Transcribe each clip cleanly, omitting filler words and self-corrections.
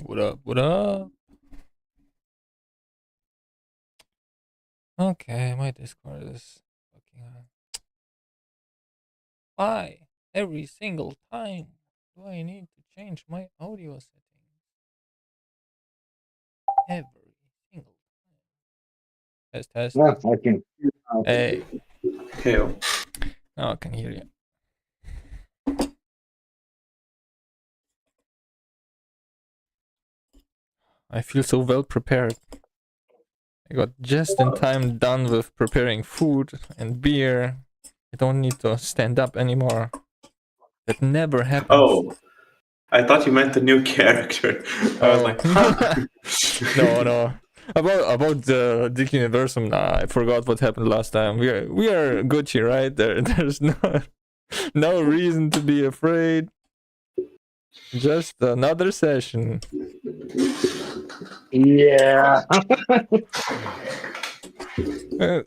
What up? What up? Okay, my Discord is fucking. Why? Every single time do I need to change my audio settings? Every single time. Test, test. Yeah, I can. Hey, Hell. now I can hear you. I feel so well prepared. I got just in time done with preparing food and beer. I don't need to stand up anymore. That never happens. Oh, I thought you meant the new character. I was like, huh. No. About the Dikuniversum, I forgot what happened last time. We are Gucci, right? There's no reason to be afraid. Just another session. Yeah.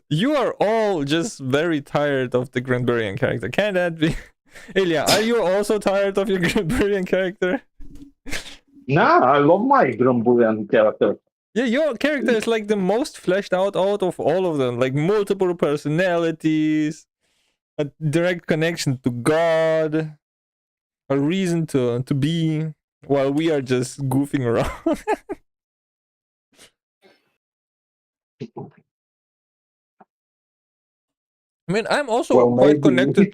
You are all just very tired of the Granburian character. Can that be? Ilya, are you also tired of your Granburian character? Nah, I love my Grumbulian character. Yeah, your character is like the most fleshed out of all of them. Like multiple personalities, a direct connection to God, a reason to be, while we are just goofing around. I mean, I'm also Well, quite maybe. connected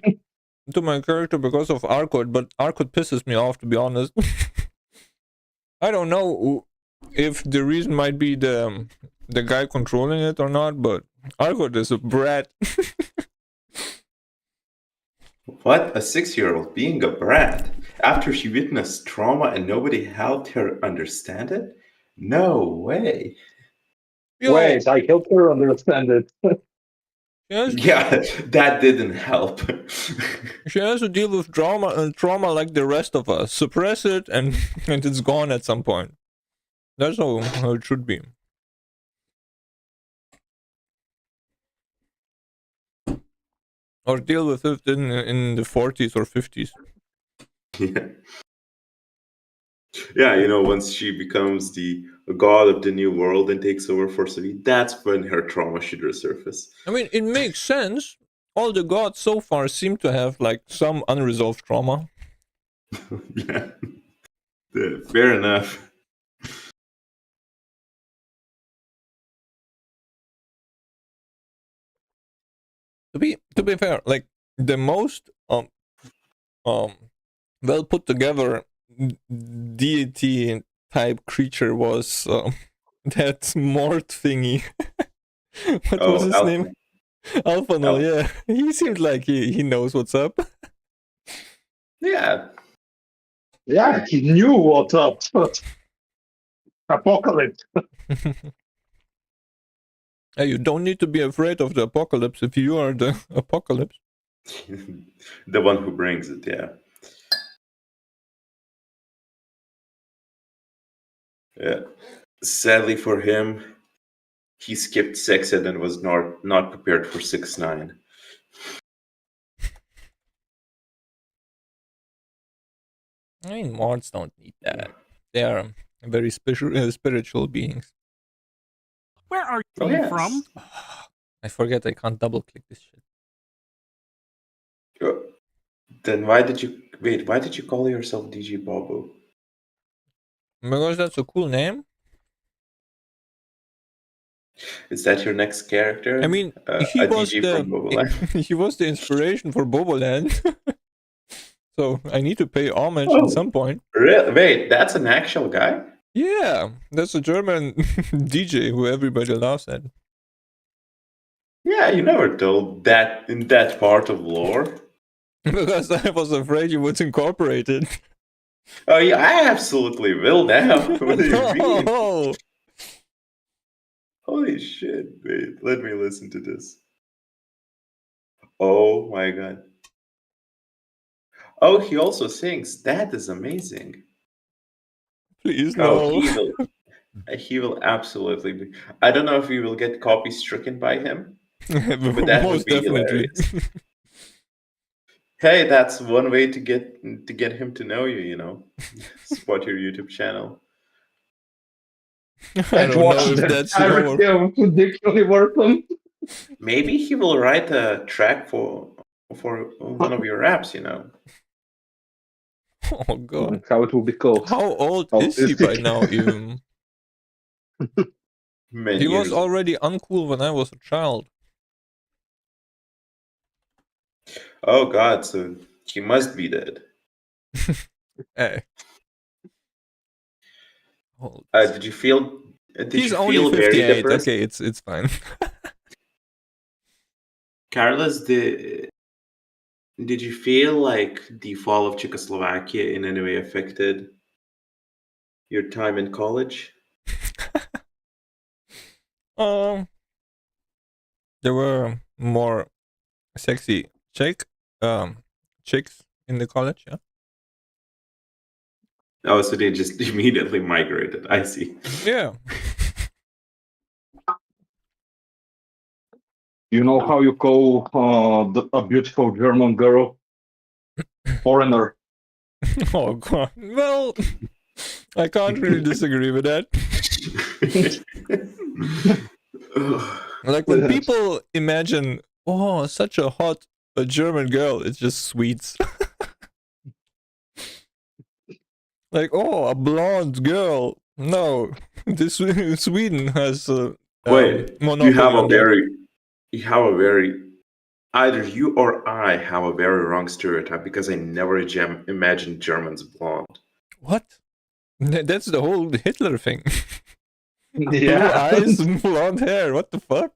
to my character because of Arkod, but Arkod pisses me off, to be honest. I don't know if the reason might be the guy controlling it or not, but Arkod is a brat. What? A 6-year-old being a brat after she witnessed trauma and nobody helped her understand it? No way. Yo, Wait, I helped her understand it. Yeah, that didn't help. She has to deal with trauma like the rest of us. Suppress it and it's gone at some point. That's how it should be. Or deal with it in the 40s or 50s. Yeah. Yeah, once she becomes the god of the new world and takes over for City, that's when her trauma should resurface. I mean, it makes sense. All the gods so far seem to have like some unresolved trauma. Yeah. Fair enough. To be fair, like the most well put together deity type creature was that Mort thingy. What was his name? Alphanol, yeah. He seemed like he knows what's up. Yeah. Yeah, he knew what's up. Apocalypse. Hey, you don't need to be afraid of the apocalypse if you are the apocalypse. The one who brings it, yeah. Yeah. Sadly for him, he skipped 6 and then was not prepared for 6-9. I mean, Morts don't need that. They are very spiritual beings. Where are you from? I forget I can't double click this shit. Then why did you call yourself DG Bobo? Because that's a cool name. Is that your next character? I mean, he was the inspiration for Boboland. So I need to pay homage at some point. Really? Wait, that's an actual guy? Yeah, that's a German DJ who everybody laughs at. Yeah, you never told that in that part of lore. Because I was afraid you would incorporate it. Oh yeah, I absolutely will now. What do you mean? No. Holy shit, wait, let me listen to this. Oh my god. Oh, he also sings. That is amazing. Please, no. Oh, he will absolutely be. I don't know if we will get copy stricken by him. But that Most would be definitely. hilarious. Hey, that's one way to get him to know you, support your YouTube channel. I And don't watch know if the that's entirety of Dikuniversum. Maybe he will write a track for one of your raps, you know. Oh god. How it will be called? How old is he by now even? Many He was years. already uncool when I was a child. Oh god, so he must be dead. Hey. Hold. Did you feel? Did He's you only feel very 58. depressed? Okay, it's fine. Carlos, did you feel like the fall of Czechoslovakia in any way affected your time in college? um, there were more sexy chicks in the college. Yeah. Oh, so they just immediately migrated. I see. Yeah. You know how you call a beautiful German girl? Foreigner. Oh god. Well, I can't really disagree with that. Like when people imagine, oh, such a hot German girl, it's just sweets. Like, oh, a blonde girl. No, this Sweden has Wait, monopoly on that. you have a very, either you or I have a very wrong stereotype because I never imagined Germans blonde. What? That's the whole Hitler thing. Blue Yeah. eyes, blonde hair. What the fuck?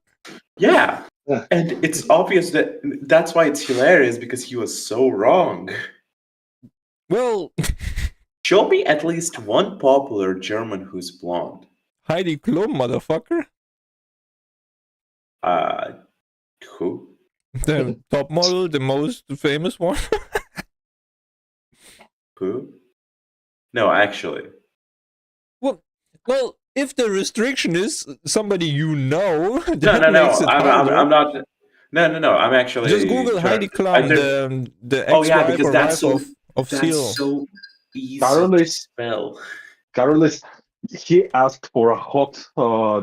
Yeah, and it's obvious that's why it's hilarious because he was so wrong. Well, Show me at least one popular German who's blonde. Heidi Klum, motherfucker. Who? The top model, the most famous one. Who? No, actually. Well, if the restriction is somebody you know, No, that makes it harder. I'm not. No. I'm actually Just Google Heidi Klum, the ex-wife because or that's wife of that's Seal. so easy Carol to is- spell. Carlos, he asked for a hot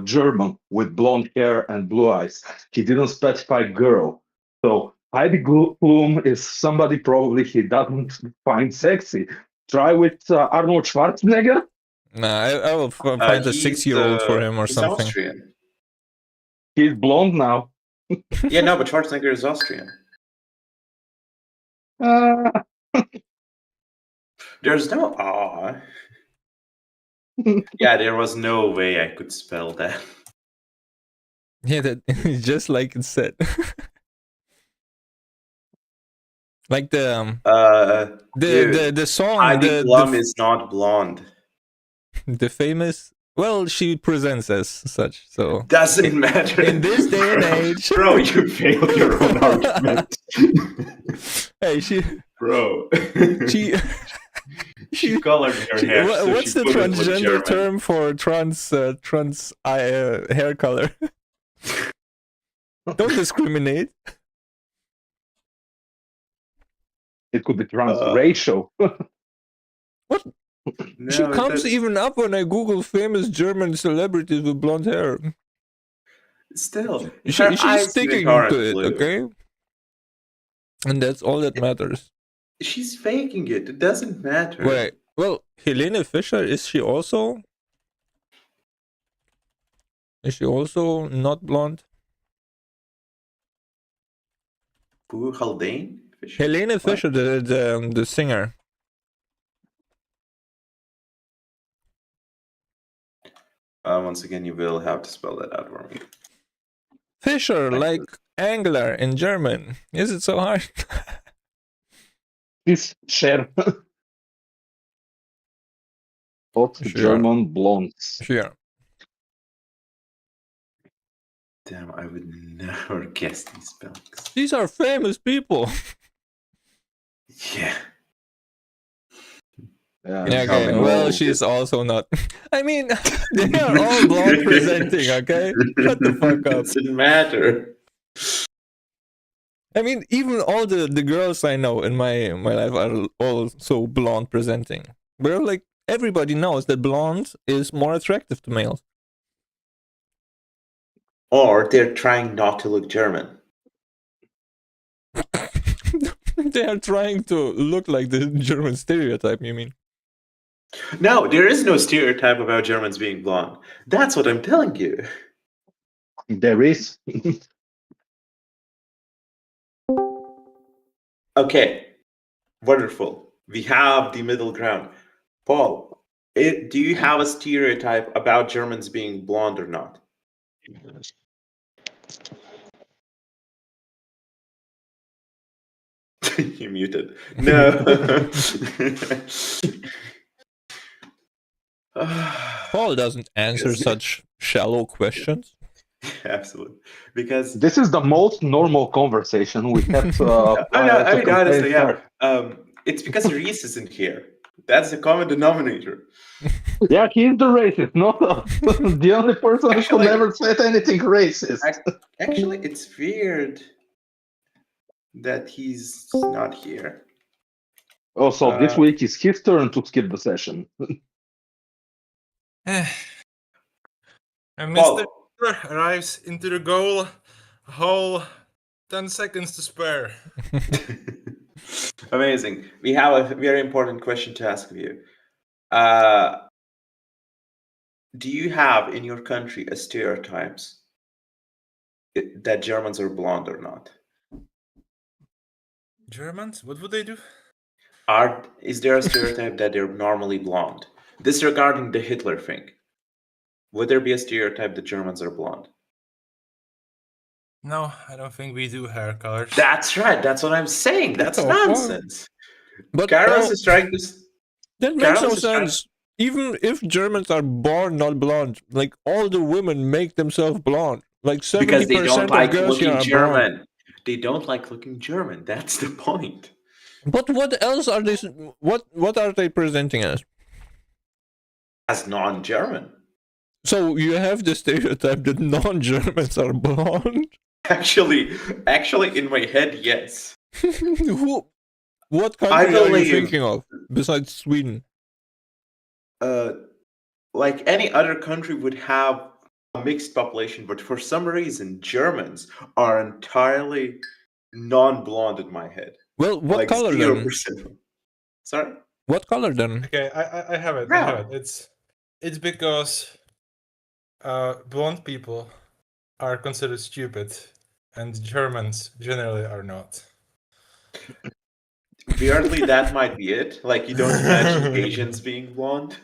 German with blonde hair and blue eyes. He didn't specify girl. So Heidi Klum is somebody probably he doesn't find sexy. Try with Arnold Schwarzenegger. Nah, I will find a He's 6-year-old for him or he's something. Austrian. He's blonde now. Yeah, no, but Schwarzenegger is Austrian. Uh, There's no Yeah, there was no way I could spell that. Yeah, that just like it said. Like the song, Heidi Klum is not blonde. the famous. Well, she presents as such, so Doesn't matter. in this day and age. Bro, you failed your own argument. Hey, Bro. she colored her hair. What's the transgender term for trans hair color? Don't discriminate. it could be transracial. What? No, She comes even up when I Google famous German celebrities with blonde hair. Still, She's sticking to it, blue. okay? And that's all that matters. She's faking it. It doesn't matter. Wait, well, Helene Fischer, is she also not blonde? Who? Haldane? Helene Fischer, the singer. Once again, you will have to spell that out for me. Fischer, like angler in German. Is it so hard? This share. Hot Sure. German blondes. Sure. Damn, I would never guess these spellings. These are famous people. Yeah. Yeah, Yeah, okay. no. Well, she's also not. I mean, they are all blonde presenting, okay? Shut the fuck up. Doesn't matter. I mean, even all the girls I know in my life are also blonde presenting. But like everybody knows that blonde is more attractive to males. Or they're trying not to look German. They are trying to look like the German stereotype, you mean? No, there is no stereotype about Germans being blonde. That's what I'm telling you. There is. Okay, wonderful. We have the middle ground. Paul, do you have a stereotype about Germans being blonde or not? You muted. No. Paul doesn't answer Yes. such shallow questions. Absolutely. Because This is the most normal conversation we had. I mean, honestly, yeah. Start. It's because Reese isn't here. That's the common denominator. Yeah, he's the racist, not the only person Actually- who never said anything racist. Actually, it's weird that he's not here. Also, this week is his turn to skip the session. And Mr. Paul, arrives into the goal, a whole 10 seconds to spare. amazing. We have a very important question to ask of you. Do you have in your country a stereotypes that Germans are blonde or not? Germans? What would they do? Is there a stereotype that they're normally blonde? Disregarding the Hitler thing, would there be a stereotype that Germans are blonde? No, I don't think we do hair colors. That's right. That's what I'm saying. That's Oh, fuck. nonsense. But Carlos Paul, is trying to. that makes no Carlos is trying- sense. Even if Germans are born not blonde, like all the women make themselves blonde. Like 70% Because they don't of like girls here looking are German. blonde. They don't like looking German. That's the point. But what else are they? What are they presenting as? As non-German. So you have the stereotype that non-Germans are blonde. Actually, in my head, yes. What country are you believe- thinking of besides Sweden? Like any other country would have a mixed population, but for some reason, Germans are entirely non-blonde in my head. Well, what Like color 0%. then? Sorry? What color then? Okay, I have it. Yeah. I have it. It's because blonde people are considered stupid, and Germans generally are not. Weirdly, that might be it. Like, you don't imagine Asians being blonde.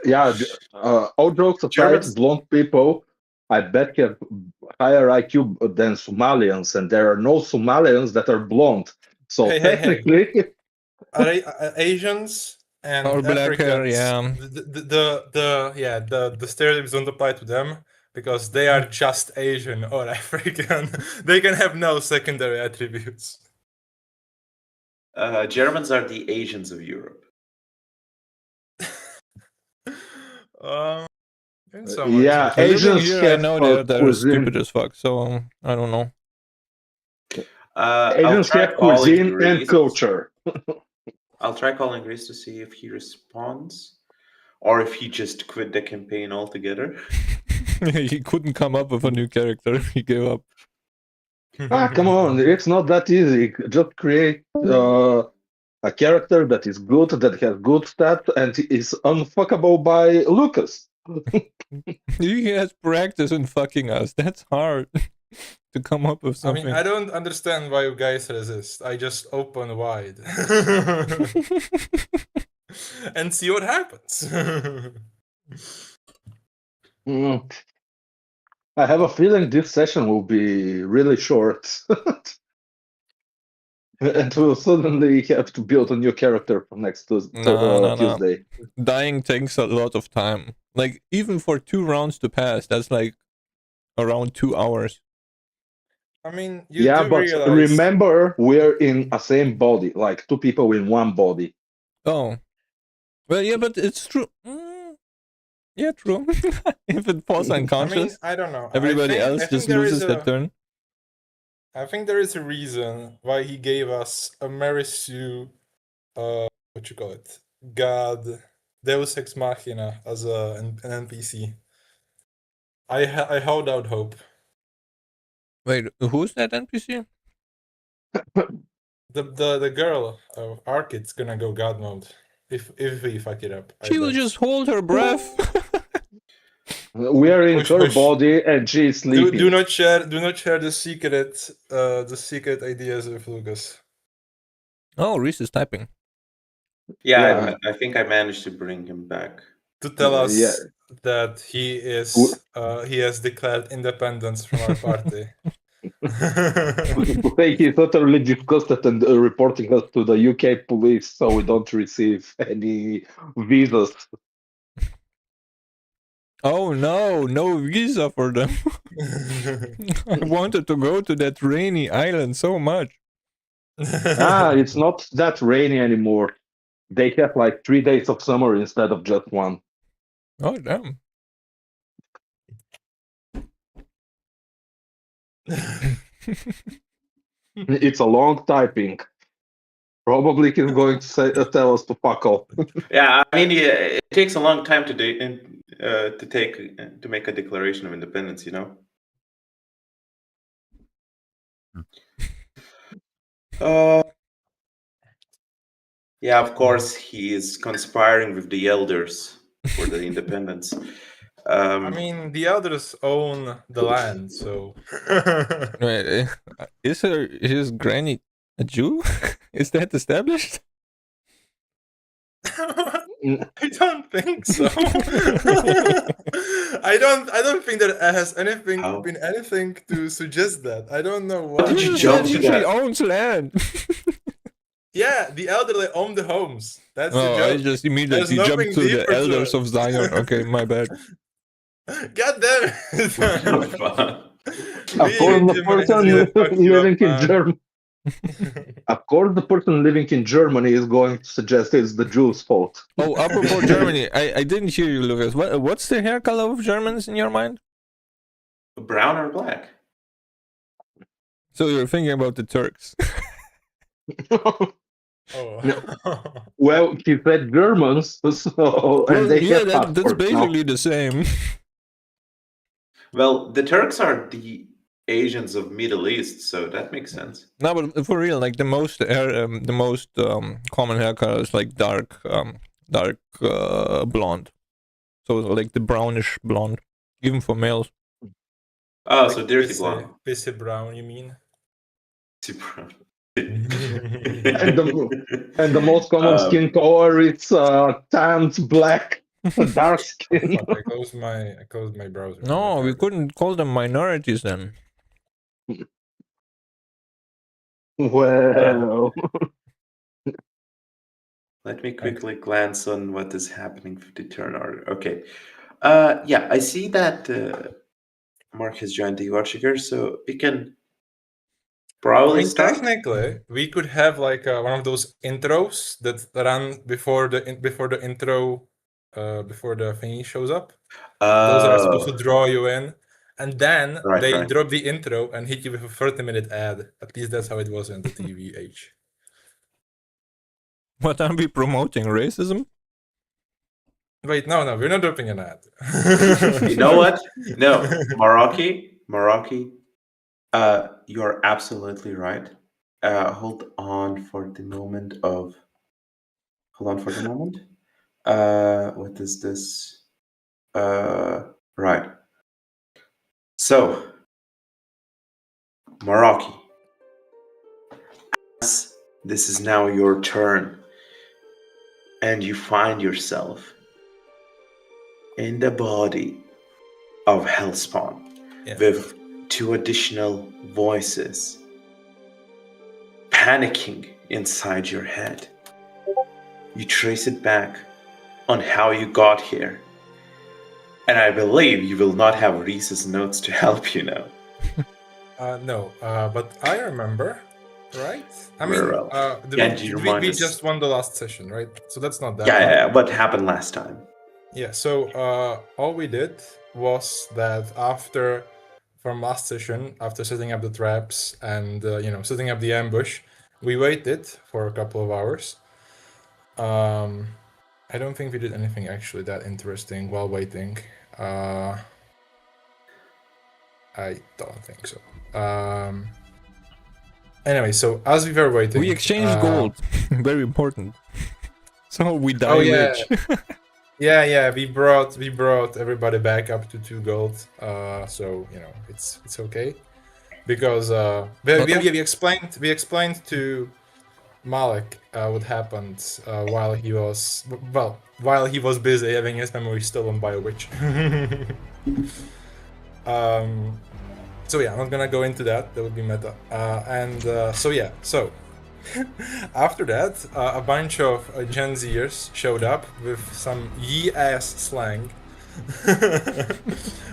Yeah, all jokes aside, Germans- blonde people, I bet, have higher IQ than Somalians, and there are no Somalians that are blonde. So Hey. technically, Asians and Or black hair, Africans, yeah. the stereotypes don't apply to them because they are just Asian or African. They can have no secondary attributes. Germans are the Asians of Europe. In some ways, yeah, Living Asians here, I have know they're cuisine. stupid as fuck. So I don't know. I'll Asians try have calling cuisine and Greece. culture. I'll try calling Greece to see if he responds, or if he just quit the campaign altogether. He couldn't come up with a new character. He gave up. Come on, it's not that easy. Just create a character that is good, that has good stats, and is unfuckable by Lucas. He has practice in fucking us. That's hard to come up with I something. mean, I don't understand why you guys resist. I just open wide and see what happens. Mm. I have a feeling this session will be really short. And we'll suddenly have to build a new character for next No. Tuesday. Dying takes a lot of time. Like, even for 2 rounds to pass, that's like around 2 hours. I mean, you Yeah, do but realize. remember, we're in a same body, like 2 people in one body. Oh. Well, yeah, but it's true. Yeah, true. If it falls I mean, unconscious, I don't know. everybody I else think just there is loses their turn. I think there is a reason why he gave us a Mary Sue, what you call it, God, Deus Ex Machina as an NPC. I hold out hope. Wait, who's that NPC? The girl of Arkit's gonna go God mode if we fuck it up. She will just hold her breath. We are in Hush, her hush. body and she is sleeping. Do not share the secret ideas of Lucas. Oh, Reese is typing. Yeah, I think I managed to bring him back. To tell us Yeah. that he has declared independence from our party. He's utterly disgusted and reporting us to the UK police so we don't receive any visas. Oh no, no visa for them. I wanted to go to that rainy island so much. It's not that rainy anymore. They have like 3 days of summer instead of just one. Oh damn. It's a long typing. Probably he's going to tell us to fuck off. Yeah, I mean, it takes a long time to make a declaration of independence, you know. Yeah, of course, he is conspiring with the elders for the independence. I mean, the elders own the land, so. Wait, is his granny a Jew? Is that established? I don't think so. I don't think that has been anything to suggest that. I don't know why. Did you jump to She that? owns land. Yeah, the elderly own the homes. That's the Oh, joke. I just immediately There's jumped nothing to the deeper to elders it. of Zion. Okay, my bad. God damn it! Of course, the person living in man. Germany. Of course, the person living in Germany is going to suggest it's the Jews' fault. Oh, apropos Germany, I didn't hear you, Lucas. What's the hair color of Germans in your mind? Brown or black? So you're thinking about the Turks. Oh. Well, he said Germans, so and they have that's passports now. basically the same. Well, the Turks are the Asians of Middle East, so that makes sense. No, but for real, like the most common hair color is like dark blonde. So like the brownish blonde, even for males. Oh, so dirty blonde. Pissy brown, you mean? Pissy brown. And the most common skin color is tanned black, dark skin. I closed my browser. No, we couldn't call them minorities then. Well, let me quickly glance on what is happening for the turn order. Okay. Yeah, I see that Mark has joined the watcher, so we can probably start. Technically, we could have like one of those intros that run before the intro, before the thingy shows up. Those are supposed to draw you in, and then they drop the intro and hit you with a 30-minute ad. At least that's how it was in the TV age. What are we promoting? Racism? Wait, no, we're not dropping an ad. You know what? No, Meraki, you're absolutely right. Hold on for the moment. What is this? Right. So, Meraki, as this is now your turn, and you find yourself in the body of Hellspawn with 2 additional voices panicking inside your head. You trace it back on how you got here, and I believe you will not have Reese's notes to help you now. No, but I remember, right? I mean, we just won the last session, right? So that's not that. Yeah, what happened last time? Yeah, so all we did was that from last session, after setting up the traps and setting up the ambush, we waited for a couple of hours. I don't think we did anything actually that interesting while waiting. I don't think so. Anyway, so as we were waiting, We exchanged gold. Very important. So we die Oh, yeah. rich. yeah, we brought everybody back up to 2 gold. So it's okay because we explained to Malik what happened while he was busy having his memory stolen by a witch. So yeah, I'm not gonna go into that. That would be meta. So after that, a bunch of Gen Zers showed up with some ye-ass slang.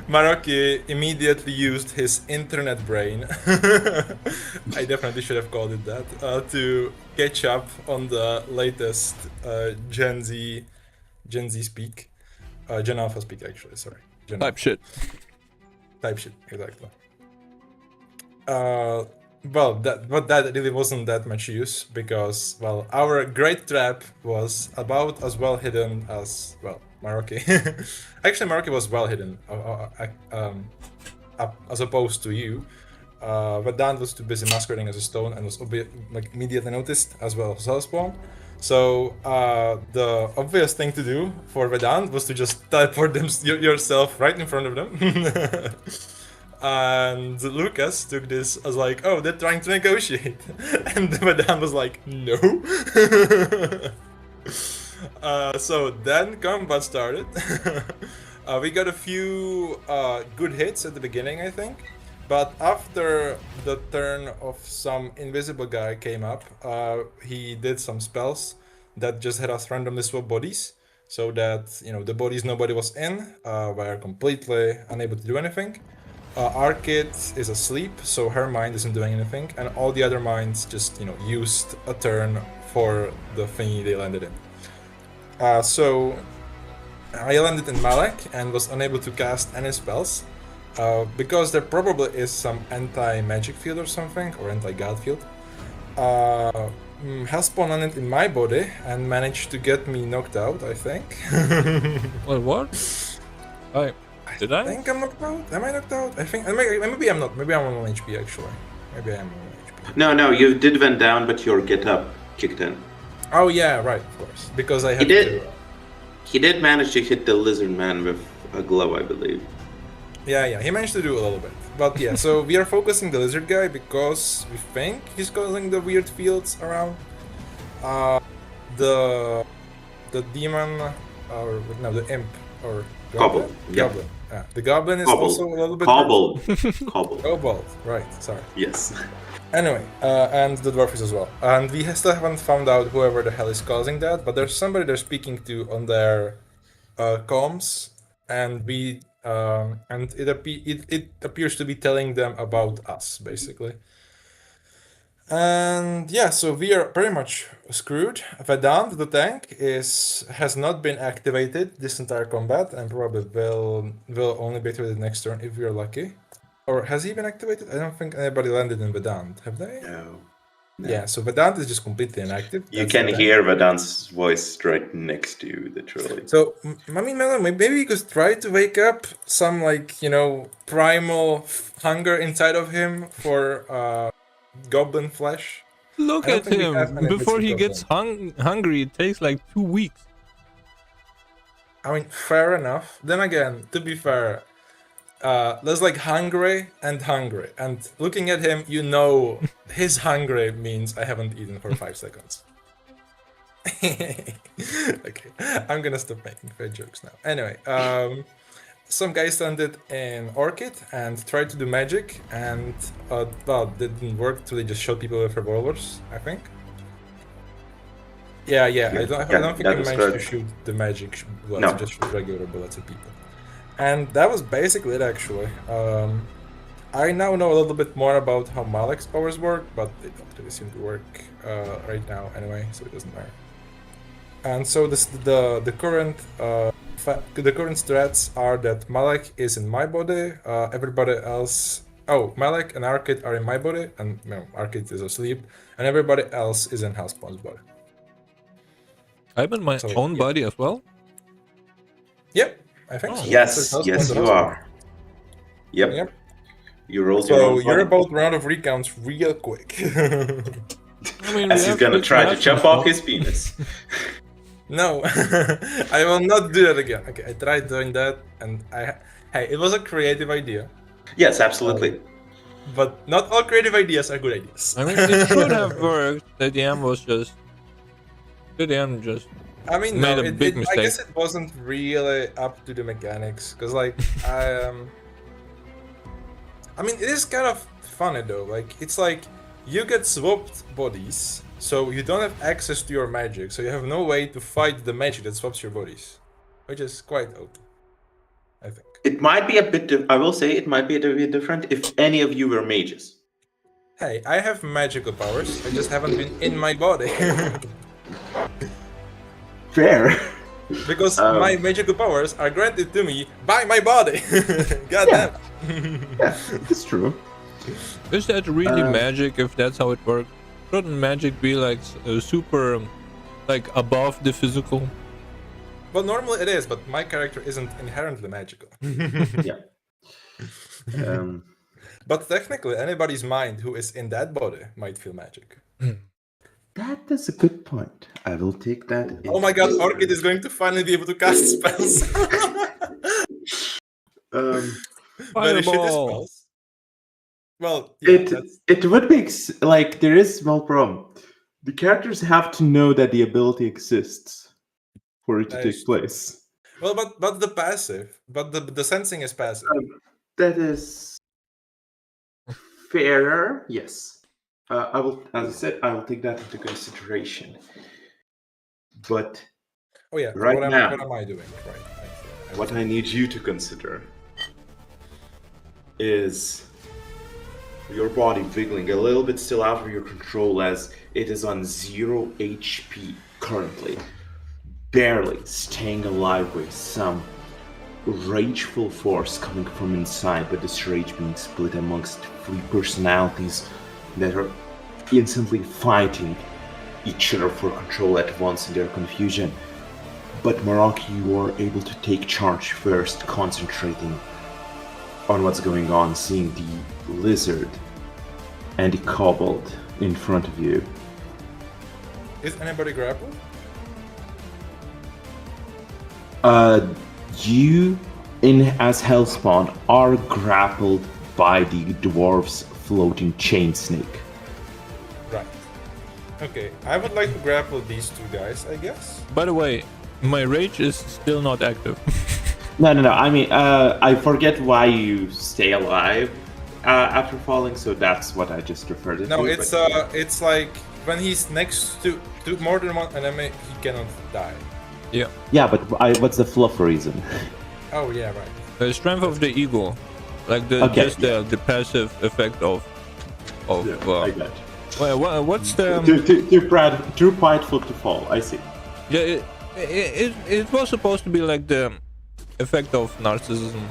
Maroki immediately used his internet brain. I definitely should have called it that, to catch up on the latest Gen Z speak. Gen Alpha speak, actually. Sorry. Gen Type shit. Type shit, exactly. That really wasn't that much use because, our great trap was about as well hidden as, Maroki. Actually, Maroki was well hidden, as opposed to you. Vedant was too busy masquerading as a stone and was immediately noticed as well as Hellspawn. So the obvious thing to do for Vedant was to just teleport yourself right in front of them. And Lucas took this as like, oh, they're trying to negotiate. And Vedant was like, no. So then combat started. We got a few good hits at the beginning, I think. But after the turn of some invisible guy came up, he did some spells that just had us randomly swap bodies. So that, the bodies nobody was in were completely unable to do anything. Arcade is asleep, so her mind isn't doing anything, and all the other minds just, used a turn for the thingy they landed in. So I landed in Malek and was unable to cast any spells, because there probably is some anti-magic field or something, or anti-god field. Hellspawn landed in my body and managed to get me knocked out, I think. Well, what? Did I? I think I'm knocked out. Am I knocked out? I think maybe I'm not. Maybe I'm on 1 HP actually. Maybe I'm on 1 HP. No, you did went down, but your get up kicked in. Oh yeah, right, of course. Because I had to. He did manage to hit the lizard man with a glove, I believe. Yeah, he managed to do a little bit. But yeah, so we are focusing the lizard guy because we think he's causing the weird fields around. The demon, or no, the imp, or goblin. Goblin. The goblin is also a little bit... Kobold. Kobold, right, sorry. Yes. Anyway, and the dwarf is as well. And we still haven't found out whoever the hell is causing that, but there's somebody they're speaking to on their comms, and it appears to be telling them about us, basically. And yeah, so we are pretty much screwed. Vedant, the tank, has not been activated this entire combat, and probably will only be activated next turn if we are lucky. Or has he been activated? I don't think anybody landed in Vedant, have they? No. Yeah, so Vedant is just completely inactive. You can hear Vedant's voice right next to you, literally. So, I mean, maybe you could try to wake up some, primal hunger inside of him for goblin flesh. Look at him! Before he gets hungry, it takes like 2 weeks. I mean, fair enough. Then again, to be fair, there's hungry, and looking at him, his hungry means I haven't eaten for 5 seconds. Okay, I'm gonna stop making fake jokes now. Anyway, some guys landed in Orchid and tried to do magic, and that didn't work, so they just shot people with revolvers, I think. Yeah. I don't think I managed to shoot the magic bullets, just shoot regular bullets at people. And that was basically it, actually. I now know a little bit more about how Malek's powers work, but they don't really seem to work right now anyway, so it doesn't matter. And so the current strats are that Malek is in my body, everybody else... Oh, Malek and Arcade are in my body, and Arcade is asleep, and everybody else is in Hellspawn's body. I'm in my own body as well? Yep, I think so. Yes, you are. Yep. You rolled your So own you're 20. about round of recounts real quick. I mean, As we he's have gonna to try to have chop some off stuff. his penis. No, I will not do that again. Okay, I tried doing that, and hey, it was a creative idea, Yes, absolutely. but not all creative ideas are good ideas. I mean, it should have worked. The DM was just. The DM just I mean, made no, a big I mistake. guess it wasn't really up to the mechanics, because like I mean, it is kind of funny though. Like it's like you get swapped bodies, so you don't have access to your magic, so you have no way to fight the magic that swaps your bodies, which is quite OP, I think. It might be a bit. I will say it might be a bit different if any of you were mages. Hey, I have magical powers. I just haven't been in my body. Fair. Because my magical powers are granted to me by my body. God damn. Yeah, it's true. Is that really magic if that's how it works? Shouldn't magic be like super, like above the physical? Well, normally it is, but my character isn't inherently magical. Yeah. But technically, anybody's mind who is in that body might feel magic. That is a good point. I will take that. Oh my god, Orchid is going to finally be able to cast spells. Very shitty spells. Well, yeah, it would be like there is small problem. The characters have to know that the ability exists for it to take place. Well, but the passive, but the sensing is passive. That is fairer, yes. I will, as I said, I will take that into consideration. But oh yeah, right now, what am I doing? Right. What I need you to consider is your body wiggling a little bit still out of your control as it is on 0 HP currently, barely staying alive with some rageful force coming from inside, but this rage being split amongst 3 personalities that are instantly fighting each other for control at once in their confusion. But Maraki, you are able to take charge first, concentrating on what's going on, seeing the lizard and the kobold in front of you. Is anybody grappled? You, as Hellspawn, are grappled by the dwarf's floating chain snake. Right. Okay, I would like to grapple these 2 guys, I guess. By the way, my rage is still not active. No. I mean, I forget why you stay alive after falling, so that's what I just referred to. No, it's like when he's next to more than one enemy, he cannot die. Yeah. Yeah, but what's the fluff reason? Oh yeah, right. The strength of the ego, like the the passive effect of. I got. Well, what's the Too prideful to fall. I see. Yeah, it was supposed to be like the effect of narcissism.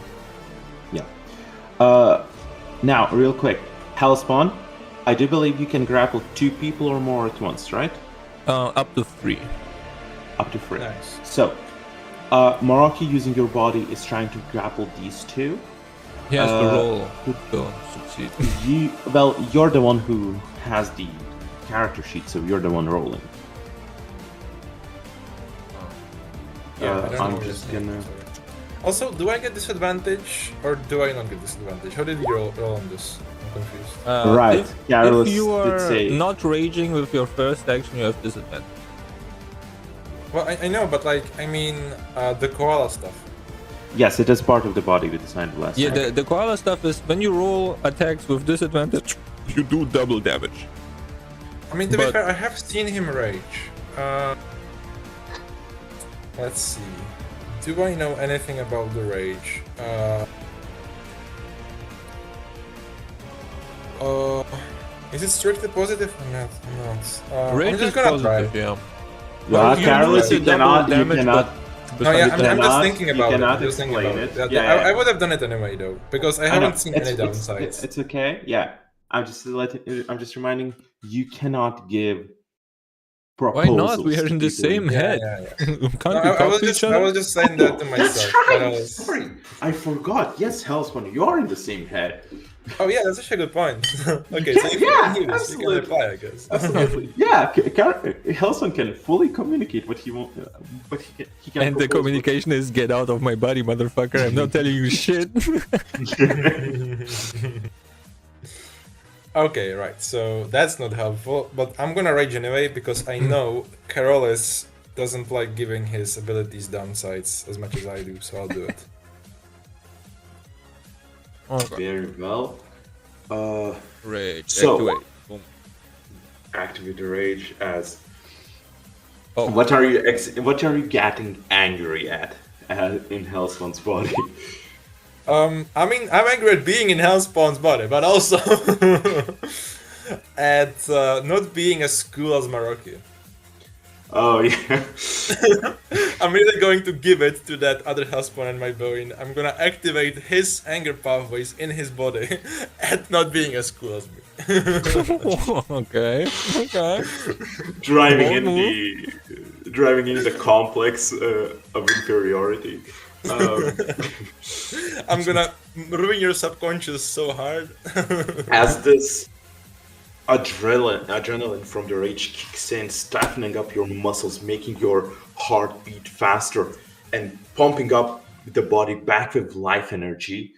Yeah. Now, real quick, Hellspawn, I do believe you can grapple 2 people or more at once, right? Up to 3. Up to 3. Nice. So, Maraki, using your body, is trying to grapple these 2. He has to roll to succeed. You're the one who has the character sheet, so you're the one rolling. I'm just gonna. Also, do I get disadvantage or do I not get disadvantage? How did you roll on this? I'm confused. Right. If you are not raging with your first action, you have disadvantage. Well, I know, but like, I mean, the koala stuff. Yes, it is part of the body with the sign of last. Yeah, the koala stuff is when you roll attacks with disadvantage, you do double damage. I mean, to be fair, I have seen him rage. Let's see. Do I know anything about the rage? Is it strictly positive or not? Rage is positive, yeah. Well, Carlos, you cannot. No, yeah, I'm just thinking about it. Cannot explain it. I would have done it anyway, though, because I haven't seen any downsides. It's okay. Yeah, I'm just reminding you cannot give proposals. Why not? We are in the same head. Can't we talk to each other? I was just saying that to myself. That's right. Sorry, I forgot. Yes, Hellspawn, you're in the same head. Oh yeah, that's actually a good point. Okay, so if you Yeah, can hear this, you can absolutely. reply, I guess. Absolutely. Yeah, Hellspawn can fully communicate what he wants, but he can And the propose what- communication is get out of my body, motherfucker. I'm not telling you shit. Okay, right. So that's not helpful, but I'm gonna rage anyway because I know Carolus doesn't like giving his abilities downsides as much as I do, so I'll do it. Okay. Very well. Rage. So- Activate. Boom. Activate the rage as. Oh. What are you getting angry at in Hellspawn's body? I mean, I'm angry at being in Hellspawn's body, but also at not being as cool as Maroki. Oh yeah. I'm really going to give it to that other Hellspawn in my bone. I'm gonna activate his anger pathways in his body at not being as cool as me. Okay. Okay. driving Bold in move. driving in the complex of inferiority. I'm gonna ruin your subconscious so hard. As this adrenaline from the rage kicks in, stiffening up your muscles, making your heart beat faster, and pumping up the body back with life energy.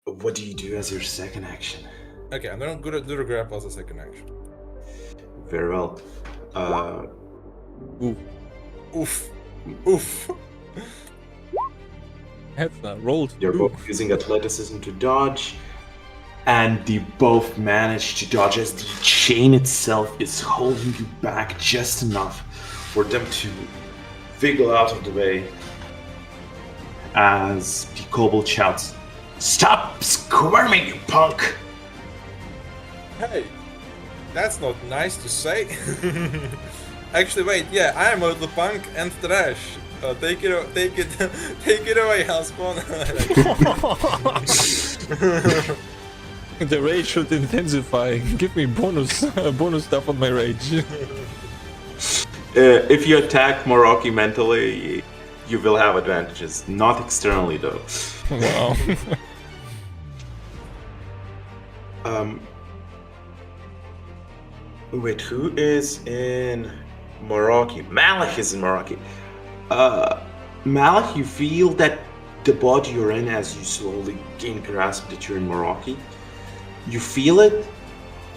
What do you do as your second action? Okay, I'm gonna do the grapple as a second action. Very well. Oof. Oof. That's not rolled. You're Ooh. both using athleticism to dodge, and they both manage to dodge as the chain itself is holding you back just enough for them to wiggle out of the way. As the kobold shouts, "Stop squirming, you punk!" Hey, that's not nice to say. Actually, wait. Yeah, I am a little punk and trash. Take it away, Hellspawn. The rage should intensify. Give me bonus stuff on my rage. If you attack Maroki mentally, you will have advantages. Not externally, though. Wow. Wait, who is in Maroki? Malach is in Maroki. Malach, you feel that the body you're in, as you slowly gain grasp that you're in Maroki, you feel it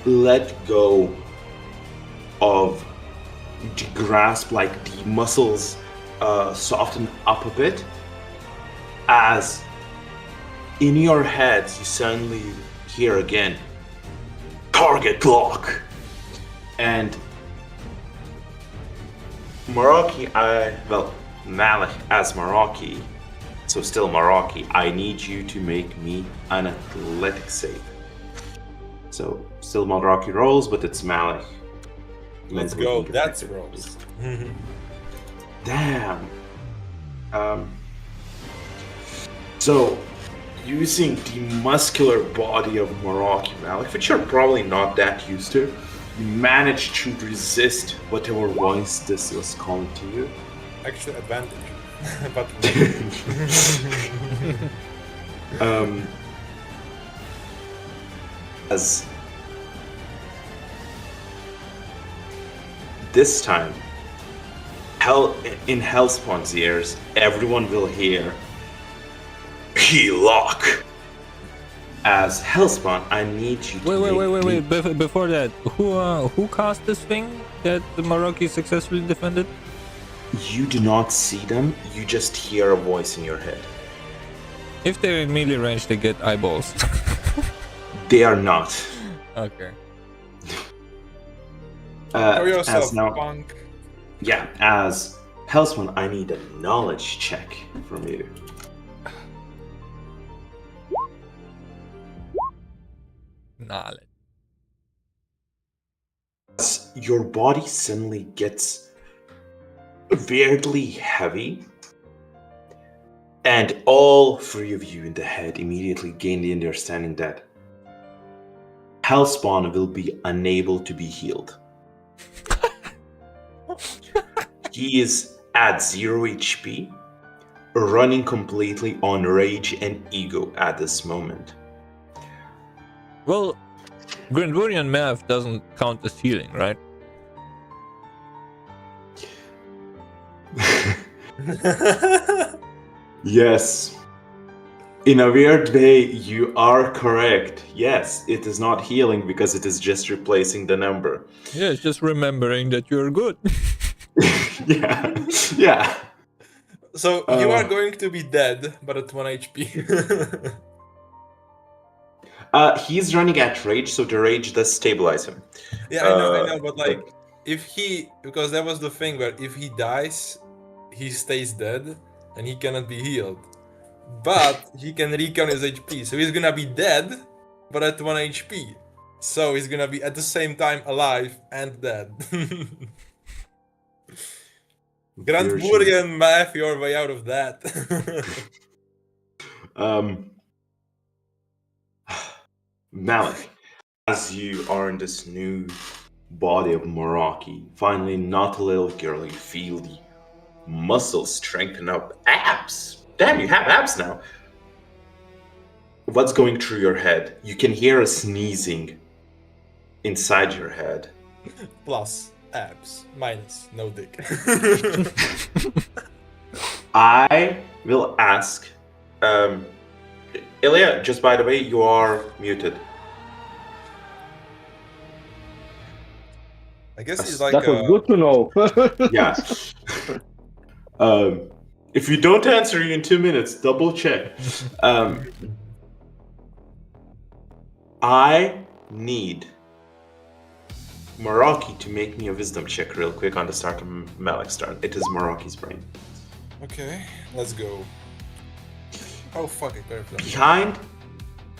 let go of the grasp, like the muscles soften up a bit, as in your heads you suddenly hear again, "Target lock!" And Maroki, Malach as Maroki, so still Maroki, I need you to make me an athletic save. So still Maroki rolls, but it's Malach. Let's mentally go. incapacitated. That's rolls. Damn. So, using the muscular body of Maroki Malach, which you're probably not that used to, you managed to resist whatever voice this was calling to you. Actually, advantage. But As this time, in Hellspawn's ears, everyone will hear "He lock." As Hellspawn, I need you to Wait. Before that, who cast this thing that the Maroki successfully defended? You do not see them, you just hear a voice in your head. If they're in melee range, they get eyeballs. They are not. Okay. show yourself, As now, punk. yeah, as Hellspawn, I need a knowledge check from you. Knowledge. As your body suddenly gets weirdly heavy, and all three of you in the head immediately gain the understanding that Hellspawn will be unable to be healed. He is at 0 HP, running completely on rage and ego at this moment. Well, Grandvorian math doesn't count as healing, right? Yes. In a weird way, you are correct. Yes, it is not healing because it is just replacing the number. Yeah, it's just remembering that you're good. Yeah. Yeah. So you are going to be dead, but at 1 HP. He's running at rage, so the rage does stabilize him. Yeah, I know, but like, because that was the thing where if he dies, he stays dead and he cannot be healed. But he can recount his HP, so he's gonna be dead, but at 1 HP. So he's gonna be at the same time alive and dead. Grandvorian math your way out of that. Malik, as you are in this new body of Meraki, finally not a little girl, you feel the muscles strengthen up. Abs! Damn, you have abs now. What's going through your head? You can hear a sneezing inside your head. Plus abs, minus no dick. I will ask, Ilya, just by the way, you are muted. I guess he's like That was good to know. Yeah. If you don't answer in 2 minutes, double check. I need Meraki to make me a wisdom check real quick on the start of Malik's turn. It is Meraki's brain. Okay, let's go. Oh fuck it, perfect.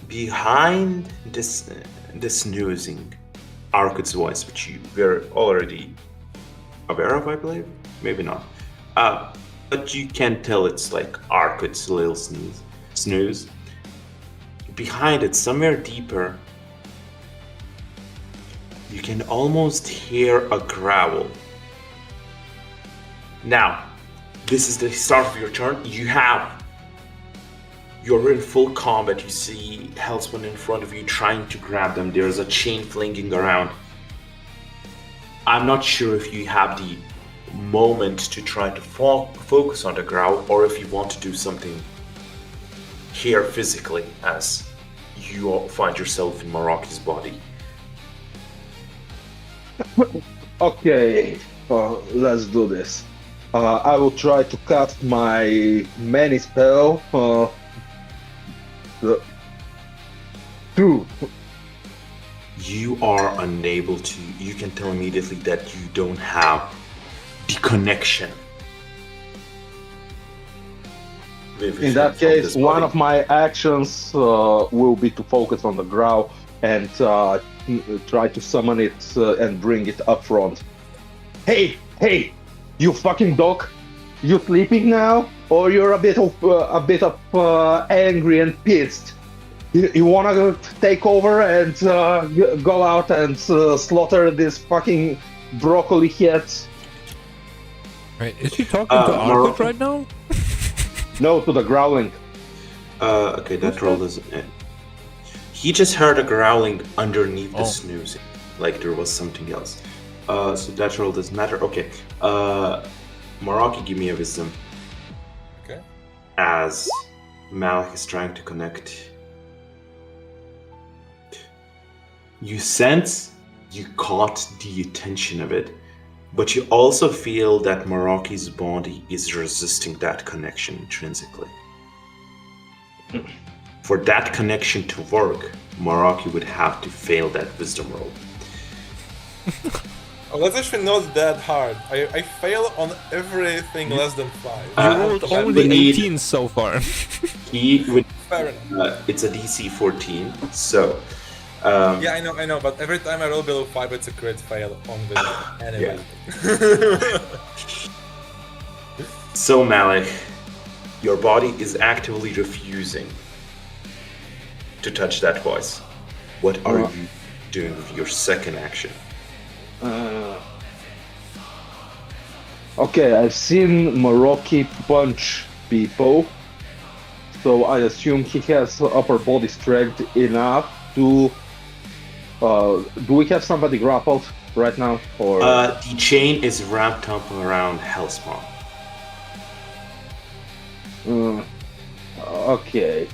Behind this snoozing Arkut's voice, which you were already aware of, I believe. Maybe not. But you can tell it's like Arkut's little snooze. Behind it, somewhere deeper, you can almost hear a growl. Now, this is the start of your turn. You're in full combat. You see Hellspawn in front of you trying to grab them. There's a chain flinging around. I'm not sure if you have the moment to try to focus on the growl or if you want to do something here physically as you find yourself in Meraki's body. Okay, let's do this. I will try to cast my many spell. Two. You are unable to. You can tell immediately that you don't have the connection. In that case, one of my actions will be to focus on the growl and try to summon it and bring it up front. Hey, you fucking dog! You sleeping now, or you're a bit of angry and pissed? You wanna take over and go out and slaughter this fucking broccoli heads? Wait, is he talking to Arkut right now? No, to the growling. Okay, that roll doesn't. He just heard a growling underneath the snoozing, like there was something else. So that roll doesn't matter. Okay, Meraki, give me a wisdom. Okay. As Malik is trying to connect. You sense you caught the attention of it, but you also feel that Meraki's body is resisting that connection intrinsically. For that connection to work, Meraki would have to fail that wisdom roll. Oh, that's actually not that hard. I fail on everything less than 5. You rolled only 18 so far. He would. Fair enough. It's a DC 14, so. Yeah, I know, but every time I roll below 5, it's a crit fail on the enemy. So, Malik, your body is actively refusing to touch that voice. What are you doing with your second action? Okay, I've seen Meraki punch people. So I assume he has upper body strength enough to. Do we have somebody grappled right now? Or The chain is wrapped up around Hellspawn. okay.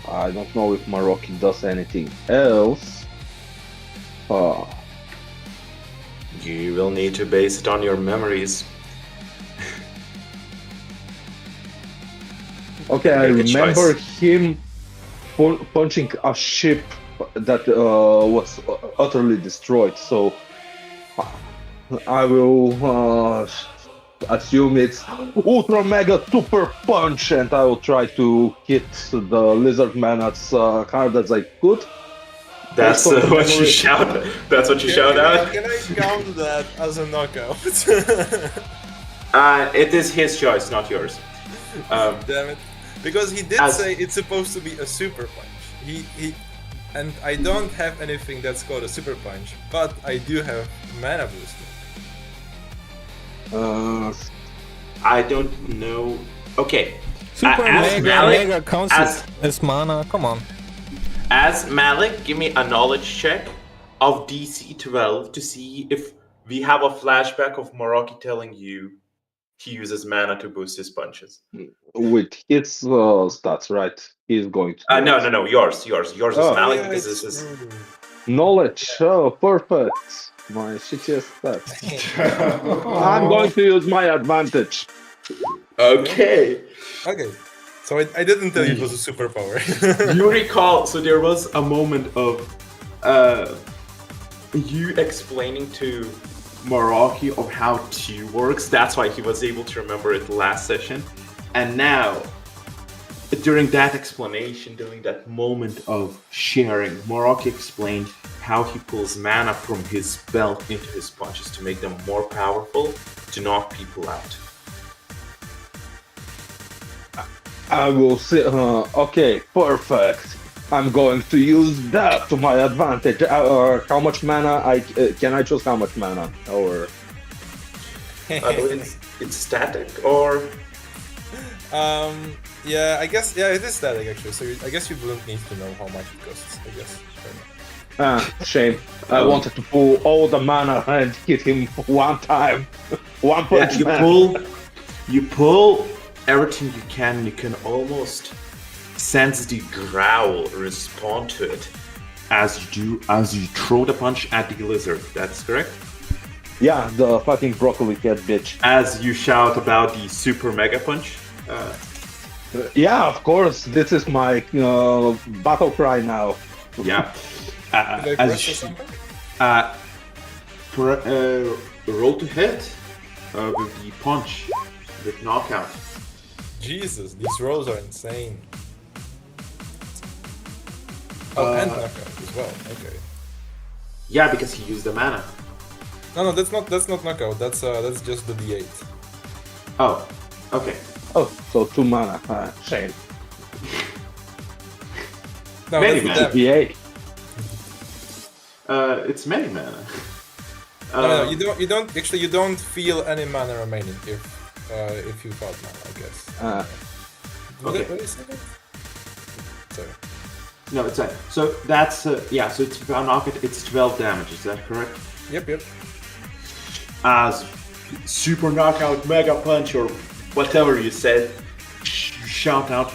I don't know if Maroki does anything else. You will need to base it on your memories. Okay, I Make a remember choice. him punching a ship that was utterly destroyed. So I will assume it's Ultra Mega Super Punch, and I will try to hit the lizard man as hard as I could. That's Based on the what you memory- shout. That's what you shout out. Can I count that as a knockout? It is his choice, not yours. Damn it. Because he did As- say it's supposed to be a super punch. He and I don't have anything that's called a super punch, but I do have mana booster. I don't know. Okay. Super as Mega, Malik- Mega counts as- as mana. Come on. As Malik, give me a knowledge check of DC 12 to see if we have a flashback of Maroki telling you he uses mana to boost his punches. With his stats, right? He's going to. do it. No, yours. Yours is Oh. Malik Yeah, because it's this is. true. Knowledge. Oh, perfect. My shittiest stats. I'm going to use my advantage. Okay. Okay. So I didn't tell you it was a superpower. You recall, so there was a moment of you explaining to Maroki of how 2 works. That's why he was able to remember it last session. And now, during that explanation, during that moment of sharing, Maroki explained how he pulls mana from his belt into his punches to make them more powerful, to knock people out. I will see. Okay, perfect. I'm going to use that to my advantage. How much mana? Can I choose how much mana? Or I believe it's static, or Yeah, I guess it is static actually. So I guess you wouldn't need to know how much it costs. I guess. shame. I wanted to pull all the mana and hit him one time. One punch. you pull everything you can. You can almost sense the growl respond to it as you throw the punch at the lizard. That's correct. Yeah, the fucking broccoli head bitch. As you shout about the super mega punch. Yeah, of course. This is my battle cry now. Yeah. Did I press or something? Roll to hit with the punch with knockout. Jesus, these rolls are insane. Oh, and knockout as well. Okay. Yeah, because he used the mana. No, that's not knockout. That's just the D8. Oh, okay. Oh, so 2 mana. Shame. No, Many that's the mana. damage. PA. It's many mana. No, you don't feel any mana remaining if you fought mana, I guess. Okay. What is it? Sorry. No, it's fine. So that's so it's if I knock it, it's 12 damage. Is that correct? Yep. As super knockout, mega punch, or whatever you said, you shout out,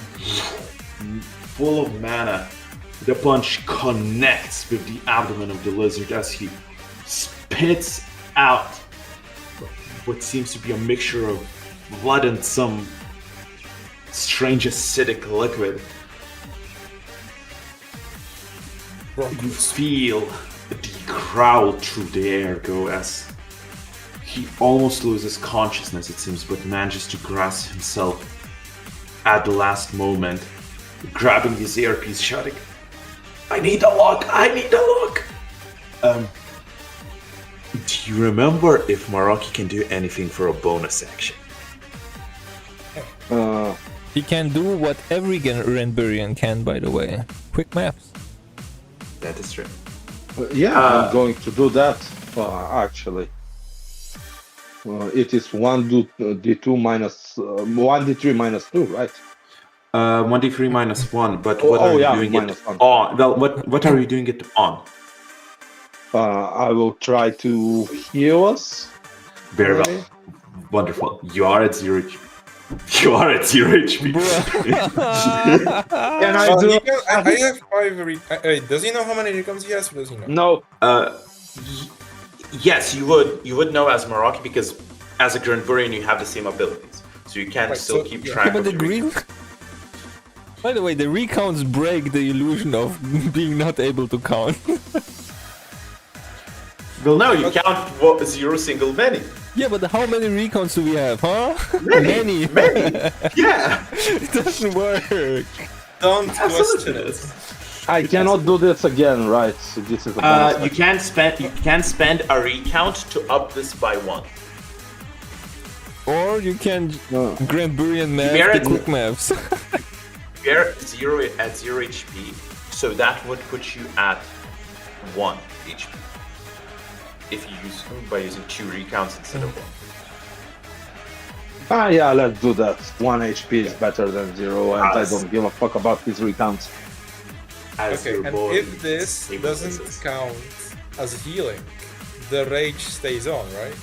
full of mana. The punch connects with the abdomen of the lizard as he spits out what seems to be a mixture of blood and some strange acidic liquid. You feel the growl through the air go as he almost loses consciousness, it seems, but manages to grasp himself at the last moment, grabbing his earpiece, shouting, I need a lock! I need a lock! Do you remember if Maroki can do anything for a bonus action? He can do what every Renburian can, by the way. Quick maps. That is true. Yeah, I'm going to do that. Actually. It is 1d2 minus 1d3 minus 2, right? 1d3 minus 1, but Oh, what are you yeah, doing minus it 1. on? Well, what are you doing it on? I will try to heal us. Very Maybe. well. Wonderful. You are at 0 HP. You are at 0 HP. And I do. You can, I have 5 wait, does he know how many recoms he has, or does he know? No. Yes, you would know as Meraki because as a Grandburian you have the same abilities. So you can Right, still so- keep yeah. track But of the your green. By the way, the recounts break the illusion of being not able to count. Well, no, you count 0 single many. Yeah, but how many recounts do we have, huh? Many. Yeah. It doesn't work. Don't Absolutely question it. does. I cannot do this again, right? So this is a bonus You can spend a recount to up this by 1. Or you can No. Grand Burian math We're the at- quick maths. You're at 0 HP, so that would put you at 1 HP. If you use by using 2 recounts instead of 1. Yeah, let's do that. 1 HP is better than 0, and I Yes. don't give a fuck about his recounts. As Okay, your and body if this stabilizes. doesn't count as healing, the rage stays on, right?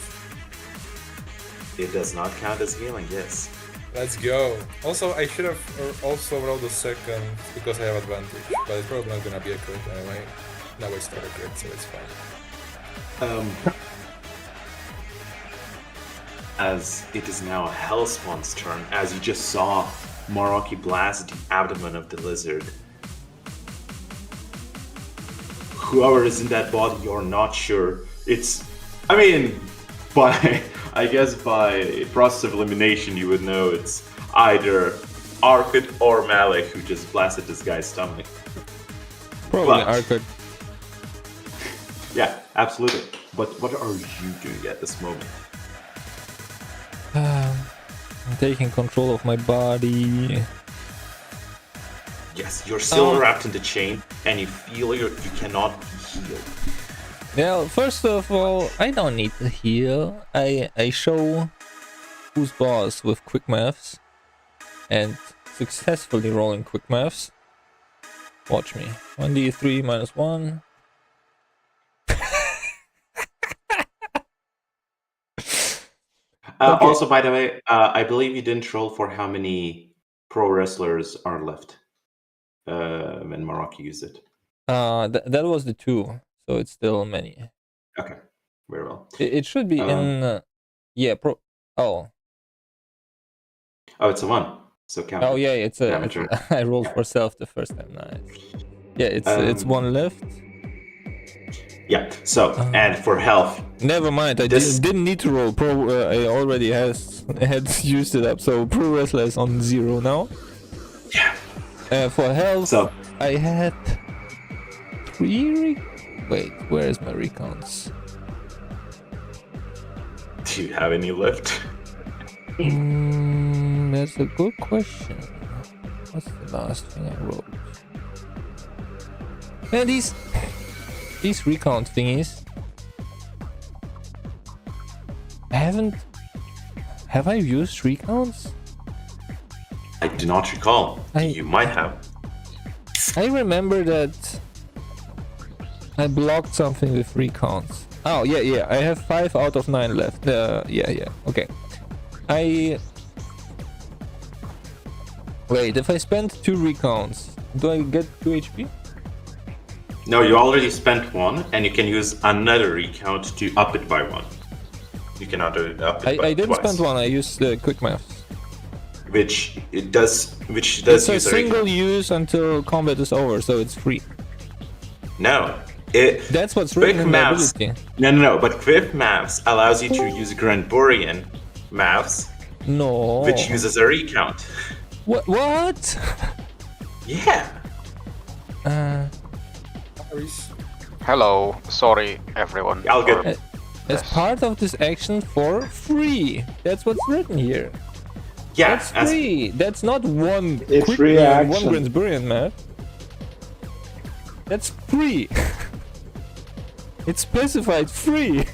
It does not count as healing, yes. Let's go. Also, I should have also rolled a second because I have advantage, but it's probably not gonna be a crit anyway. Now I start a crit, so it's fine. As it is now a Hellspawn's turn, as you just saw Meraki blast the abdomen of the lizard. Whoever is in that body, you're not sure. I mean, I guess by process of elimination, you would know it's either Arkad or Malek who just blasted this guy's stomach. Probably But- Arkad. Yeah, absolutely. But what are you doing at this moment? I'm taking control of my body. Yes, you're still wrapped in the chain, and you feel you cannot be healed. Well, first of all, I don't need to heal. I show who's boss with quick maths and successfully rolling quick maths. Watch me. 1d3 minus 1. Okay. Also, by the way, I believe you didn't roll for how many pro wrestlers are left when Meraki used it. That was the 2, so it's still many. Okay, very well. It should be in yeah, Oh, it's a 1. So count. oh it. yeah, it's a Amateur. I rolled for self the first time. Nice. Yeah, it's 1 left. Yeah. So and for health, Never mind, I This- didn't need to roll. I already had used it up, so Pro Wrestler is on 0 now. yeah. For health, So I had 3 wait, where is my recounts? do you have any left? That's a good question. What's the last thing I wrote? Man, these recount thingies. Have I used recounts? I do not recall. You might have. I remember that I blocked something with recounts. Oh yeah, I have 5 out of 9 left. Yeah, okay. Wait, if I spend 2 recounts, do I get 2 HP? No, you already spent 1, and you can use another recount to up it by 1. You cannot do it up it by I didn't twice. spend 1. I used the quick maths. Which does It's use a a single recount. use until combat is over, so it's free. No. That's what's written Quick in the maths. ability. No. But quick maths allows you to use Grandburian maths, No. which uses a recount. What? Yeah. Hello, sorry everyone. I'll get- for- As part of this action for free. That's what's written here. Yeah. That's free. That's not one It's quick free one action. Grandburian math. That's free. It's specified free.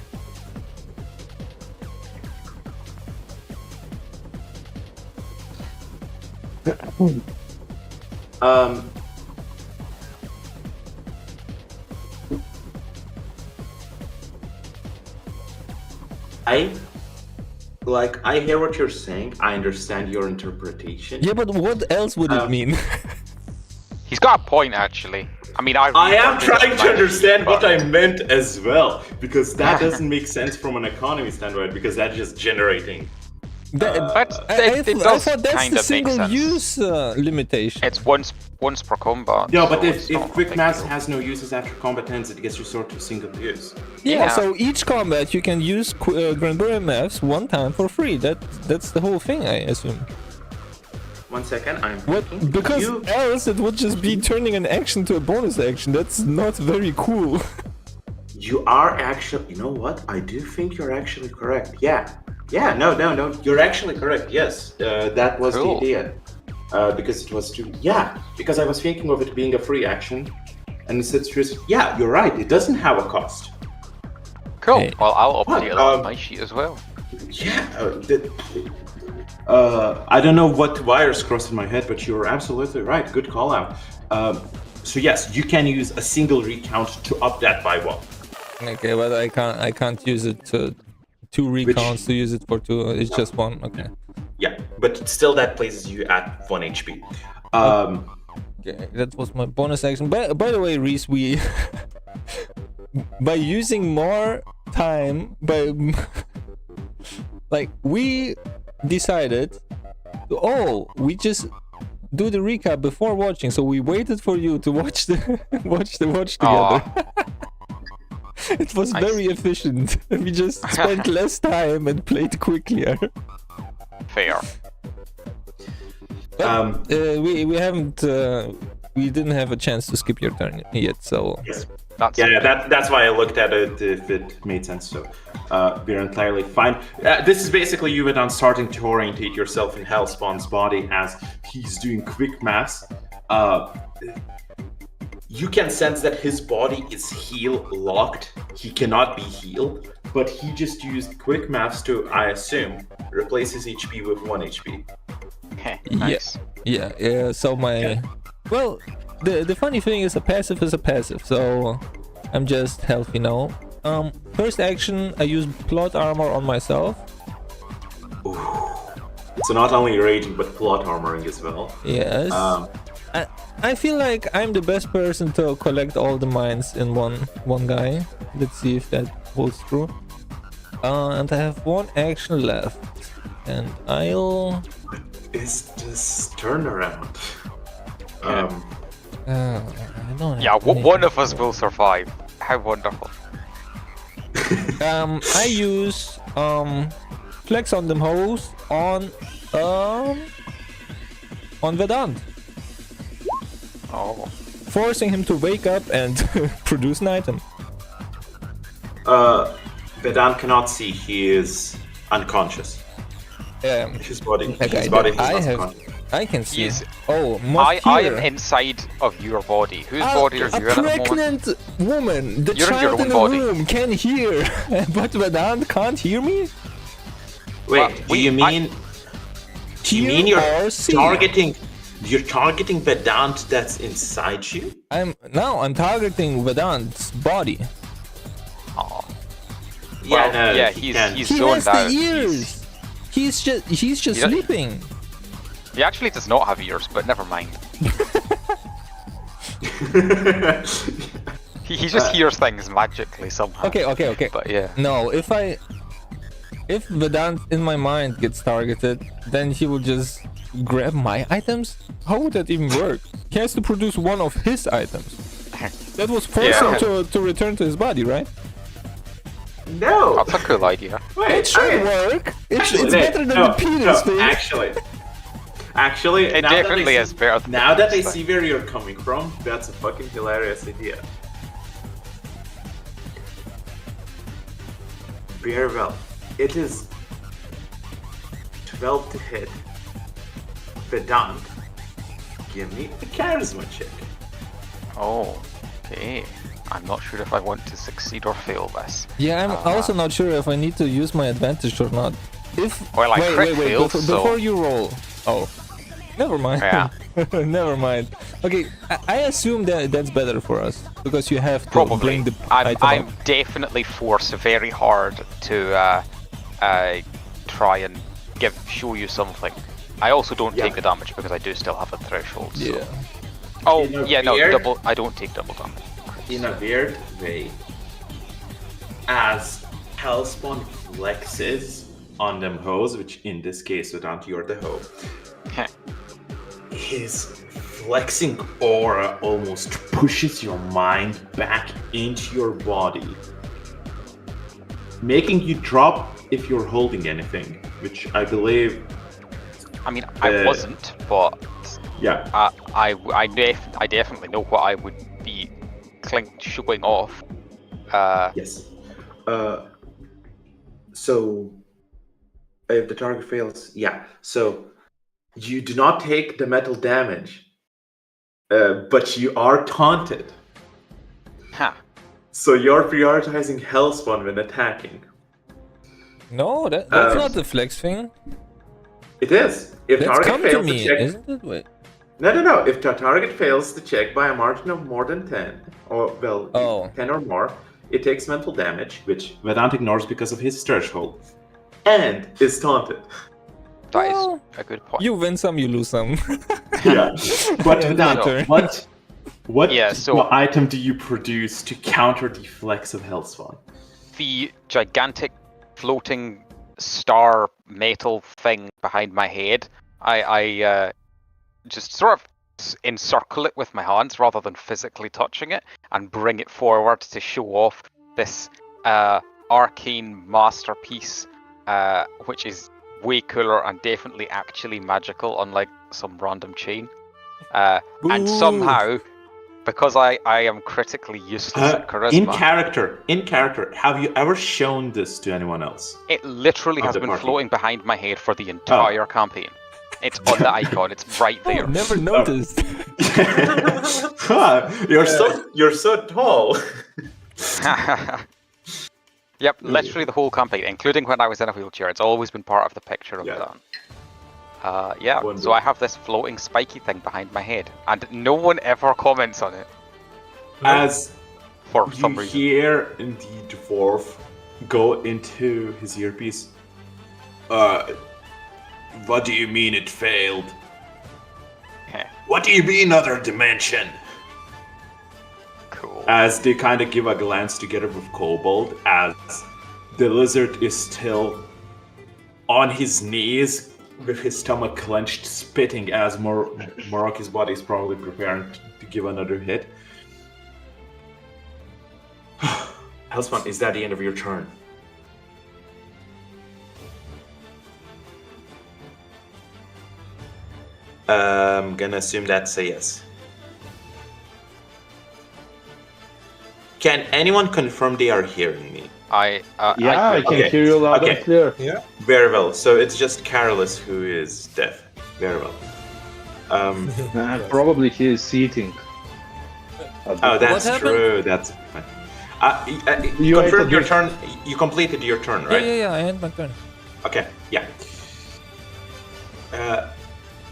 I hear what you're saying. I understand your interpretation. Yeah, but what else would it mean? He's got a point, actually. I mean, I am trying to understand what I I meant as well, because that doesn't make sense from an economy standpoint, because that's just generating. It does thought that's kind the of make sense. single-use limitation. It's once per combat. No, but so if it's not a quick big mass deal. has no uses after combat ends, it gets restored to single use. Yeah, so each combat you can use Granbury maps one time for free. That's the whole thing, I assume. 1 second, I'm What? thinking. Because You- else it would just be turning an action to a bonus action. That's not very cool. You are actually, you know what? I do think you're actually correct. Yeah. No. You're actually correct. Yes, that was the Cool. idea. Because it was too. Yeah, because I was thinking of it being a free action, and it's just. Yeah, you're right. It doesn't have a cost. Cool. Hey. Well, I'll update that on Um, my sheet as well. Yeah. I don't know what wires crossed in my head, but you're absolutely right. Good call out. So yes, you can use a single recount to up that by one. Okay, but I can't use it to two recounts to use it for two. It's just one. Okay. Yeah, but still that places you at 1 HP. Okay, that was my bonus action. By the way, Reese, we by using more time like we decided we just do the recap before watching, so we waited for you to watch together. It was Nice. very efficient. We just spent less time and played quicker. Fair. We haven't we didn't have a chance to skip your turn yet, so Yes. That's That's why I looked at it if it made sense. So we're entirely fine. This is basically you and starting to orientate yourself in Hellspawn's body as he's doing quick mass. You can sense that his body is heal locked. He cannot be healed, but he just used quick maths to, I assume, replace his HP with 1 HP. nice. yeah. So well, the funny thing is a passive, so I'm just healthy now. First action, I use plot armor on myself. So not only raging, but plot armoring as well. Yes. I feel like I'm the best person to collect all the mines in one guy. Let's see if that holds true. And I have one action left, and I'll. Is this turnaround? I don't Yeah, have one of us will survive. How wonderful. I use flex on them hoes on Vedant, Oh. forcing him to wake up and produce an item. Vedant cannot see. He is unconscious. His body Okay, is unconscious. I can see. Yes. Oh, I am inside of your body. Whose body are you in at the moment? pregnant woman, the You're in your child own in the body. room can hear, but Vedant can't hear me? Wait, do you mean Hear you're or see? targeting Vedant that's inside you? I'm targeting Vedant's body. Oh. Yeah, no, yeah, he he's He zoned has the out. ears. He's just He does- sleeping. He actually does not have ears, but never mind. He just hears things magically somehow. Okay. But yeah. No, if Vedant in my mind gets targeted, then he will just grab my items? How would that even work? He has to produce one of his items. That was forced Yeah. him to return to his body, right? No. That's a cool idea. Wait, It should work. It's better than the penis thing. Actually, It now that I definitely see- is better than Now the that I penis see where you're coming from, that's a fucking hilarious idea. Very well. It is 12 to hit. Vedant, give me a charisma check. Oh, okay. I'm not sure if I want to succeed or fail this. Yeah, I'm also not sure if I need to use my advantage or not. Well, I crit wait, failed, so- before you roll. Oh. Never mind. Yeah. Never mind. Okay, I assume that that's better for us because you have to Probably. bring the I'm item up. definitely forced very hard to try and show you something. I also don't take the damage because I do still have a threshold. So. Yeah. Oh, In a yeah, no, weird- double. I don't take double damage. In a weird way, as Hellspawn flexes on them hoes, which in this case, Vedant, you're the hoe, his flexing aura almost pushes your mind back into your body, making you drop if you're holding anything, which I believe. I mean, I wasn't, but Yeah. I definitely know what I would be showing off. Yes. So if the target fails, yeah. So you do not take the metal damage, but you are taunted. Huh. So you're prioritizing Hellspawn when attacking. No, that's not the flex thing. It is. If That's target come to fails me, to check, isn't it? Wait. no. If the target fails to check by a margin of more than 10, or 10 or more, it takes mental damage, which Vedant ignores because of his threshold, and is taunted. That is a good point. You win some, you lose some. Yeah. But Yeah, now, my turn. what Yeah, so- item do you produce to counter the flex of Hellspawn? The gigantic floating star metal thing behind my head, I just sort of encircle it with my hands rather than physically touching it and bring it forward to show off this arcane masterpiece, which is way cooler and definitely actually magical, unlike some random chain. And somehow, because I am critically useless at charisma. In character, have you ever shown this to anyone else? It literally Of has the been party. floating behind my head for the entire campaign. It's on the icon. It's right there. Never noticed. Huh, You're so tall. Yep, literally the whole campaign, including when I was in a wheelchair. It's always been part of the picture of that. Yeah, so I have this floating spiky thing behind my head, and no one ever comments on it As for some you reason. hear the dwarf go into his earpiece. What do you mean it failed? What do you mean other dimension? Cool. As they kind of give a glance together with Kobold, as the lizard is still on his knees with his stomach clenched, spitting as Moroki's body is probably preparing to give another hit. Hellspawn, is that the end of your turn? I'm gonna assume that's a yes. Can anyone confirm they are hearing me? I can Okay. hear you loud Okay. and clear. Yeah. Very well. So it's just Carolus who is deaf. Very well. Probably he is seating. Oh, that's happened? true. That's fine. You confirmed ate your a turn. You completed your turn, right? Yeah, I had my turn. Okay. Yeah.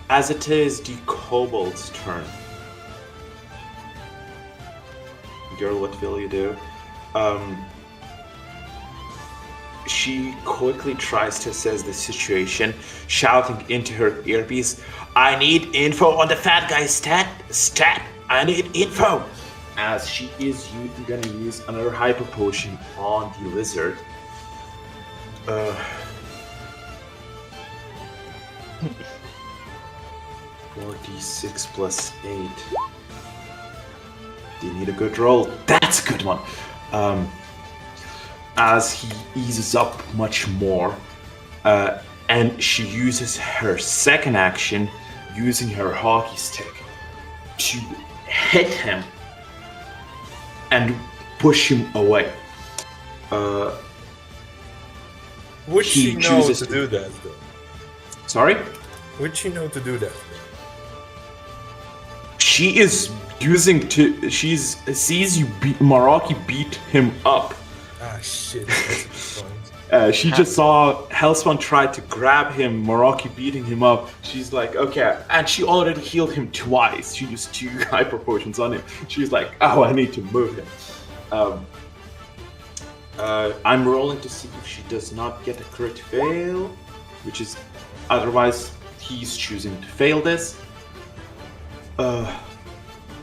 As it is the kobold's turn. Girl, what will you do? She quickly tries to assess the situation, shouting into her earpiece, "I need info on the fat guy's stat! I need info!" As she is gonna use another hyper potion on the lizard. 4d6 plus 8. Do you need a good roll? That's a good one. As he eases up much more, and she uses her second action, using her hockey stick, to hit him and push him away. Would He she know chooses to to- do that, though? Sorry? Would she know to do that? She is using to. Sees you Maraki beat him up Ah, shit. That's a good point. She just saw Hellspawn try to grab him, Morocco beating him up. She's like, okay. And she already healed him twice. She used 2 hyper potions on him. She's like, oh, I need to move him. I'm rolling to see if she does not get a crit fail, which is otherwise he's choosing to fail this.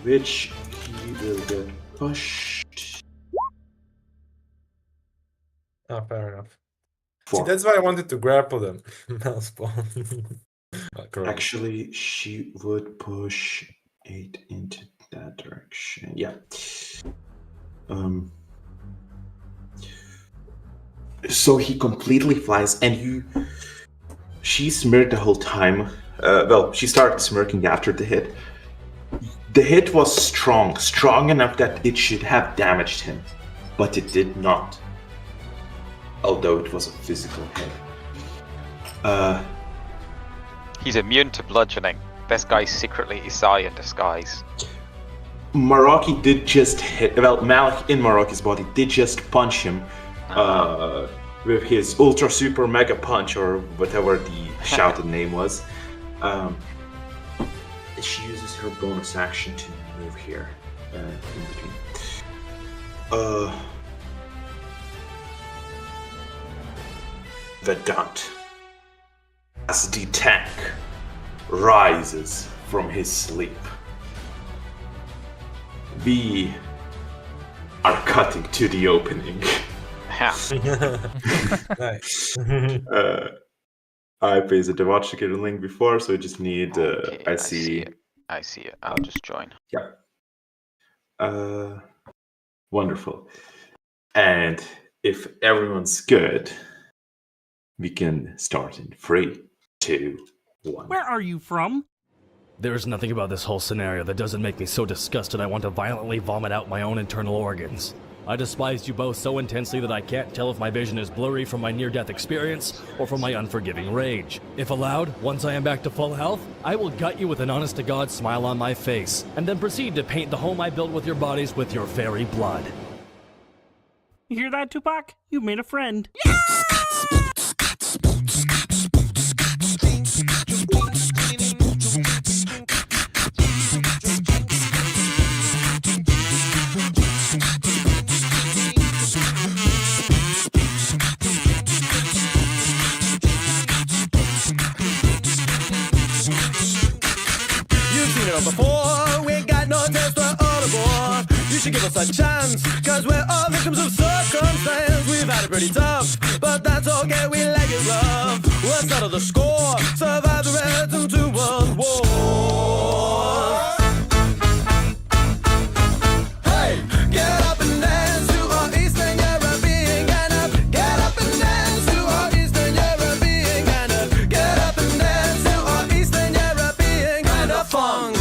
Which he will get pushed. Oh, fair enough. 4. See, that's why I wanted to grapple them. Hellspawn. Actually, she would push 8 into that direction. Yeah. So he completely flies, and she smirked the whole time. She started smirking after the hit. The hit was strong enough that it should have damaged him, but it did not. Although it was a physical hit. He's immune to bludgeoning. This guy's secretly Isai in disguise. Maraki did just hit. Well, Malik in Maraki's body did just punch him with his ultra super mega punch, or whatever the shouted name was. She uses her bonus action to move here in between. Vedant, as the tank rises from his sleep, we are cutting to the opening. Nice. I pasted the watch to get a link before, so I just need. Okay, I see. I see it. I'll just join. Yeah. Wonderful. And if everyone's good, we can start in 3, 2, 1. Where are you from? There's nothing about this whole scenario that doesn't make me so disgusted I want to violently vomit out my own internal organs. I despised you both so intensely that I can't tell if my vision is blurry from my near-death experience or from my unforgiving rage. If allowed, once I am back to full health, I will gut you with an honest-to-God smile on my face, and then proceed to paint the home I built with your bodies with your very blood. You hear that, Tupac? You made a friend. Before we got no test or audible, you should give us a chance, cause we're all victims of circumstance. We've had it pretty tough, but that's okay, we like it rough. Let's settle the score, survive the rest and 2 world wars. Hey, get up and dance to our Eastern European kind of. Get up and dance to our Eastern European kind of. Get up and dance to our Eastern European kind of funk.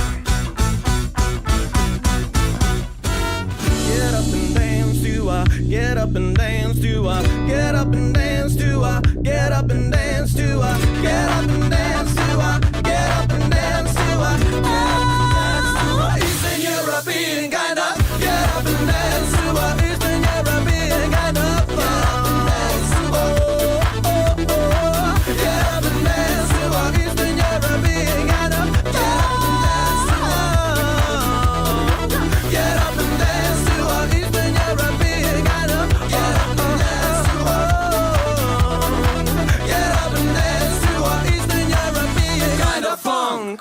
Get up and dance to get up and dance to get up and dance to get up and dance to get up and dance to get up and dance to Eastern European kind of. Get up and dance to Eastern European kind of. Get up and dance to Eastern European kind of. Get up and dance to Eastern European kind of. Get up and dance to get up and dance to Eastern European kind of funk.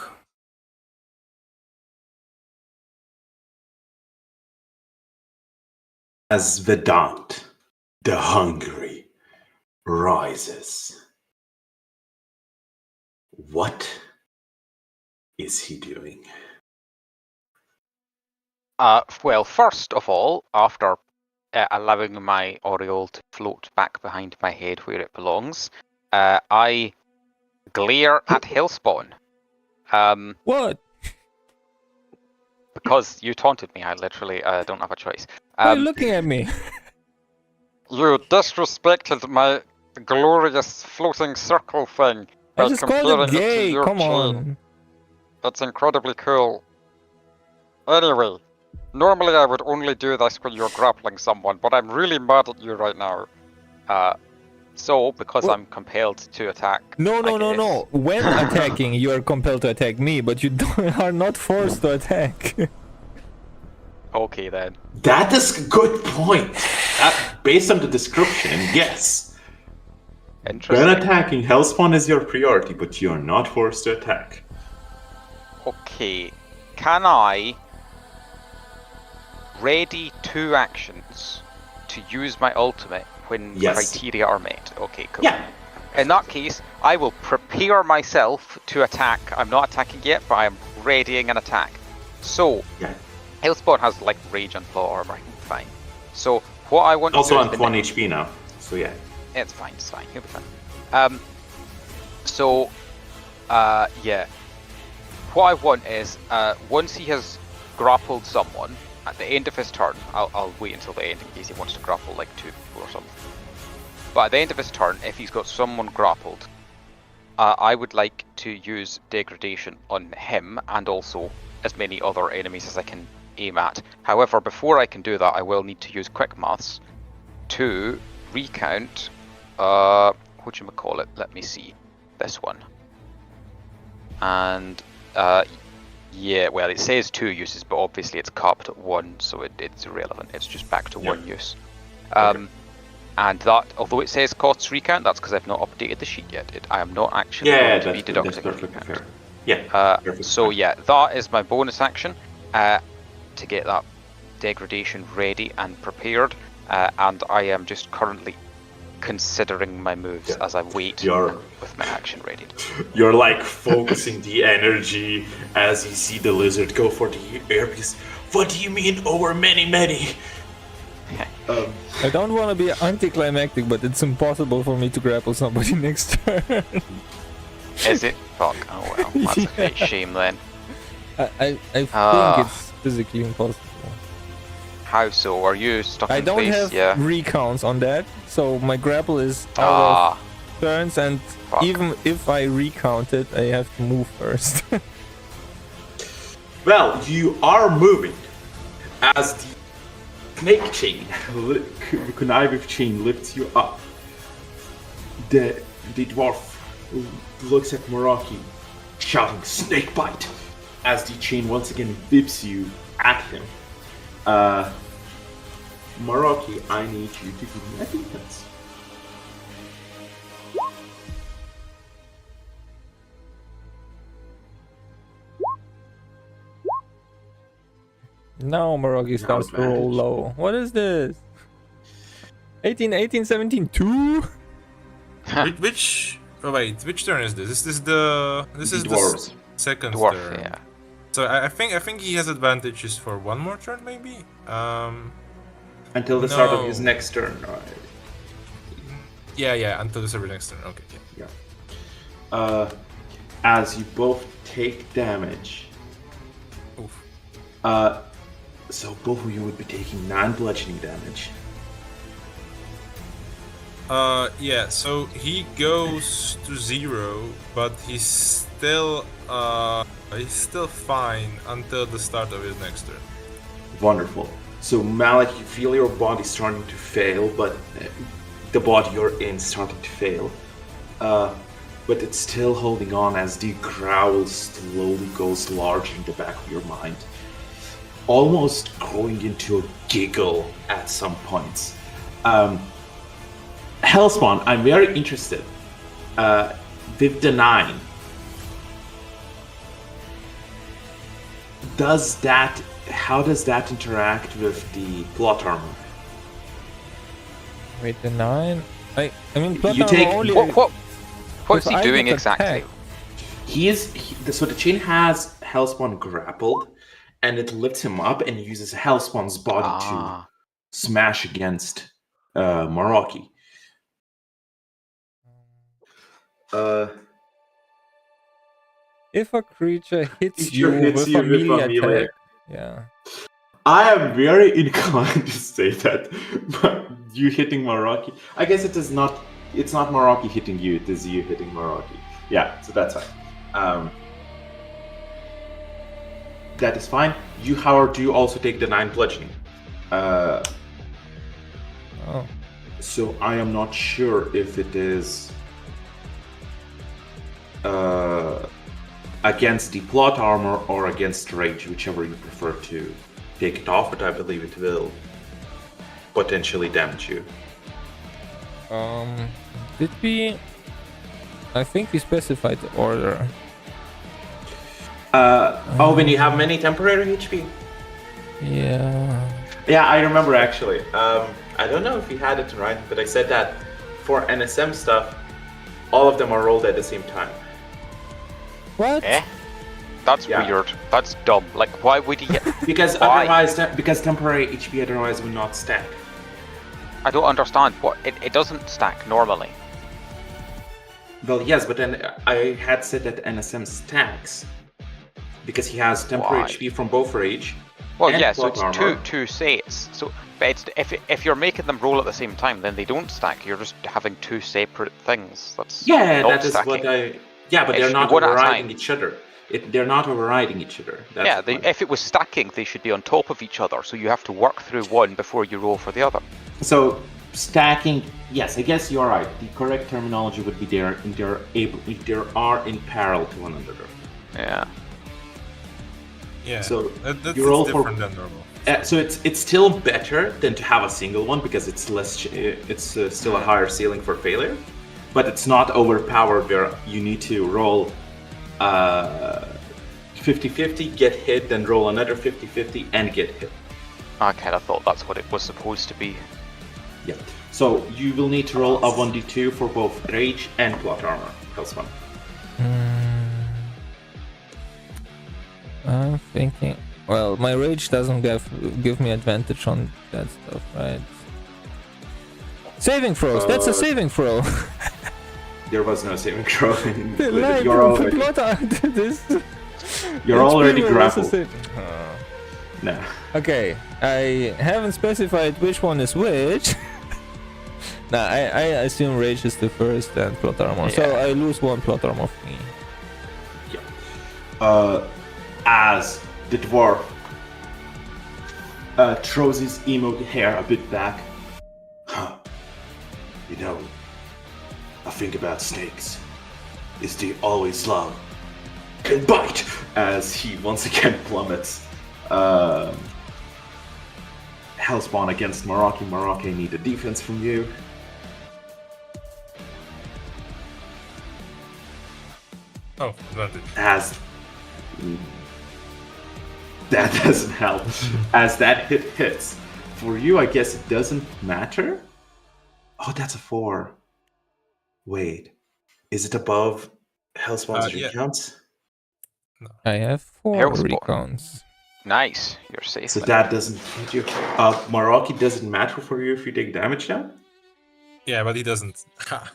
As Vedant, the hungry, rises. What is he doing? Well, first of all, after allowing my aureole to float back behind my head where it belongs, I glare at Hellspawn. What? Because you taunted me, I literally don't have a choice. Why are you looking at me? You disrespected my glorious floating circle thing I by just called him comparing it to gay. your Come chain. on. That's incredibly cool. Anyway, Normally I would only do this when you're grappling someone, but I'm really mad at you right now. So, because Well- I'm compelled to attack. No. I guess. When attacking, you are compelled to attack me, but you are not forced to attack. Okay then. That is a good point. Based on the description, yes. When Interesting. attacking, Hellspawn is your priority, but you are not forced to attack. Okay. Can I ready 2 actions to use my ultimate when Yes. criteria are met? Okay, cool. Yeah. In that case, I will prepare myself to attack. I'm not attacking yet, but I am readying an attack. So, Yeah. Hellspawn has like rage and plot armor. Fine. So, what I want Also to do on is 1 HP now. So yeah. It's fine, he'll be fine. Yeah. What I want is, once he has grappled someone, at the end of his turn, I'll wait until the end in case he wants to grapple like 2 people or something. But at the end of his turn, if he's got someone grappled, I would like to use degradation on him and also as many other enemies as I can aim at. However, before I can do that, I will need to use quick maths to recount, whatchamacallit, let me see, this one. And, yeah, well, it says 2 uses, but obviously it's capped at 1, so it's irrelevant. It's just back to 1 use. And that, although it says costs recount, that's because I've not updated the sheet yet. I am not actually going to be deducting that's perfectly recount. fair. Yeah. perfectly So fine. yeah, that is my bonus action to get that degradation ready and prepared. And I am just currently considering my moves as I wait with my action ready. You're like focusing the energy as you see the lizard go for the airpiece. What do you mean over many? I don't want to be anticlimactic, but it's impossible for me to grapple somebody next turn. Is it? Fuck. Oh well, that's a great shame then. I think it's physically impossible. How so? Are you stuck I in don't place? have Yeah. recounts on that, so my grapple is out of turns, and Fuck. even if I recount it, I have to move first. Well, you are moving as the snake chain, the conniving chain lifts you up. The dwarf looks at Meraki, shouting "Snake bite!" as the chain once again whips you at him. Meraki, I need you to give me a defense. Now Meraki starts to roll advantage. low. What is this? 18, 17, 2? Which? Oh wait, which turn is this? This is the Dwarves. second Dwarf, turn. yeah. So I think he has advantages for 1 more turn, maybe. Until the start of his No. next turn. Yeah, until the server next turn. Okay. Yeah. As you both take damage. Oof. So both of you would be taking non-bludgeoning damage. Yeah. So he goes to 0, but he's still fine until the start of his next turn. Wonderful. So Malik, you feel your body starting to fail, but the body you're in starting to fail. But it's still holding on as the growl slowly goes large in the back of your mind. Almost growing into a giggle at some points. Hellspawn, I'm very interested. With the 9, how does that interact with the plot armor? Wait, the 9? I mean, plot You armor take- only... What's if he I doing get exactly? attacked. So the chain has Hellspawn grappled, and it lifts him up and uses Hellspawn's body to smash against Meraki. If a creature hits Creature you hits with you a with a melee melee. attack. Yeah. I am very inclined to say that, but you hitting Meraki. I guess it is not. It's not Meraki hitting you. It is you hitting Meraki. Yeah, so that's fine. that is fine. You, however, do also take the 9 bludgeoning. Oh. So I am not sure if it is against the plot armor or against rage, whichever you prefer to take it off, but I believe it will potentially damage you. Did we? I think we specified the order. When you have many temporary HP? Yeah. Yeah, I remember actually. I don't know if you had it right, but I said that for NSM stuff, all of them are rolled at the same time. What? That's Yeah. weird. That's dumb. Like, why would he? Because Why? otherwise, because temporary HP otherwise would not stack. I don't understand. What? It doesn't stack normally. Well, yes, but then I had said that NSM stacks because he has temporary Why? HP from both rage. Well, and yeah. So plot it's armor. two sets. So, but it's, if you're making them roll at the same time, then they don't stack. You're just having two separate things. That's Yeah, not that is stacking. what I. Yeah, but It they're should not be one at a overriding time. each other. They're not overriding each other. That's Yeah, the point. if it was stacking, they should be on top of each other. So you have to work through one before you roll for the other. So stacking, yes, I guess you're right. The correct terminology would be they are in parallel to one another. Yeah. Yeah. So that's you roll for- different than normal. So it's still better than to have a single one because it's less. It's still a higher ceiling for failure, but it's not overpowered where you need to roll 50-50, get hit, then roll another 50-50 and get hit. I kind of thought that's what it was supposed to be. Yeah. So you will need to roll a 1d2 for both rage and plot armor. Hellspawn. I'm thinking. Well, my rage doesn't give me advantage on that stuff, right? Saving throws. That's a saving throw. There was no saving throw. Like, You're already, this. you're already It's was a grappled. save- No. Okay, I haven't specified which one is which. Nah, I assume rage is the first and plot armor. So Yeah. I lose 1 plot armor for me. As the dwarf throws his emo hair a bit back. Huh. You know, a thing about snakes is they always love and bite as he once again plummets. Hellspawn against Maraki. Maraki need a defense from you. Oh, advantage. As that doesn't help. As that hit hits. For you, I guess it doesn't matter. Oh, that's a 4. Wait. Is it above Hellspawn's Yeah. recounts? I have 4 Hellspawn. recons. Nice. You're safe. So then. that doesn't hit you. Maraki doesn't matter for you if you take damage now? Yeah, but he doesn't. Ha.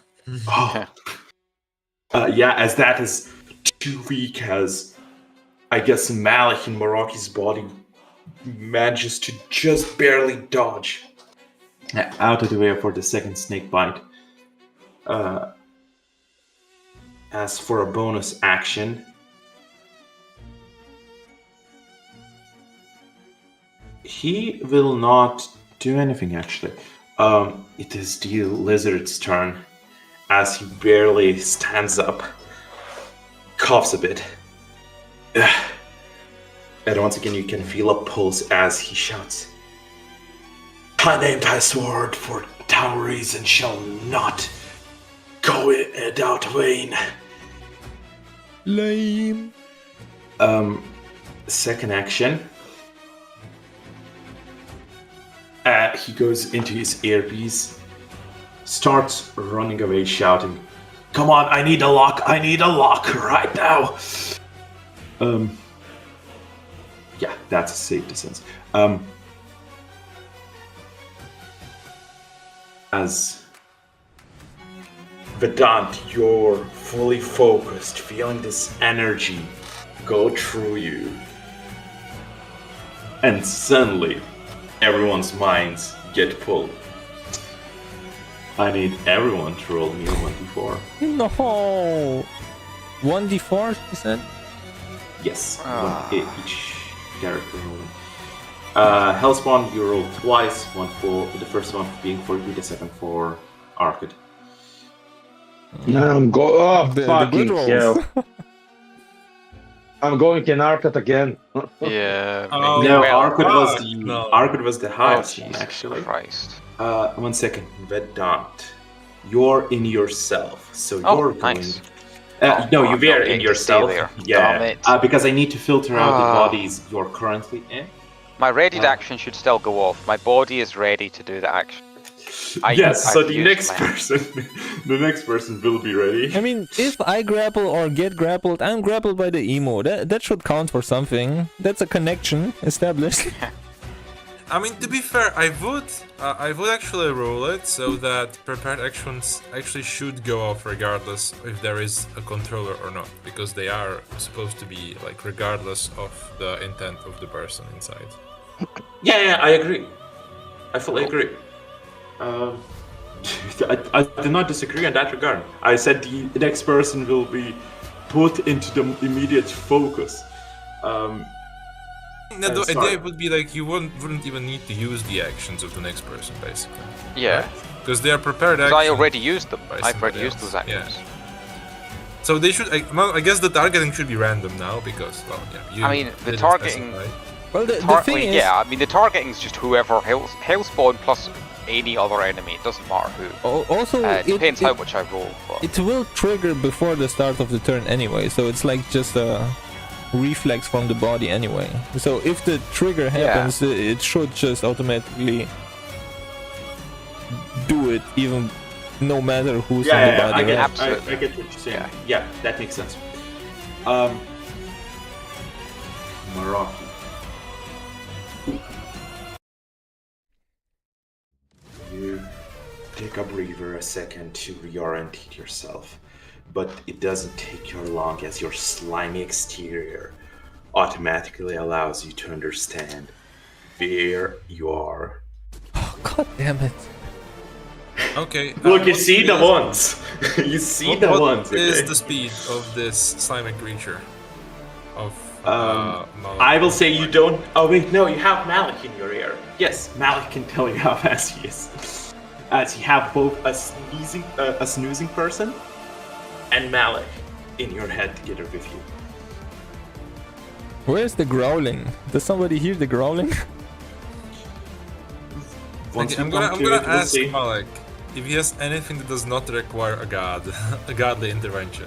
Oh. Yeah, as that is too weak, as I guess Malik in Maraki's body manages to just barely dodge out of the way for the second snake bite. As for a bonus action, he will not do anything actually. It is the lizard's turn as he barely stands up, coughs a bit. And once again, you can feel a pulse as he shouts, "I named thy sword for tower reason shall not go without vain." Lame. Second action. He goes into his earpiece, starts running away, shouting, "Come on, I need a lock! I need a lock right now!" Yeah, that's a safe distance. As Vedant, you're fully focused, feeling this energy go through you. And suddenly, everyone's minds get pulled. I need everyone to roll me a 1d4. No. 1d4, you said? Yes, Ah. one each. character rolling. Hellspawn, you roll twice. One for the first one being for you, the second for Arcade. I'm oh, The fucking good rolls. hell. I'm going in Arcade again. Yeah. Oh, No, well, Arcade was fuck, the no. Arcade was the Oh, highest one, Jesus actually. Christ. 1 second, Vedant. You're in yourself, so Oh, you're going. nice. No, I'm you not were going in to yourself. stay there. Yeah, Damn it. because I need to filter out the Ah. bodies you're currently in. My readied Oh. action should still go off. My body is ready to do the action. Yes, so I've the used next my- person, the next person will be ready. I mean, if I grapple or get grappled, I'm grappled by the emo. That should count for something. That's a connection established. I mean, to be fair, I would actually roll it so that prepared actions actually should go off regardless if there is a controller or not, because they are supposed to be like regardless of the intent of the person inside. Yeah, I agree. I fully agree. I do not disagree in that regard. I said the next person will be put into the immediate focus. No, the sorry. idea would be like you wouldn't even need to use the actions of the next person, basically. Yeah. Because they are prepared Because actions. I already used them. by I've already somebody used else. those actions. So they should. Well, I guess the targeting should be random now because, well, yeah. You I mean, the didn't targeting- specify. Well, the Tar- thing wait, is, yeah, I mean, the targeting is just whoever Hellspawn plus any other enemy. It doesn't matter who. also It depends how much I roll. But it will trigger before the start of the turn anyway, so it's like just a reflex from the body anyway. So if the trigger happens, it should just automatically do it, even no matter who's on the Yeah, body. I get, right? Absolutely. I get what you're saying. Yeah. Yeah, that makes sense. Meraki. You take a breather, a second to reorientate yourself, but it doesn't take you long as your slimy exterior automatically allows you to understand where you are. God damn it. Okay. Look, you what see the is- ones. You see the what ones. is Okay? the speed of this slimy creature? Of Malik? I will say you don't. Oh wait, no, you have Malik in your ear. Yes, Malik can tell you how fast he is. As you have both a snoozing person and Malik in your head together with you. Where's the growling? Does somebody hear the growling? Once Okay, we I'm come gonna to it, we'll ask see. Malik if he has anything that does not require a god, a godly intervention.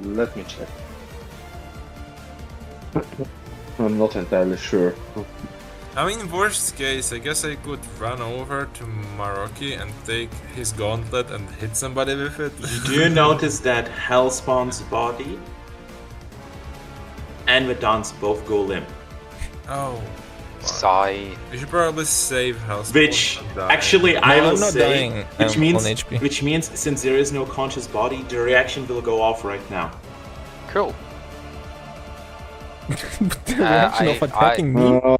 Let me check. I'm not entirely sure. I mean, worst case, I guess I could run over to Maroki and take his gauntlet and hit somebody with it. Do you notice that Hellspawn's body and Vedant's both go limp? Oh. sigh. We should probably save Hellspawn. Which and die. actually I No, will I'm not say, dying, which I'm means on HP. which means since there is no conscious body, the reaction will go off right now. Cool. The reaction of attacking me? Well,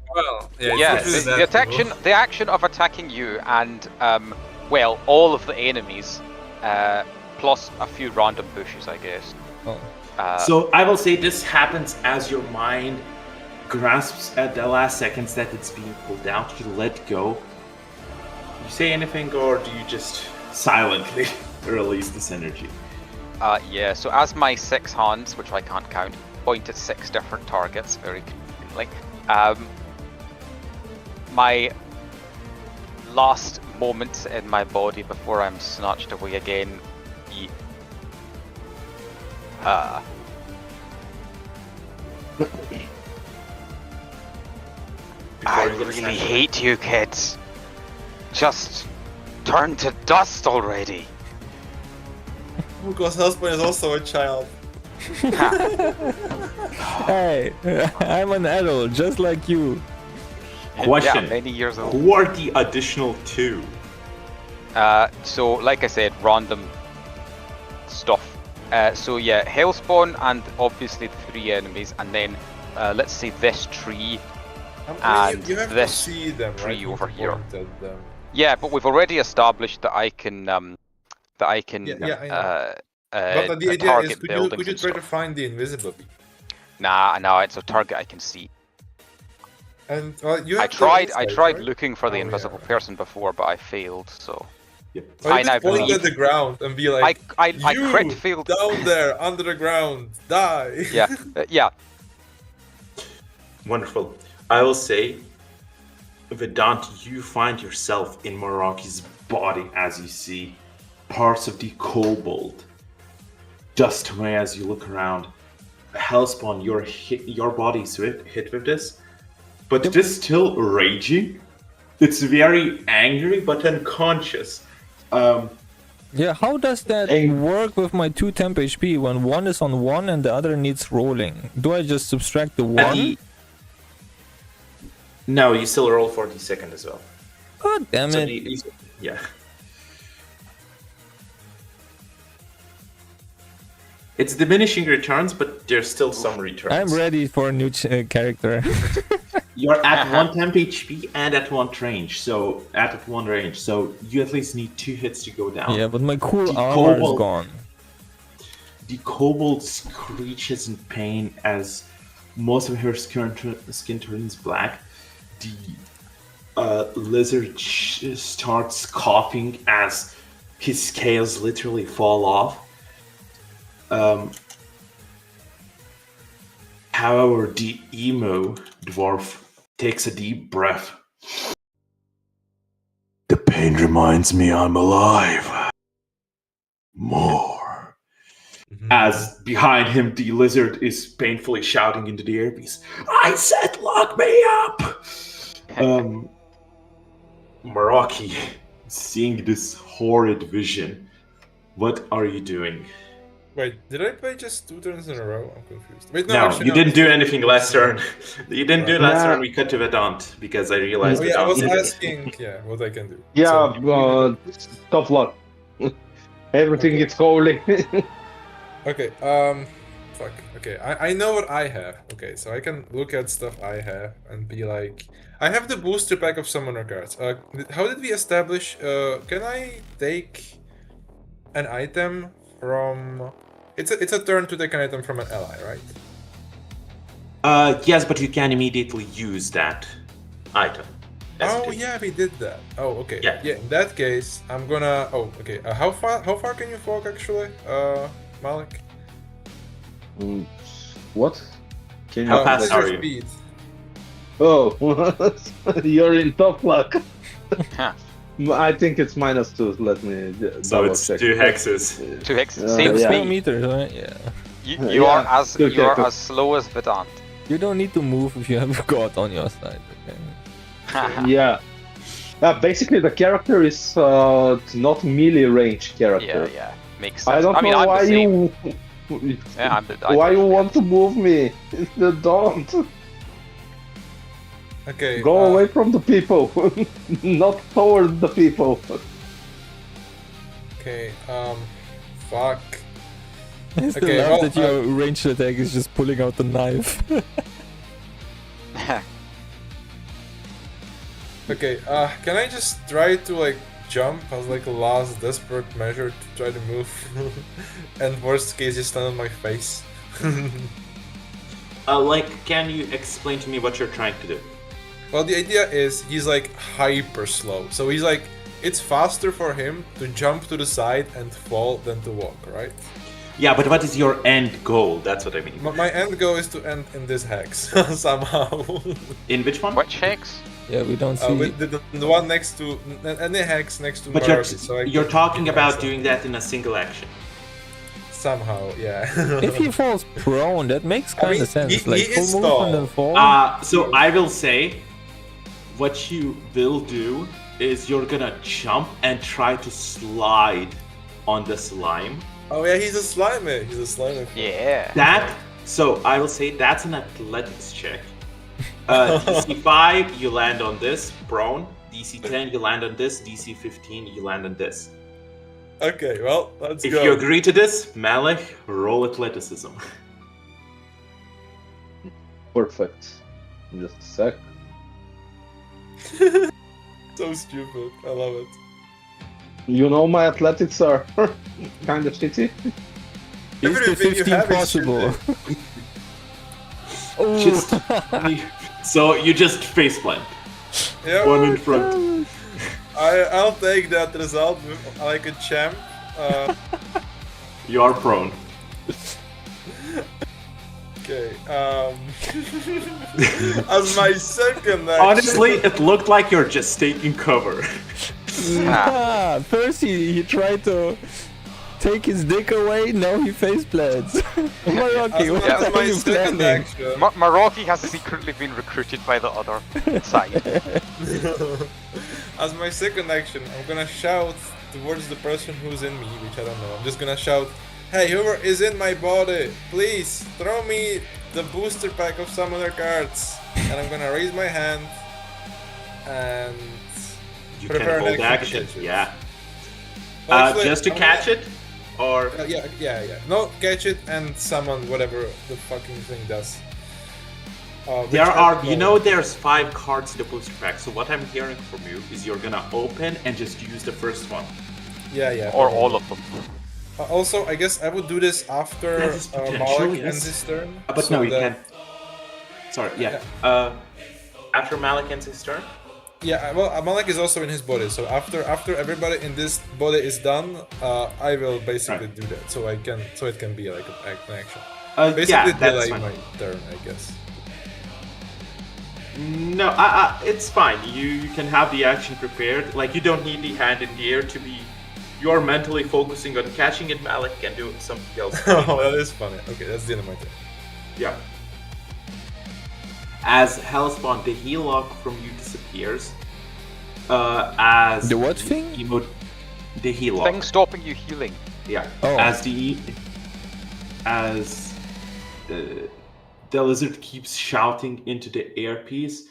yeah, Yeah, it's usually the that cool. the action of attacking you and well, all of the enemies, plus a few random pushes, I guess. Oh. So I will say this happens as your mind grasps at the last seconds that it's being pulled out. You let go. You say anything, or do you just silently release this energy? Yeah. So as my 6 hands, which I can't count, point at 6 different targets, very conveniently. My last moments in my body before I'm snatched away again. I really hate you kids. Just turn to dust already. Because Hellspawn is also a child. Hey, I'm an adult, just like you. Question. Yeah, many years old. Who are the additional 2? So, like I said, random stuff. So yeah, Hellspawn and obviously the 3 enemies, and then let's say this tree. I mean, And you have this to see them, tree right? You over can here. point at them. Yeah, but we've already established that I can Yeah, I know. But the idea is, target could buildings you and try to stuff. find the invisible people? Nah, no, it's a target I can see. And you I have the tried insight, right? looking for the Oh, yeah, invisible right. person before, but I failed. So Yep. Or I you now could point believe- at the ground and be like, I you crit failed. down there under the ground, die. Yeah, yeah. Wonderful. I will say, Vedant, you find yourself in Meraki's body as you see parts of the kobold dust away as you look around. Hellspawn, your body's hit with this, but it is still raging. It's very angry but unconscious. Yeah, how does that work with my 2 temp HP when one is on 1 and the other needs rolling? Do I just subtract the 1? No, you still roll for the second as well. God damn So it. yeah. It's diminishing returns, but there's still some returns. I'm ready for a new character. You're at 1 temp HP and at 1 range, so you at least need 2 hits to go down. Yeah, but my cool armor is gone. The kobold screeches in pain as most of her skin turns black. The lizard starts coughing as his scales literally fall off. However, the emo dwarf takes a deep breath. The pain reminds me I'm alive. More. As behind him, the lizard is painfully shouting into the earpiece, I said lock me up! Meraki, seeing this horrid vision, what are you doing? Wait, did I play just 2 turns in a row? I'm confused. Wait, No, actually, you didn't do anything last turn. You didn't do last Nah. turn. We cut to Vedant because I realized Oh yeah, I was Vedant- asking, what I can do. Yeah, So, tough luck. Everything is holy. okay, fuck. Okay, I know what I have. Okay, so I can look at stuff I have and be like, I have the booster pack of summoner cards. How did we establish? Can I take an item from? It's a turn to take an item from an ally, right? Yes, but you can immediately use that item. Oh yeah, we did that. Oh okay. Yeah. In that case, I'm gonna. Oh okay. How far can you walk actually, Malik? What? Can How you fast what is are your you? speed? Oh, you're in tough luck. Huh. I think it's -2. Let me So double it's check. 2 hexes. 2 hexes. Yeah, Same yeah. 4 speed. meters, right? Yeah. You Yeah, are as good you are character. as slow as Vedant. You don't need to move if you have God on your side. Okay? Yeah. Basically, the character is not melee range character. yeah. Makes sense. I don't mean, know I'm why the same. you. Yeah, Why you want to move me? Don't Okay. go away from the people, not towards the people. Okay. Fuck. I still Okay, love well, that your ranged attack is just pulling out the knife. Okay. Can I just try to like jump as like a last desperate measure to try to move? And worst case, just stand on my face. Can you explain to me what you're trying to do? Well, the idea is he's like hyper slow. So he's like, it's faster for him to jump to the side and fall than to walk, right? Yeah, but what is your end goal? That's what I mean. My end goal is to end in this hex somehow. In which one? Which hex? Yeah, we don't see. With the one next to any hex next to. But Meraki, so I you're can talking get about myself. doing that in a single action. Somehow, yeah. If he falls prone, that makes kind mean, of sense. he Like is full movement tall. and fall. So I will say, what you will do is you're gonna jump and try to slide on the slime. Oh yeah, he's a slimer. He's a slimer. Yeah. So I will say that's an athletics check. DC 5, you land on this, prone. DC 10, you land on this. DC 15, you land on this. Okay, well, let's If go. you agree to this, Malik, roll athleticism. Perfect. Just a sec. So stupid. I love it. You know my athletics are kind of shitty. Is the Everything you 15 have is possible? shooting. Just so you just faceplant. Yeah. One in front. I'll take that result like a champ. You are prone. Okay. As my second action. Honestly, it looked like you're just taking cover. First he tried to take his dick away, now he face plants. Maroki, what as are my you second planning? action. Maroki has secretly been recruited by the other side. As my second action, I'm gonna shout towards the person who's in me, which I don't know. I'm just gonna shout, "Hey, whoever is in my body, please throw me the booster pack of summoner cards." And I'm gonna raise my hand and You prepare can an hold action action. to catch it. Yeah. Well, actually, Just to I'm catch gonna- it, or Yeah. No, catch it and summon whatever the fucking thing does. Which there I are. don't You know, there's 5 cards in the booster pack. So what I'm hearing from you is you're gonna open and just use the first one. Yeah. Or all of them. Also, I guess I would do this after That is potential, Malik yes. ends his turn. But so no, you that- can't. Sorry. Yeah. After Malik ends his turn. Yeah, well, Malik is also in his body, so after everybody in this body is done, I will basically Right. do that, so it can be like an action. Yeah, Basically, that's delay fine. my turn, I guess. No, it's fine. You can have the action prepared. Like, you don't need the hand in the air to be. You are mentally focusing on catching it. Malik can do something else. Oh, that is funny. Okay, that's the end of my turn. Yeah. As Hellspawn, the heal lock from you disappears. As The what thing? The heal lock. Thing stopping you healing. Yeah. Oh. As the lizard keeps shouting into the earpiece,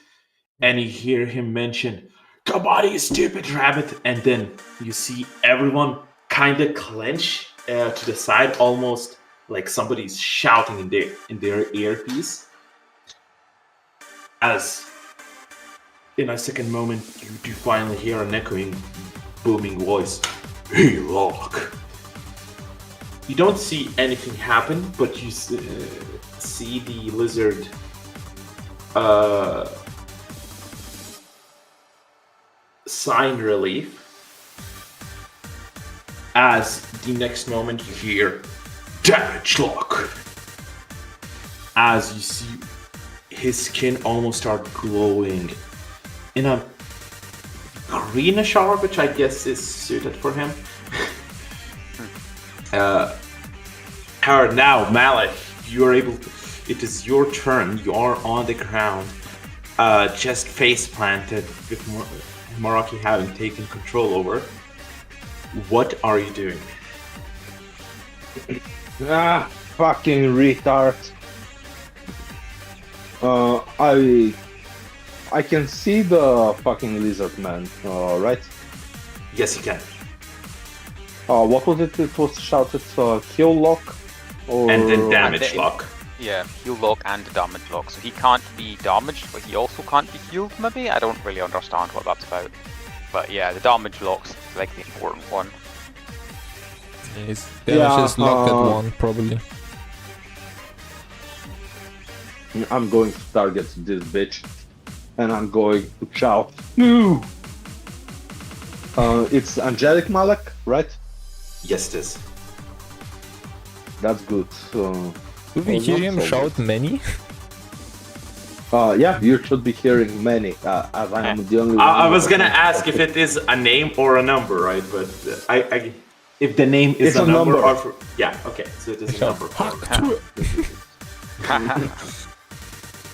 and you hear him mention, "Come on, you stupid rabbit!" And then you see everyone kind of clench to the side, almost like somebody's shouting in their earpiece. As in a second moment, you do finally hear an echoing, booming voice. "Hey, Lock." You don't see anything happen, but you see the lizard sign relief. As the next moment you hear damage, Lock. As you see his skin almost start glowing in a greenish orb, which I guess is suited for him. Now, Malik, you are able to, it is your turn. You are on the ground, just face planted, with Maroki having taken control over. What are you doing? Fucking retard. I can see the fucking lizard man, right? Yes, you can. What was it? It was shouted kill lock? Or... And then damage And the- lock. Yeah, heal lock and damage lock. So he can't be damaged, but he also can't be healed, maybe? I don't really understand what that's about. But yeah, the damage lock's like the important one. His damage is locked at 1, probably. I'm going to target this bitch. And I'm going to shout, "No!" It's Angelic Malak, right? Yes, it is. That's good. Do we hear him shout many? Yeah, you should be hearing many, as I am the only one. I was gonna ask if it is a name or a number, right? But I if the name is It's a a number, number. or yeah, okay, so it is a number.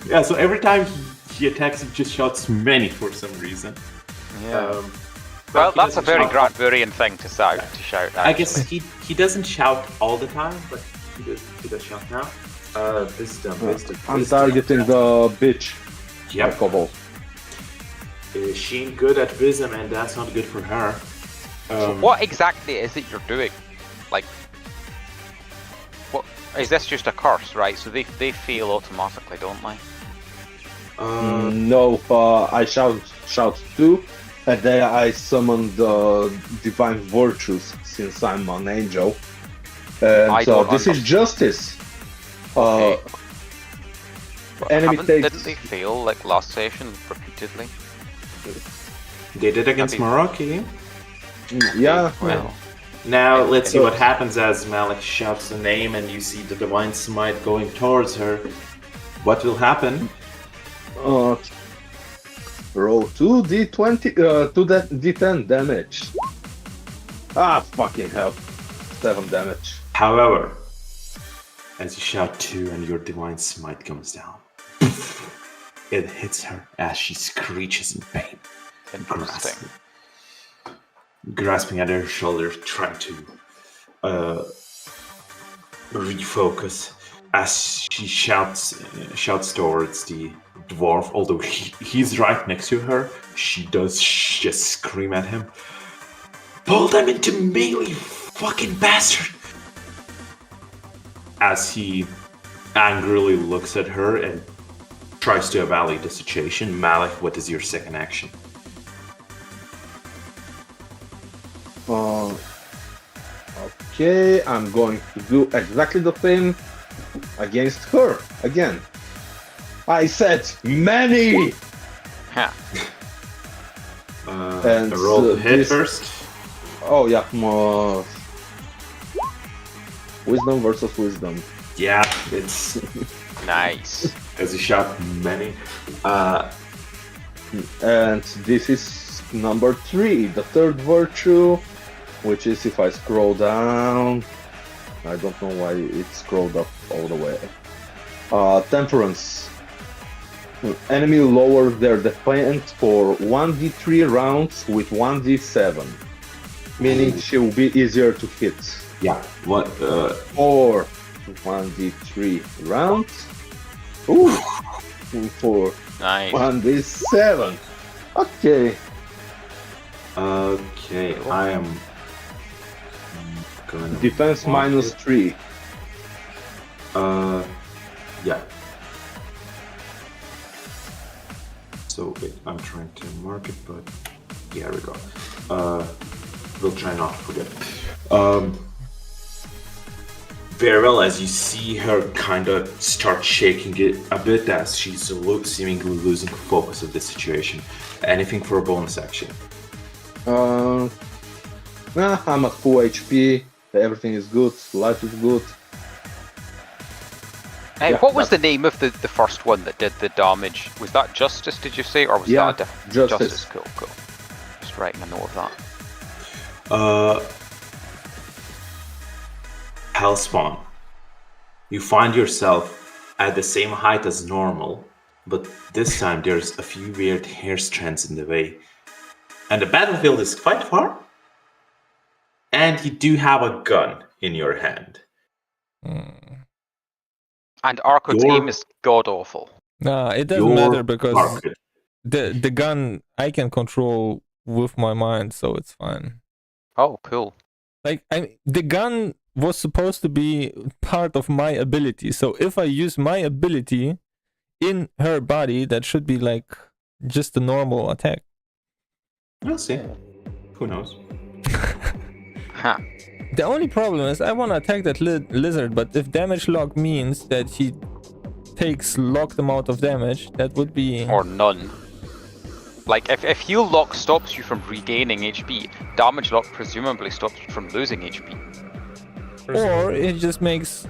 Yeah, so every time he attacks, he just shouts many for some reason. Yeah. But Well, he that's a doesn't very shout- Grant-Varian thing to shout. I guess actually. he doesn't shout all the time, but he does shout now. Wisdom. I'm targeting the bitch. Yep. Kobold. She's good at wisdom, and that's not good for her. What exactly is it you're doing? Like, what is this? Just a curse, right? So they fail automatically, don't they? No, I shout 2, and then I summon the divine virtues since I'm an angel. And so don't this is justice. Okay. Enemy takes. Didn't they fail like last session repeatedly? They did against Maybe- Meraki. Yeah. Well, Now let's see So- what happens as Malik shouts the name and you see the Divine Smite going towards her. What will happen? Roll 2d20, 2d10 damage. Ah, fucking hell. 7 damage. However, as you shout 2 and your Divine Smite comes down, it hits her as she screeches in pain. interesting. Grasping at her shoulder, trying to refocus as she shouts towards the dwarf. Although he's right next to her, she does just scream at him. Pull them into melee, fucking bastard! As he angrily looks at her and tries to evaluate the situation. Malik, what is your second action? Okay, I'm going to do exactly the same against her again. I said many! Huh. And, Roll to hit this- first. Oh, yeah. Wisdom versus wisdom. Yeah, it's Nice. as you shout many. And this is number 3, the third virtue, which is if I scroll down. I don't know why it scrolled up all the way. Temperance. Enemy lower their defense for 1d3 rounds with 1d7, meaning she will be easier to hit. Yeah. What? Or 1d3 rounds. Ooh, for Nice. 1d7. Okay. Okay. I am gonna Defense mark minus it. 3. Yeah. So I'm trying to mark it, but yeah, we go. We'll try not to forget. Very well, as you see her kind of start shaking it a bit as she's seemingly losing focus of the situation. Anything for a bonus action? I'm at full HP. Everything is good. Life is good. Hey, Yeah, what was that- the name of the first one that did the damage? Was that Justice, did you say? Or was Yeah, that a different Justice. Cool, cool. Just writing a note of that. Hellspawn. You find yourself at the same height as normal, but this time there's a few weird hair strands in the way. And the battlefield is quite far. And you do have a gun in your hand. And Arco's Your- aim is god awful. Nah, it doesn't Your matter because market. the gun I can control with my mind, so it's fine. Oh, cool. Like the gun was supposed to be part of my ability, so if I use my ability in her body, that should be like just a normal attack. We'll see. Who knows? Huh. The only problem is I want to attack that lizard, but if damage lock means that he takes locked amount of damage, that would be... Or none. Like, if heal lock stops you from regaining HP, damage lock presumably stops you from losing HP. Or it just makes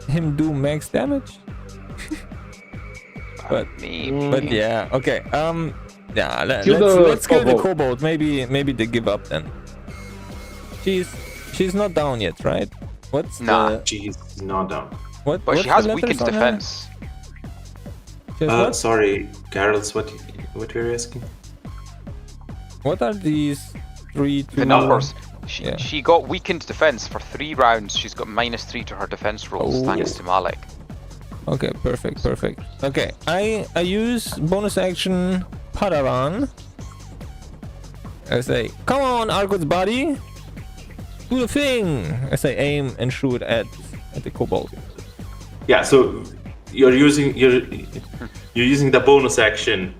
him do max damage. But yeah, okay. Yeah, let's kill the kobold. Maybe they give up then. She's not down yet, right? What's Nah. the She's not down. what? But what's she has the letters weakened on her? defense. She has what? Sorry, Carol's what were you asking? What are these three? The numbers. She, Yeah. she got weakened defense for 3 rounds. She's got -3 to her defense rolls Oh. thanks to Malik. Okay, perfect. Okay, I use bonus action Padawan. I say, come on, Argot's body, do the thing. As I aim and shoot at the kobold. Yeah, so you're using the bonus action.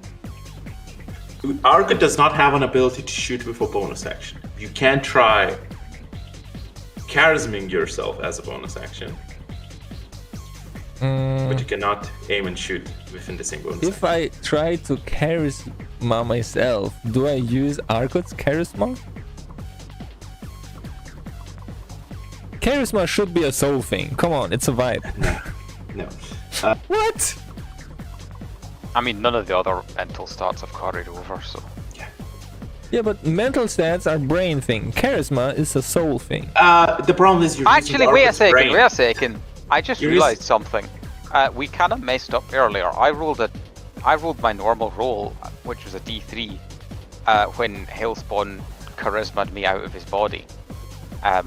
Argot does not have an ability to shoot with a bonus action. You can try charisming yourself as a bonus action. But you cannot aim and shoot within the same bonus If action. I try to charisma myself, do I use Arkut's charisma? Charisma should be a soul thing. Come on, it's a vibe. No. What? I mean, none of the other mental stats have carried over, so. Yeah, but mental stats are brain thing. Charisma is a soul thing. The problem is you're Actually, using wait a Arkut's second, brain. wait a second. I just You're realized something. We kind of messed up earlier. I rolled my normal roll, which was a D3, when Hellspawn charisma'd me out of his body. I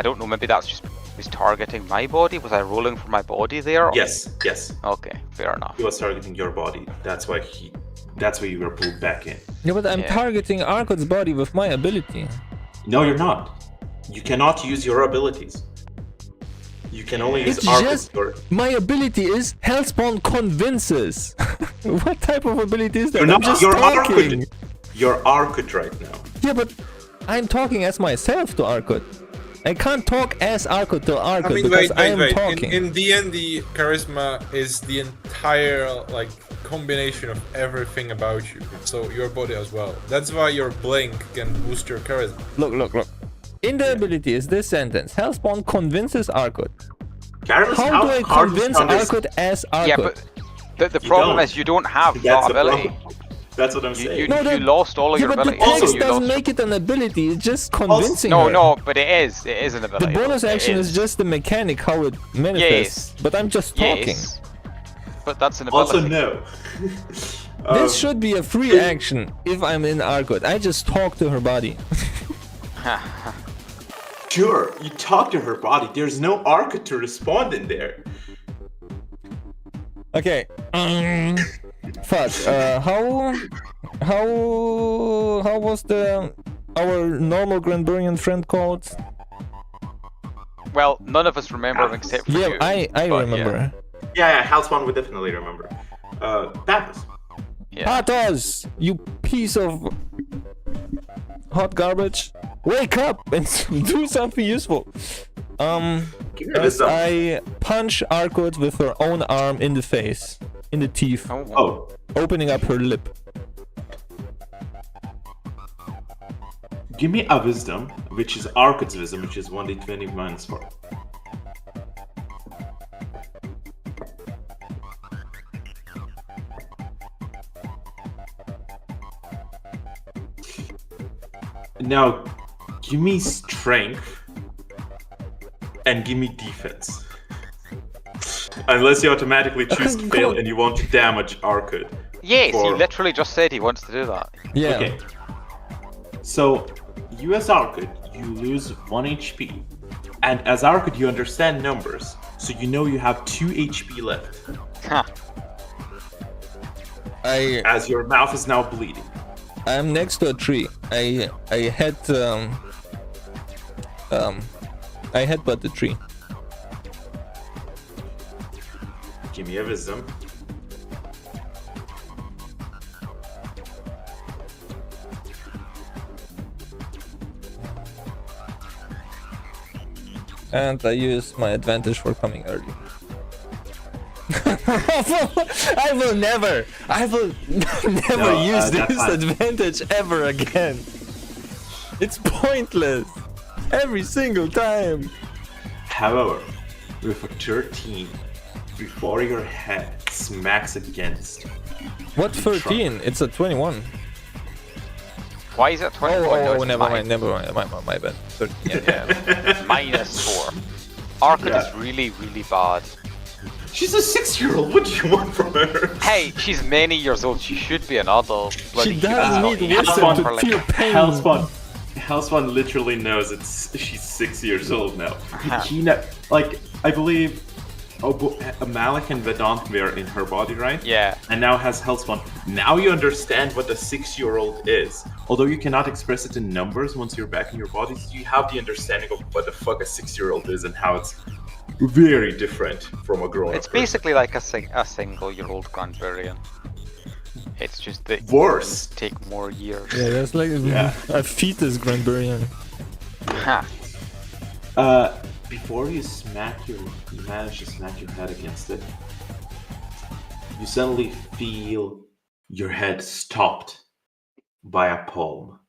don't know, maybe that's just he's targeting my body. Was I rolling for my body there? Yes. Okay, fair enough. He was targeting your body. That's why you were pulled back in. Yeah, but I'm targeting Arkut's body with my ability. No, you're not. You cannot use your abilities. You can only use It's Arkut's. just my ability is Hellspawn convinces. What type of ability is that? You're I'm not. just You're talking. Arkut. You're Arkut right now. Yeah, but I'm talking as myself to Arkut. I can't talk as Arkut to Arkut I mean, because wait. I am talking. In D&D, charisma is the entire like combination of everything about you. So your body as well. That's why your blink can boost your charisma. Look. In the ability is this sentence: Hellspawn convinces Arkut. How do I convince Arkut as Arkut? Yeah, but the problem don't. is you don't have that That's the ability. problem. That's what I'm saying. You lost all of your but the abilities. text You doesn't lost- make it an ability. It's just convincing her. No, but it is an The ability. bonus It action is just the mechanic how it manifests. But I'm just talking. Yes. But that's an ability. Also, no. This should be a free action if I'm in Arkut. I just talk to her body. Sure, you talk to her body. There's no Arkut to respond in there. Okay. Fuck. How was our normal Granburian friend called? Well, none of us remember him except for Yeah, you. I but remember. Yeah, Hellspawn would definitely remember. Pappas. Yeah. Patos, you piece of hot garbage. Wake up and do something useful. Give me a As wisdom. I punch Arkut with her own arm in the face, in the teeth, Oh, opening up her lip. give me a wisdom, which is Arkut's wisdom, which is 1d20 minus 4. Now, give me strength and give me defense. Unless you automatically choose to come fail on. and you want to damage Arkut. Yes, he For- literally just said he wants to do that. Yeah. Okay. So, you as Arkut, you lose 1 HP. And as Arkut, you understand numbers. So you know you have 2 HP left. Huh. As your mouth is now bleeding. I'm next to a tree. I headbutt the tree. Give me a wisdom. And I use my advantage for coming early. I will never No, use that's this fine. advantage ever again. It's pointless. Every single time. However, with a 13, before your head smacks against. What 13? It's a 21. Why is it 21? Oh, It's never mine. mind. My bad. 13, yeah. -4. Arkut Yeah. is really, really bad. She's a 6-year-old. What do you want from her? Hey, she's many years old. She should be an adult. Bloody She doesn't humans need not eat wisdom to properly. feel pain. Hellspawn literally knows she's 6 years old now. He like I believe Malik and Vedant were in her body, right? Yeah. And now has Hellspawn. Now you understand what a 6-year-old is. Although you cannot express it in numbers once you're back in your body, you have the understanding of what the fuck a 6-year-old is and how it's very different from a grown-up. It's basically like a single-year-old Granburian. It's just that Worse. take more years. Yeah, that's like Yeah. a fetus Granburian. Huh. Before you manage to smack your head against it, you suddenly feel your head stopped by a palm.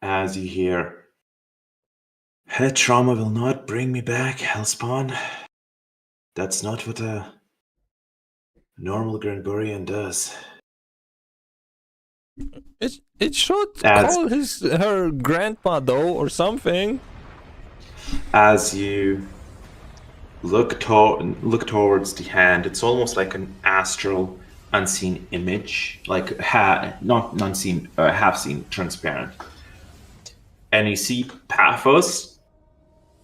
As you hear, head trauma will not bring me back, Hellspawn. That's not what a normal Granburian does. It should As- call her grandpa though, or something. As you look towards the hand, it's almost like an astral, unseen image, like not unseen, half seen, transparent. And you see Paphos,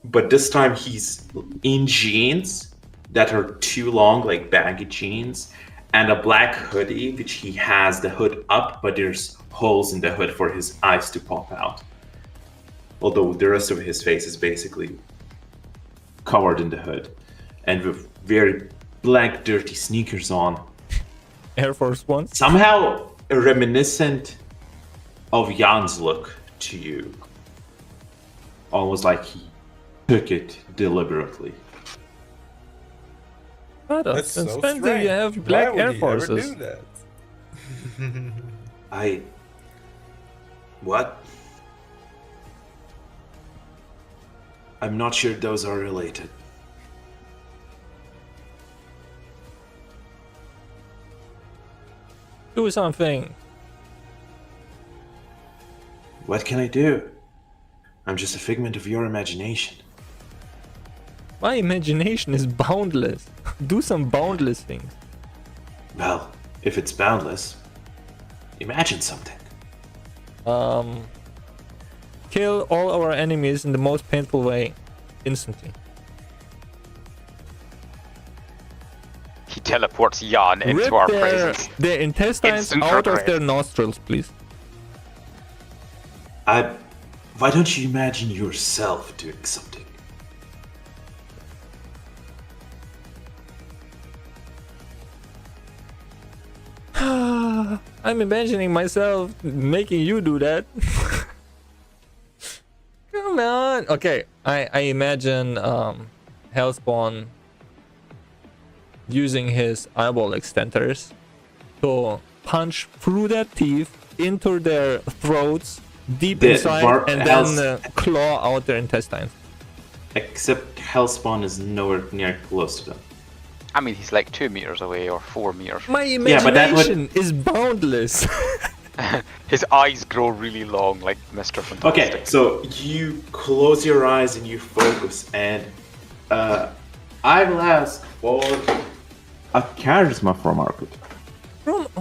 but this time he's in jeans that are too long, like baggy jeans, and a black hoodie, which he has the hood up, but there's holes in the hood for his eyes to pop out. Although the rest of his face is basically covered in the hood, and with very black, dirty sneakers on. Air Force Ones. Somehow reminiscent of Jan's look to you. Almost like he took it deliberately. What else? That's so Spencer, strange. you have Why black would Air he ever Forces. do that? What? I'm not sure those are related. Do something. What can I do? I'm just a figment of your imagination. My imagination is boundless. Do some boundless things. Well, if it's boundless, imagine something. Kill all our enemies in the most painful way, instantly. He teleports Jan into Rip our their presence. intestines Instant out of regret. their nostrils, please. Why don't you imagine yourself doing something? I'm imagining myself making you do that. Come on. Okay, I imagine Hellspawn using his eyeball extenders to punch through their teeth into their throats, deep inside, and then claw out their intestines. Except Hellspawn is nowhere near close to them. I mean, he's like 2 meters away or 4 meters. My Yeah, but that would- imagination is boundless. His eyes grow really long, like Mr. Fantastic. Okay, so you close your eyes and you focus, and I will ask for a charisma from Arcud.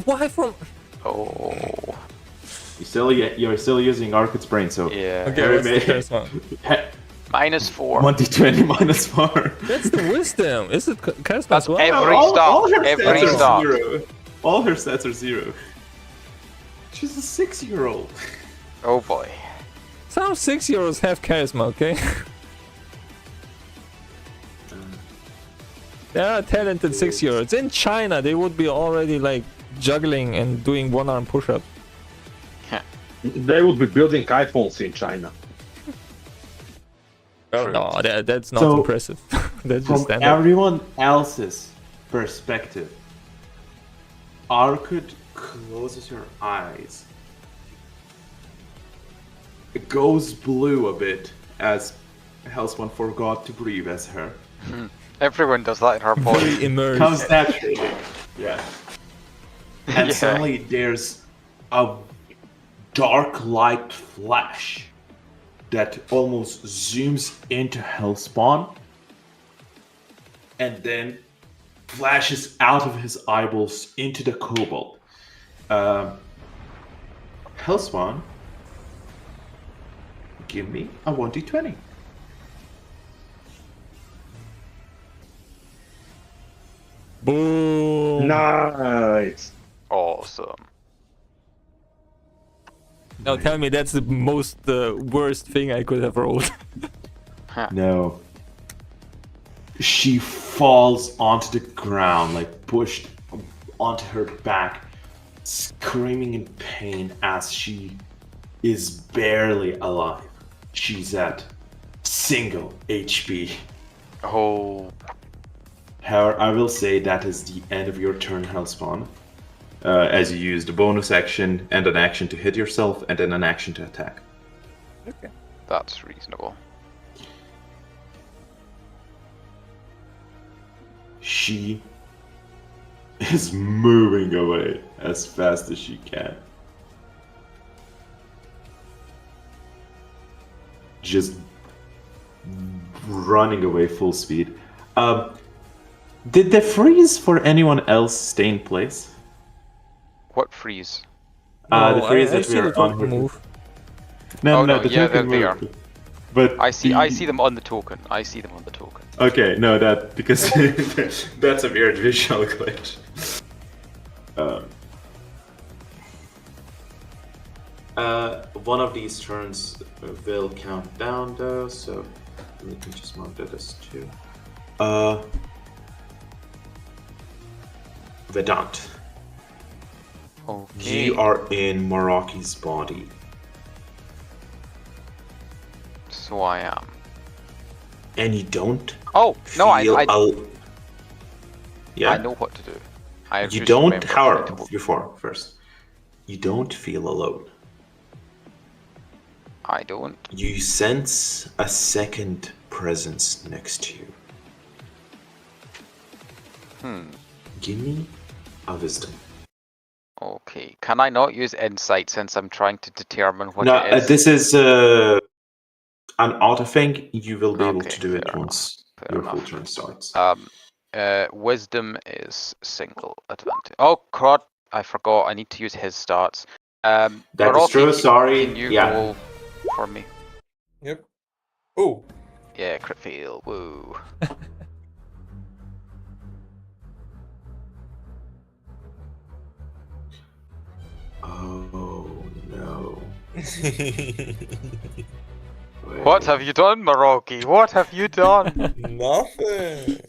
Why from? Oh. You're still using Arcud's brain, so Yeah. Okay, what's the charisma? -4. 1d20 minus 4. That's the wisdom. Is it charisma That's as well? every stop. Every stats stop. are 0. All her stats are 0. She's a 6-year-old. Oh boy. Some 6-year-olds have charisma, okay? There are talented 6-year-olds. In China, they would be already like juggling and doing one-arm push-ups. They would be building iPhones in China. No, that's not So, impressive. That's just From standard. everyone else's perspective, Arcud closes her eyes. It goes blue a bit as Hellspawn forgot to breathe as her. Everyone does that in her body. Fully immersed. Comes naturally. Yeah. And Yeah. suddenly there's a dark light flash that almost zooms into Hellspawn and then flashes out of his eyeballs into the kobold. Hellspawn, give me a 1d20. Boom. Nice. Awesome. Now tell me that's the most worst thing I could have rolled. No. She falls onto the ground, like pushed onto her back, screaming in pain as she is barely alive. She's at single HP. Oh, However, I will say that is the end of your turn, Hellspawn. As you used a bonus action and an action to hit yourself, and then an action to attack. Okay. that's reasonable. She is moving away as fast as she can. Just running away full speed. Did the freeze for anyone else stay in place? What freeze? The freeze I that see we the are token on. move. No, Oh, no, the yeah, token there they moved. But I see them on the token. I see them on the token. Okay, no, that because that's a weird visual glitch. One of these turns will count down though, so we can just mark that as 2. Vedant, Okay. you are in Maraki's body. So I am. And you don't Oh no, yeah. I know what to do. I You just don't, remembered however, what I told- before, first, you don't feel alone. I don't. You sense a second presence next to you. Give me a wisdom. Okay. Can I not use insight since I'm trying to determine what No, it is? this is an auto thing. You will be able Okay, to do it fair once Fair your enough. full turn starts. Wisdom is single advantage. Oh crud! I forgot. I need to use his stats. That is Maroki, true, sorry. Can you Yeah. roll for me? Yep. Oh, Yeah, crit fail. Woo. Oh no. What have you done, Maroki? What have you done? nothing.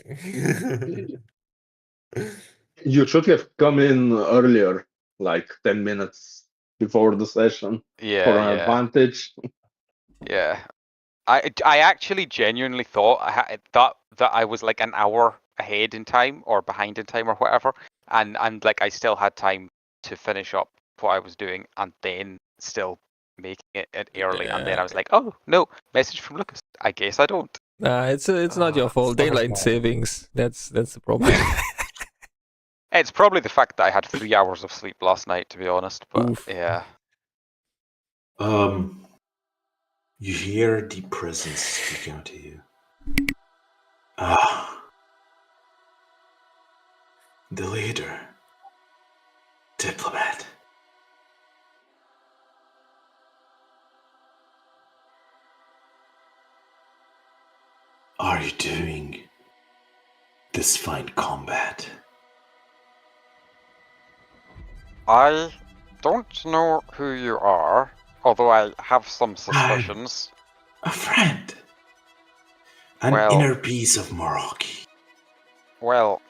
You should have come in earlier, like 10 minutes before the session for Yeah, an advantage. yeah. I actually genuinely thought that I was like an hour ahead in time or behind in time or whatever, and like I still had time to finish up what I was doing and then still making it early. And then I was like, oh no, message from Lucas. I guess I don't. Nah, it's not your fault. It's not Daylight mine. savings. That's the problem. It's probably the fact that I had 3 hours of sleep last night, to be honest. But Oof. yeah. You hear the presence speak out to you. Ah. The leader. Diplomat. Are you doing this fine combat? I don't know who you are, although I have some suspicions. A friend. An Well- inner peace of Morocco. Well,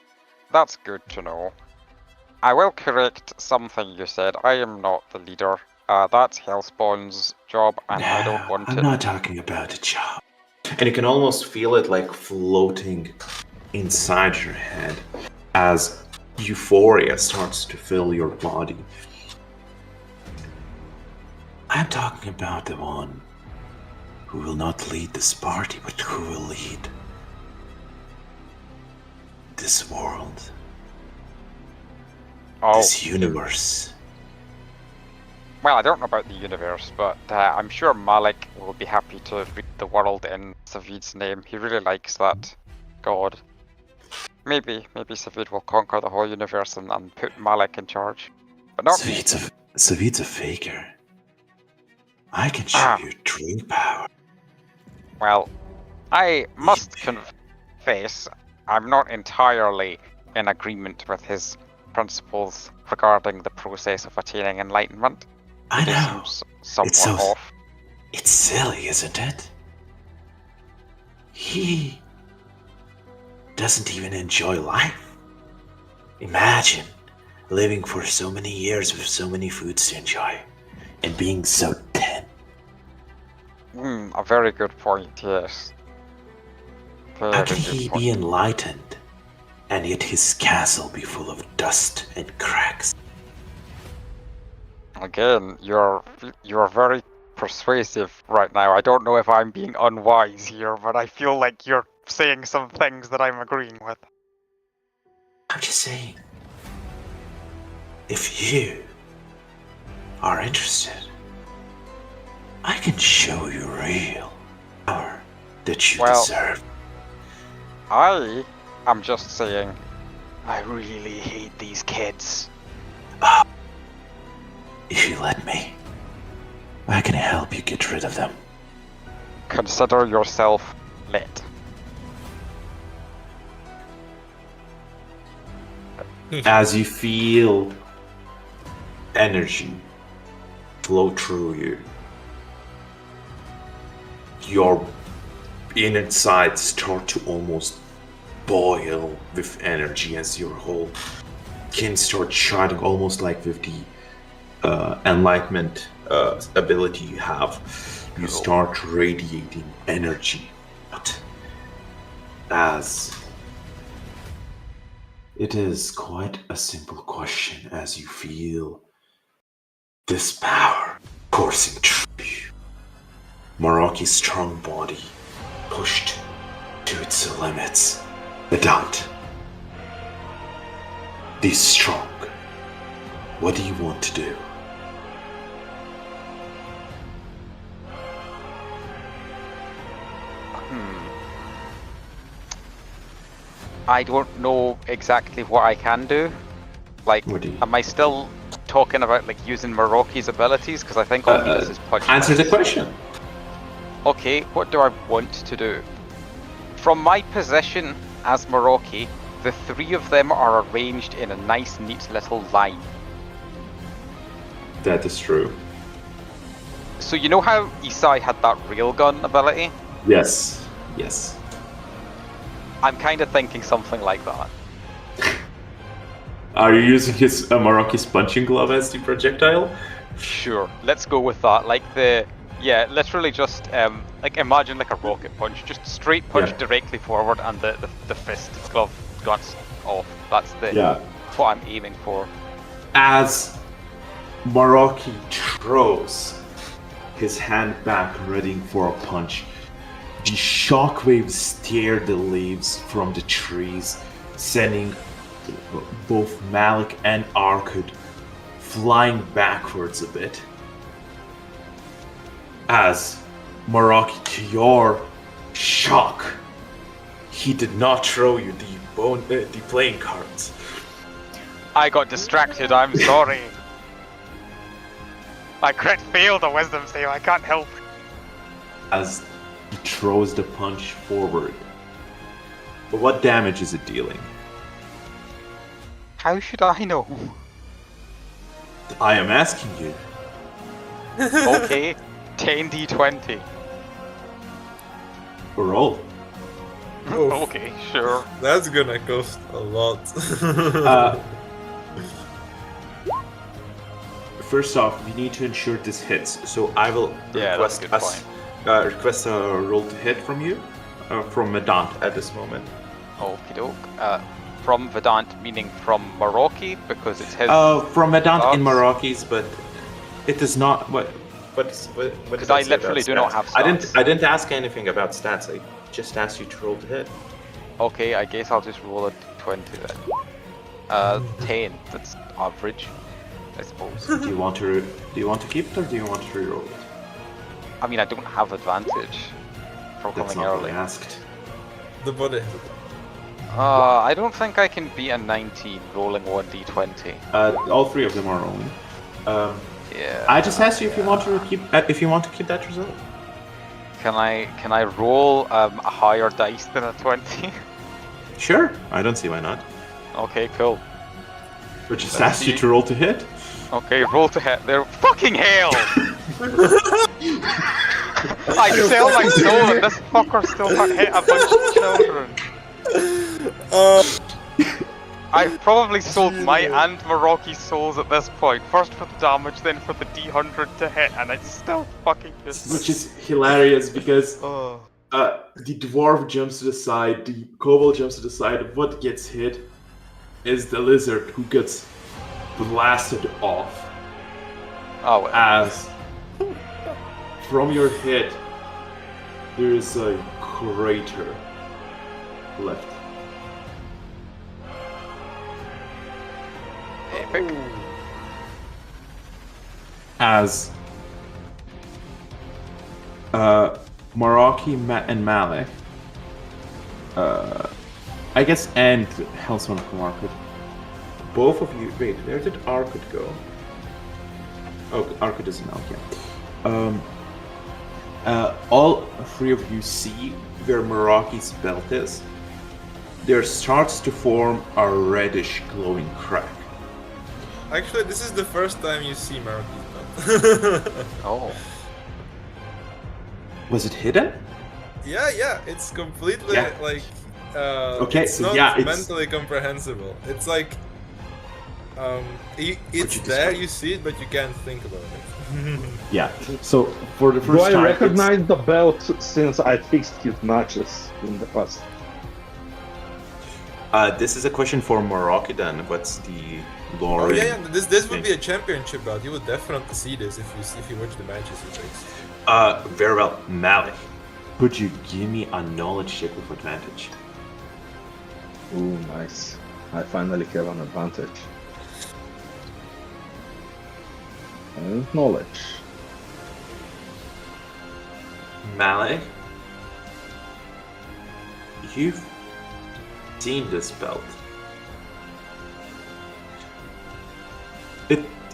that's good to know. I will correct something you said. I am not the leader. That's Hellspawn's job, and I don't want I'm it. not talking about a job. And you can almost feel it like floating inside your head as euphoria starts to fill your body. I'm talking about the one who will not lead this party, but who will lead this world, Oh, this universe. well, I don't know about the universe, but I'm sure Malik will be happy to read the world in Savid's name. He really likes that god. Maybe Savid will conquer the whole universe and put Malik in charge. But not me. Savid's a faker. I can show you true power. Well, I must confess, I'm not entirely in agreement with his principles regarding the process of attaining enlightenment. I It know. seems somewhat so- off. It's silly, isn't it? He doesn't even enjoy life. Imagine living for so many years with so many foods to enjoy and being so 10 A very good point, yes. Very How can good he point. be enlightened, and yet his castle be full of dust and cracks? Again, you're very persuasive right now. I don't know if I'm being unwise here, but I feel like you're saying some things that I'm agreeing with. I'm just saying, if you are interested, I can show you real power that you Well- deserve. I am just saying, I really hate these kids. If you let me, I can help you get rid of them. Consider yourself let. As you feel energy flow through you, your insides start to almost boil with energy as your whole skin starts shining, almost like with the enlightenment ability you have. You start radiating energy. But as it is quite a simple question, as you feel this power coursing through you. Maraki's strong body pushed to its limits. Vedant, be strong. What do you want to do? I don't know exactly what I can do. Like, What do you- am I still talking about like using Maraki's abilities? Because I think all he does is punch. Answer the question. Okay, what do I want to do? From my position as Maraki, the three of them are arranged in a nice, neat little line. That is true. So you know how Isai had that railgun ability? Yes. Yes. I'm kind of thinking something like that. Are you using his Maraki's punching glove as the projectile? Sure, let's go with that. Like literally just like imagine like a rocket punch, just straight punch Yeah. directly forward, and the fist glove guns off. That's Yeah. what I'm aiming for. As Maraki throws his hand back, ready for a punch, the shockwaves tear the leaves from the trees, sending both Malik and Arkud flying backwards a bit. As Maraki, to your shock, he did not throw you the playing cards. I got distracted. I'm sorry. I crit failed a wisdom save. I can't help. As he throws the punch forward. But what damage is it dealing? How should I know? I am asking you. Okay, 10d20. Roll. Oof. Okay, sure. That's gonna cost a lot. First off, we need to ensure this hits. So I will Yeah, that's a request good request a roll to hit from you, from Medant at this moment. Okie doke. From Vedant, meaning from Maraki, because it's his. From Medant in stats? Maraki's, but it is not what. What Because I literally do not have stats. I didn't ask anything about stats. I just asked you to roll to hit. Okay, I guess I'll just roll a 20 then. 10. That's average, I suppose. Do you want to keep it or do you want to reroll it? I mean, I don't have advantage for That's coming not what I early. asked. The body. I don't think I can beat a 19 rolling 1d20. All three of them are rolling. Yeah. I just asked you if you want to keep that result. Can I roll a higher dice than a 20? Sure, I don't see why not. Okay, cool. But just Let's asked you see. to roll to hit. Okay, roll to hit. There. Fucking hell! I sell my soul and this fucker still can't hit a bunch of children. I've probably sold my and Meraki's souls at this point. First for the damage, then for the D100 to hit, and it's still fucking just. Which is hilarious because Oh. the dwarf jumps to the side, the kobold jumps to the side. What gets hit is the lizard who gets blasted off. Oh, well. As from your hit, there is a crater left. Epic. As Meraki and Malek, I guess, and Hellspawn from Arkut. Both of you. Wait, where did Arkut go? Oh, Arkut isn't out yet. All three of you see where Meraki's belt is. There starts to form a reddish glowing crack. Actually, this is the first time you see Meraki's belt. Oh. Was it hidden? Yeah, it's completely Yeah. like Okay, it's so not yeah, it's- mentally comprehensible. It's like it's you there, describe? you see it, but you can't think about it. Yeah. So for the Do first I time, recognize the belt since I fixed his matches in the past? this is a question for Meraki then. What's the lore? Oh yeah. This would be a championship bout. You would definitely see this if you watch the matches he takes. Very well, Malik. Could you give me a knowledge check with advantage? Ooh, nice. I finally have an advantage. And knowledge. Malik, you've seen this belt.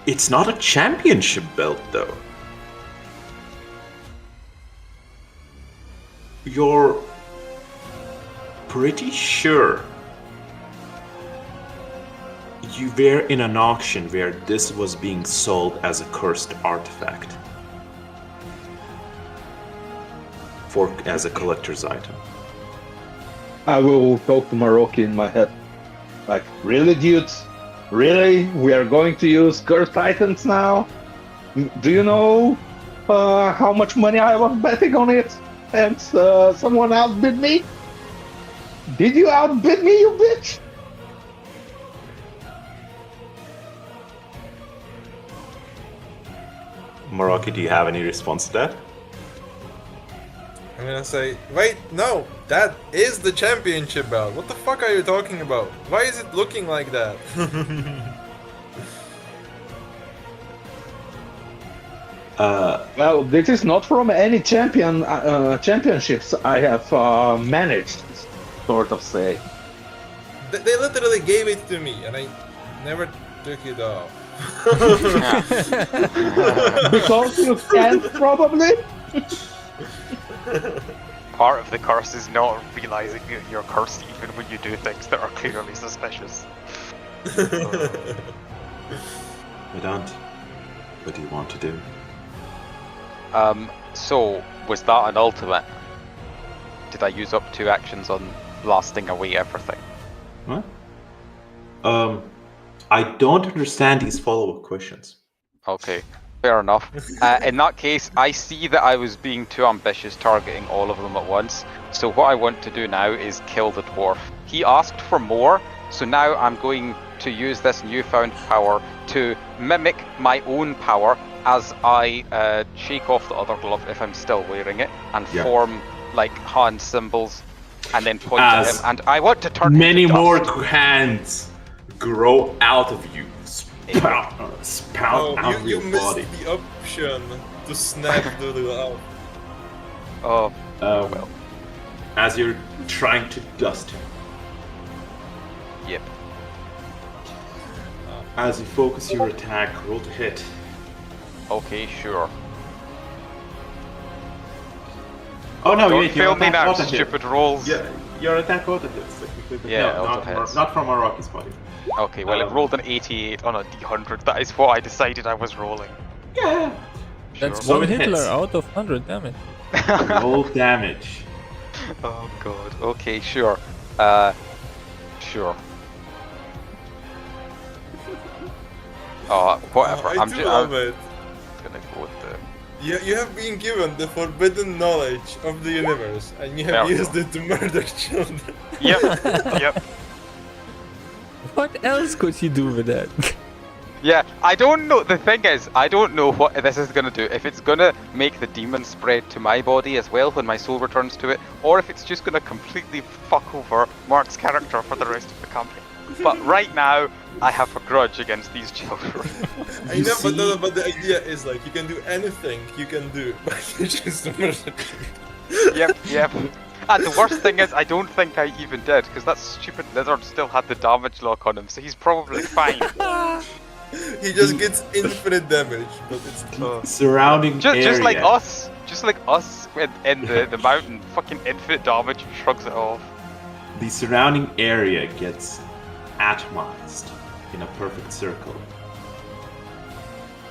It's not a championship belt, though. You're pretty sure you were in an auction where this was being sold as a cursed artifact as a collector's item. I will talk to Meraki in my head. Like, really, dudes? Really? We are going to use cursed items now? Do you know how much money I was betting on it? And someone outbid me? Did you outbid me, you bitch? Meraki, do you have any response to that? I'm gonna say, wait, no, that is the championship belt. What the fuck are you talking about? Why is it looking like that? Well, this is not from any championships I have managed, sort of say. They literally gave it to me, and I never took it off. Because you can't, probably? Part of the curse is not realizing that you're cursed even when you do things that are clearly suspicious. Vedant, what do you want to do? So, was that an ultimate? Did I use up 2 actions on blasting away everything? What? I don't understand these follow-up questions. Okay, fair enough. In that case, I see that I was being too ambitious targeting all of them at once. So what I want to do now is kill the dwarf. He asked for more, so now I'm going to use this newfound power to mimic my own power as I shake off the other glove if I'm still wearing it and form like hand symbols and then point at him. And I want to turn many into more dust. hands grow out of you, spout out of you your missed body. the option to snap the glove. Oh, well. As you're trying to dust him. Yep. As you focus your attack, roll to hit. Okay, sure. Oh no, Don't wait, your fail me attack now, auto hit. stupid rolls. Yeah, your attack auto hits. Yeah, no, auto hits. not from Araki's body. Okay, well, it rolled an 88 on a D100. That is what I decided I was rolling. Yeah. That's Sure. 1 One Hitler hits. out of 100 damage. Roll damage. Oh god. Okay, sure. Sure. Oh, whatever. I do love it. Gonna go with the. You have been given the forbidden knowledge of the universe, and you have used it to murder children. Yep. Yep. What else could he do with that? Yeah, I don't know. The thing is, I don't know what this is gonna do. If it's gonna make the demon spread to my body as well when my soul returns to it, or if it's just gonna completely fuck over Mark's character for the rest of the campaign. But right now, I have a grudge against these children. I know, but no, but the idea is like you can do anything you can do, but you just murder. Yep. And the worst thing is, I don't think I even did, because that stupid lizard still had the damage lock on him, so he's probably fine. He just gets infinite damage, but it's surrounding area. Just like us in the mountain, fucking infinite damage shrugs it off. The surrounding area gets atomized in a perfect circle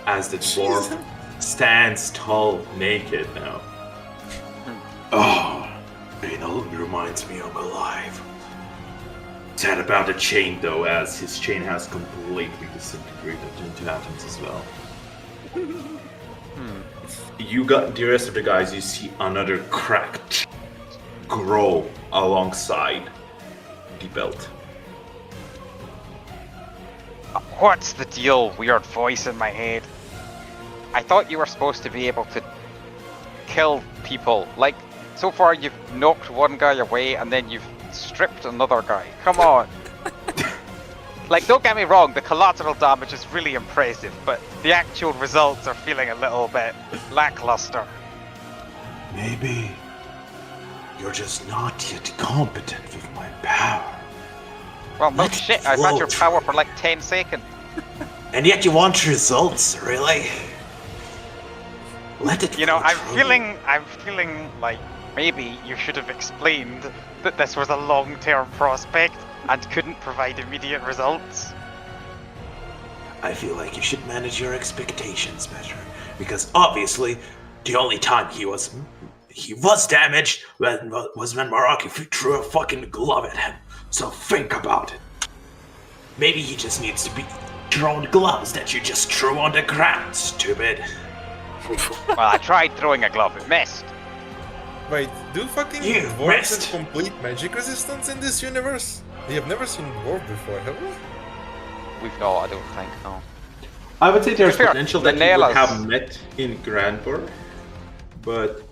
as the dwarf stands tall, naked now. Oh, it no longer reminds me I'm alive. Sad about the chain though, as his chain has completely disintegrated into atoms as well. You got the rest of the guys, you see another crack grow alongside the belt. What's the deal, weird voice in my head? I thought you were supposed to be able to kill people. Like, so far you've knocked one guy away and then you've stripped another guy. Come on. Like, don't get me wrong, the collateral damage is really impressive, but the actual results are feeling a little bit lackluster. Maybe you're just not yet competent with my power. Well, no shit, I've had your power for like 10 seconds. And yet you want results, really? Let it. You know, I'm feeling like maybe you should have explained that this was a long-term prospect and couldn't provide immediate results. I feel like you should manage your expectations better, because obviously the only time he was damaged was when Maraki threw a fucking glove at him. So think about it. Maybe he just needs to be thrown gloves that you just threw on the ground, stupid. Well, I tried throwing a glove, it missed. Wait, do fucking dwarves have complete magic resistance in this universe? We have never seen dwarf before, have we? We've not, I don't think, no. I would say there's fair, potential that you would have met in Grandburg, but...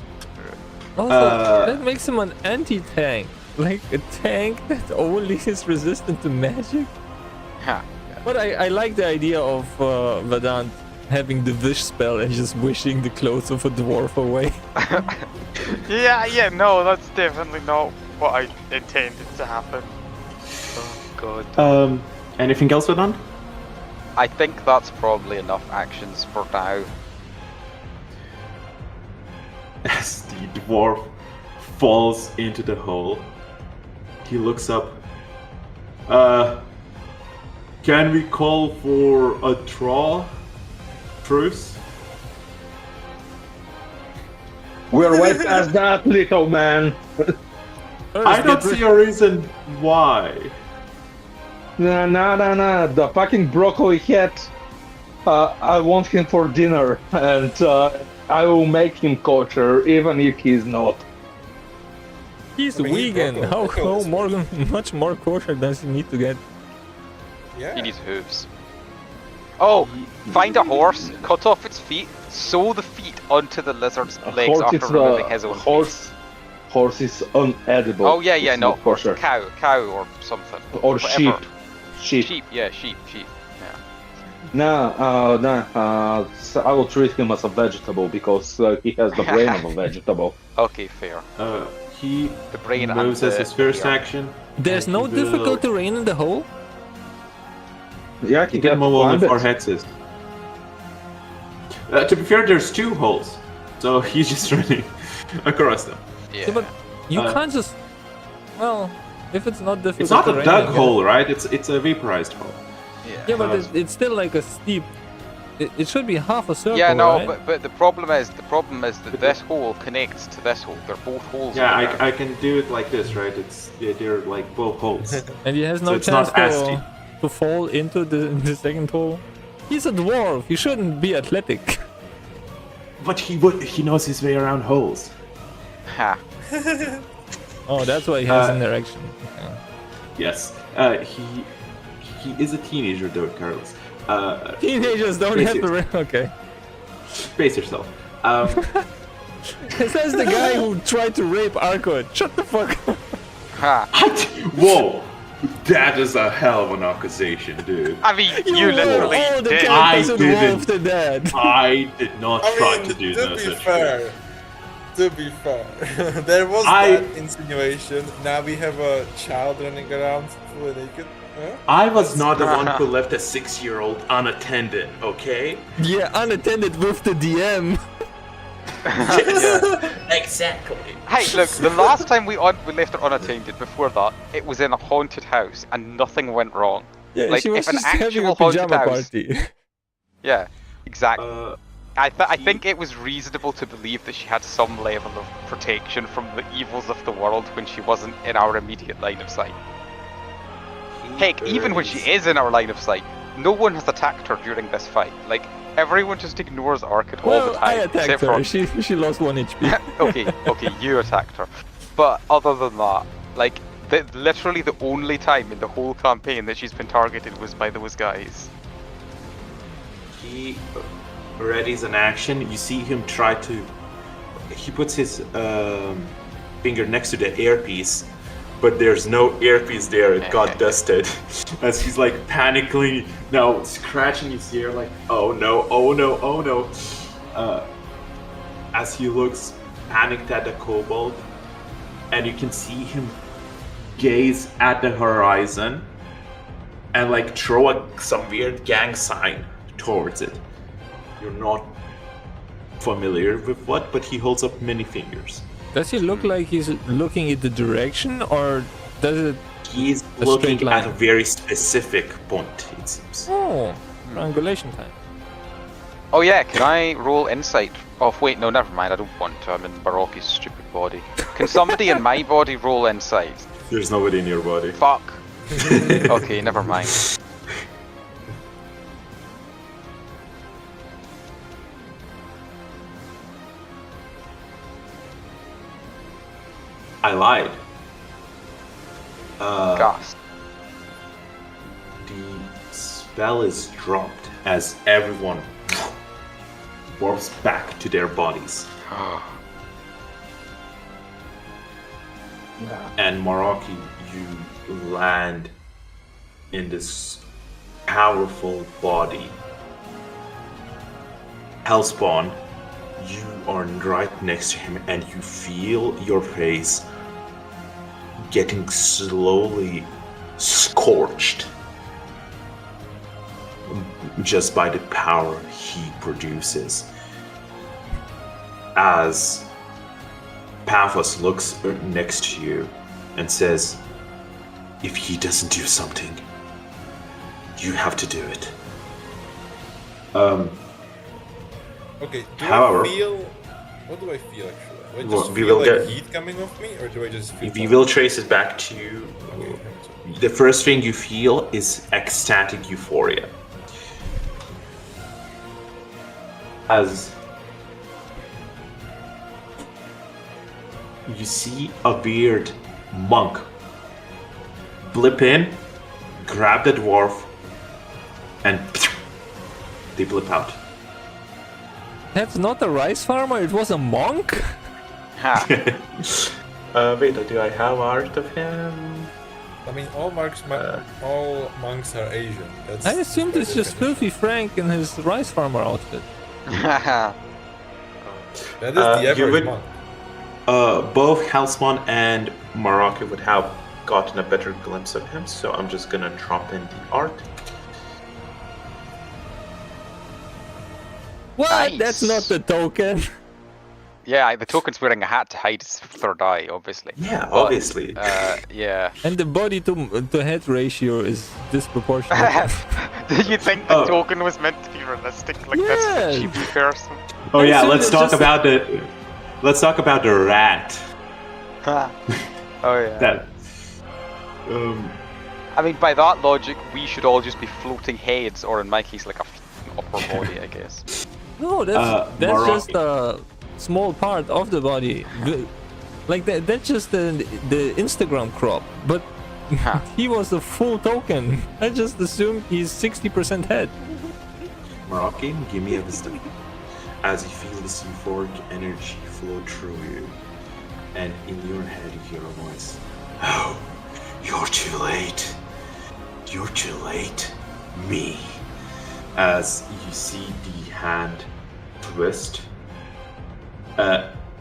Also, that makes him an anti-tank. Like a tank that only is resistant to magic? Huh. But I like the idea of Vedant having the wish spell and just wishing the clothes of a dwarf away. Yeah, no, that's definitely not what I intended to happen. Oh god. Anything else with that? I think that's probably enough actions for now. As the dwarf falls into the hole, he looks up. Can we call for a truce? We're way past that, little man. I don't see a reason why. Nah. The fucking broccoli head. I want him for dinner, and I will make him kosher, even if he's not. He's vegan. How much more kosher does he need to get? Yeah. He needs hooves. Oh, find a horse, cut off its feet, sew the feet onto the lizard's legs after removing his own feet. Horse is unedible. Oh yeah, it's no, not kosher. cow or something. Or whatever. sheep. Sheep, yeah. Nah. I will treat him as a vegetable because he has the brain of a vegetable. Okay, fair. He The brain moves and as his first action. There's no difficult terrain in the hole? Yeah, he can can move only climb 4 it. hexes. To be fair, there's 2 holes, so he's just running across them. Yeah. But you can't just... Well, if it's not difficult It's not a terrain, dug I guess. hole, right? It's a vaporized hole. Yeah, but it's still like a steep... It should be half a circle, Yeah, no, right? but the problem is that this hole connects to this hole. They're both holes. Yeah, I can do it like this, right? They're like both holes. And he has So no it's chance not as steep. to fall into the second hole? He's a dwarf. He shouldn't be athletic. But he knows his way around holes. Ha. Oh, that's why he has an erection. Yeah. Yes. He is a teenager though, Carlos. Teenagers don't Face have to. Okay. Face yourself. Says the guy who tried to rape Arkwood. Shut the fuck up. Ha. Whoa! That is a hell of an accusation, dude. I mean, you literally all the did. characters I in didn't. Wolf the Dead. I did not try to do to no be such fair, to be fair, there was that insinuation. Now we have a child running around fully naked. Huh? I was not the one who left a 6-year-old unattended, okay? Yeah, unattended with the DM. Exactly. Hey, look, the last time we left her unattended, before that, it was in a haunted house and nothing went wrong. Yeah, Like, she was if an just having a actual haunted pajama house- party. Yeah, exactly. I think it was reasonable to believe that she had some level of protection from the evils of the world when she wasn't in our immediate line of sight. Heck, even when she is in our line of sight, no one has attacked her during this fight. Like, everyone just ignores Arkwood all the Well, time. I attacked except her. for- She lost 1 HP. okay, you attacked her. But other than that, like, literally the only time in the whole campaign that she's been targeted was by those guys. He readies an action. You see him try to. He puts his finger next to the earpiece, but there's no earpiece there. It got dusted. As he's like panicking now, scratching his ear, like, oh no, oh no, oh no. As he looks panicked at the kobold, and you can see him gaze at the horizon and like throw some weird gang sign towards it. You're not familiar with what, but he holds up many fingers. Does he look like he's looking at the direction, or does it? He's A looking straight line. at a very specific point, it seems. Oh, triangulation time. Oh yeah, can I roll insight? Oh wait, no, never mind, I don't want to. I'm in Baroki's stupid body. Can somebody in my body roll insight? There's nobody in your body. Fuck. Okay, never mind. I lied. Gas. The spell is dropped as everyone warps back to their bodies. And Maraki, you land in this powerful body. Hellspawn, you are right next to him and you feel your face getting slowly scorched just by the power he produces. As Paphos looks next to you and says, if he doesn't do something, you have to do it. Okay, do However- I feel... What do I feel actually? Do I Well, just we feel will like get- heat coming off me, or do I just feel... We will trace it back to you. Okay, The first thing you feel is ecstatic euphoria. As you see a weird monk blip in, grab the dwarf, and they blip out. That's not a rice farmer. It was a monk. Ha. Wait, do I have art of him? I mean, all monks are Asian. That's I assumed it's just Filthy Frank in his rice farmer outfit. That is the you average would- monk. Both Hellspawn and Maraki would have gotten a better glimpse of him, so I'm just gonna drop in the art. What? Nice. That's not the token. Yeah, the token's wearing a hat to hide his third eye, obviously. Yeah, But, obviously. Yeah. And the body to head ratio is disproportionate. Do you think the Oh. token was meant to be realistic like Yes. this for a cheap person? Oh yeah, assume let's it's talk just about the rat. Oh yeah. That I mean, by that logic, we should all just be floating heads, or in my case, like a upper body, I guess. No, that's Morocco. just a small part of the body. Like that's just the Instagram crop. But Huh. he was a full token. I just assumed he's 60% head. Moroccan, give me a wisdom. As you feel this euphoric energy flow through you, and in your head you hear a voice. Oh, you're too late. You're too late. Me. As you see the hand twist,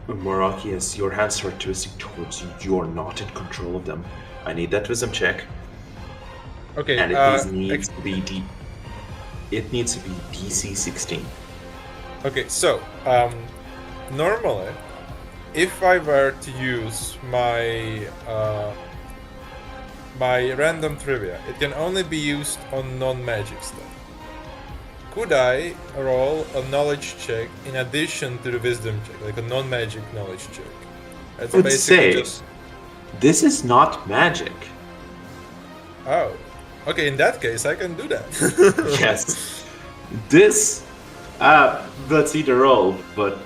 Moroccan, as your hands start twisting towards you, you're not in control of them. I need that wisdom check. Okay. And it needs to be DC 16. Okay, so normally, if I were to use my my random trivia, it can only be used on non-magic stuff. Could I roll a knowledge check in addition to the wisdom check, like a non-magic knowledge check? That's I would basically say this is not magic. Oh, okay. In that case, I can do that. Yes. This, let's either roll, but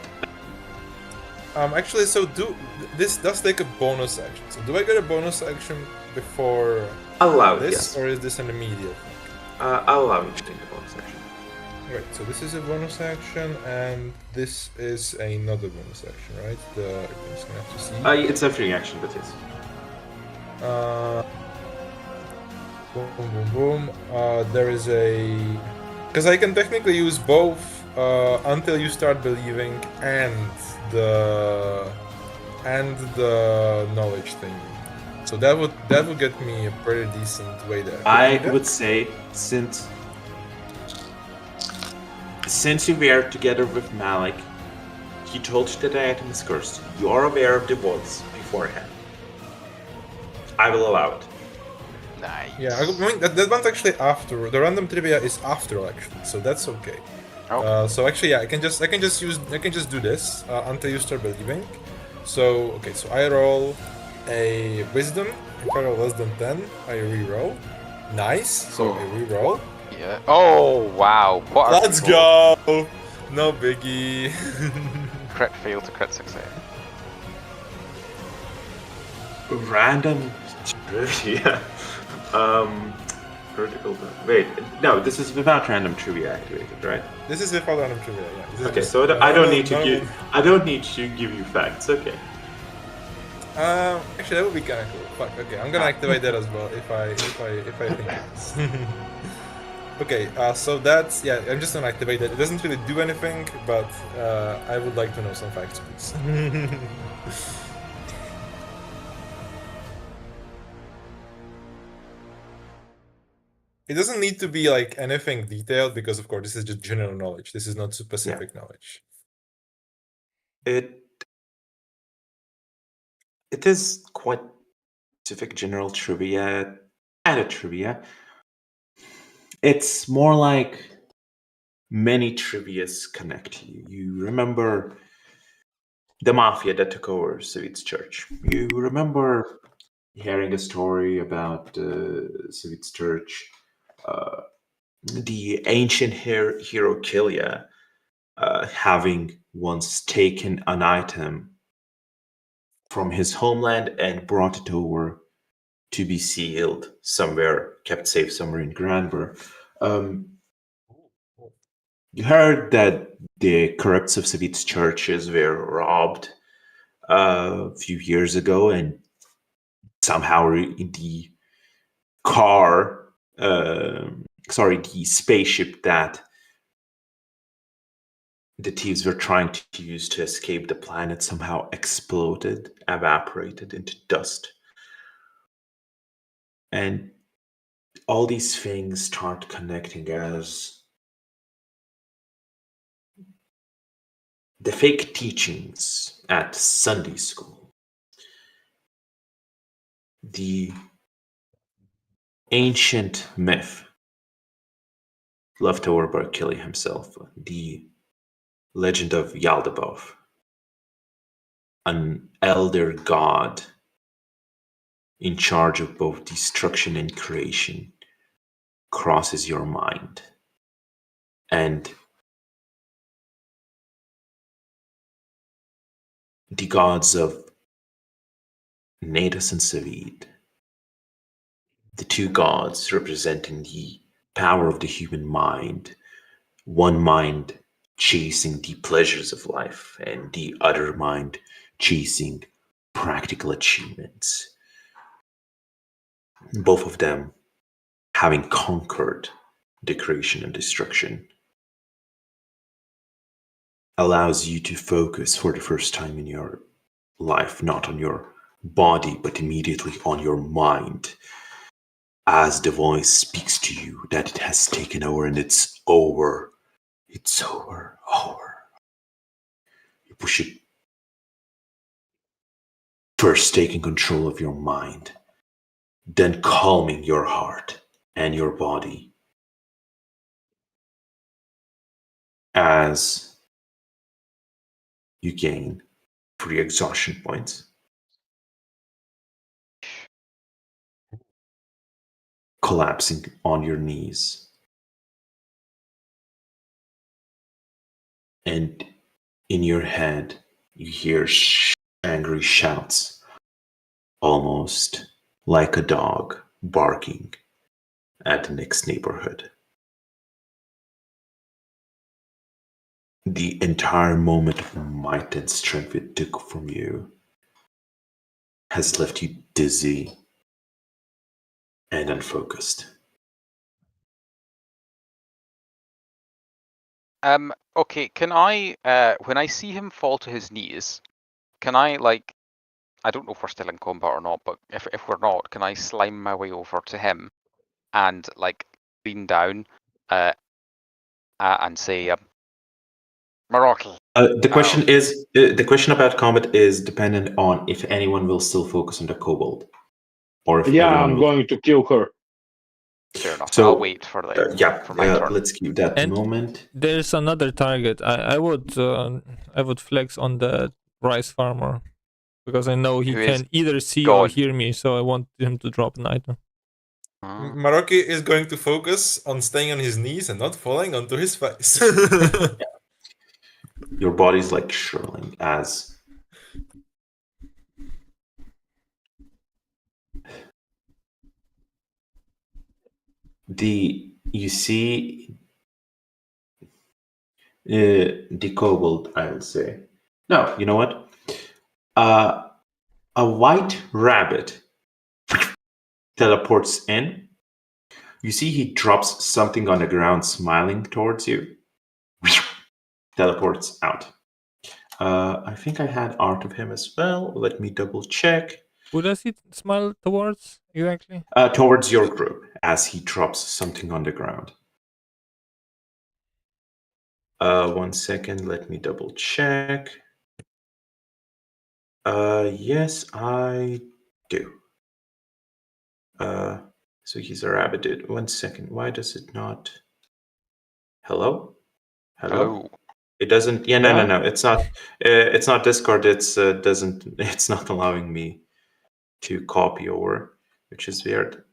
Actually, so this does take a bonus action. So do I get a bonus action before I'll allow it, this, yes. or is this an immediate thing? I'll allow you to take the bonus action. Right. So this is a bonus action, and this is another bonus action, right? I'm just gonna have to see. It's a free action, but yes. Boom, boom, boom. There is a... Because I can technically use both until you start believing and the knowledge thing. So that would get me a pretty decent way there. I would say since you were together with Malik, he told you that the item is cursed. You are aware of the voice beforehand. I will allow it. Nice. Yeah, I mean that one's actually after the random trivia is after election, so that's okay. Okay. So actually, yeah, I can just do this until you start believing. So okay, so I roll a wisdom. If I roll less than 10, I re-roll. Nice. So I re-roll. Yeah. Oh wow. What are Let's people- go. No biggie. Crit fail to crit success. Random trivia. Critical. Wait, no, this is without random trivia activated, right? This is without random trivia. Yeah. This is Okay, just- so I don't need to normal- give. I don't need to give you facts. Okay. Actually, that would be kind of cool. Fuck. Okay, I'm gonna activate that as well if I think it is. Okay. So that's I'm just gonna activate that. It doesn't really do anything, but I would like to know some facts, please. It doesn't need to be like anything detailed because, of course, this is just general knowledge. This is not specific knowledge. It is quite specific general trivia and a trivia. It's more like many trivias connect you. You remember the mafia that took over Savit's church. You remember hearing a story about Savit's church, the ancient hero Kilia having once taken an item from his homeland and brought it over to be sealed somewhere, kept safe somewhere in Granver. You heard that the crypts of Savit's churches were robbed a few years ago, and somehow the the spaceship that the thieves were trying to use to escape the planet somehow exploded, evaporated into dust. And all these things start connecting as the fake teachings at Sunday school, the ancient myth left over by Killy himself, the legend of Yaldabaoth, an elder god in charge of both destruction and creation, crosses your mind. And the gods of Natus and Savid, the two gods representing the power of the human mind, one mind chasing the pleasures of life, and the other mind chasing practical achievements. Both of them having conquered the creation and destruction allows you to focus for the first time in your life, not on your body, but immediately on your mind, as the voice speaks to you that it has taken over and it's over. It's over. You push it. First taking control of your mind, then calming your heart and your body as you gain 3 exhaustion points. Collapsing on your knees. And in your head, you hear angry shouts, almost like a dog barking at the next neighborhood. The entire moment of might and strength it took from you has left you dizzy and unfocused. Okay, can I, when I see him fall to his knees, can I, like, I don't know if we're still in combat or not, but if we're not, can I slime my way over to him and, like, lean down and say, Morocco? The question about combat is dependent on if anyone will still focus on the kobold, or if Yeah, everyone I'm will. going to kill her. Fair enough. So, I'll wait for my turn. let's keep that And moment. there's another target. I would flex on the rice farmer because I know he Who is can either see gone. or hear me, so I want him to drop an item. Maroki is going to focus on staying on his knees and not falling onto his face. Your body's like shrilling as you see the kobold, I would say. No, you know what? A white rabbit teleports in. You see he drops something on the ground, smiling towards you. Teleports out. I think I had art of him as well. Let me double check. Who does he smile towards exactly? Towards your group as he drops something on the ground. 1 second, let me double check. Yes, I do. So he's a rabbit dude. 1 second, why does it not? Hello? Hello. It doesn't. Yeah, no. It's not. It's not Discord. It's doesn't. It's not allowing me to copy over, which is weird.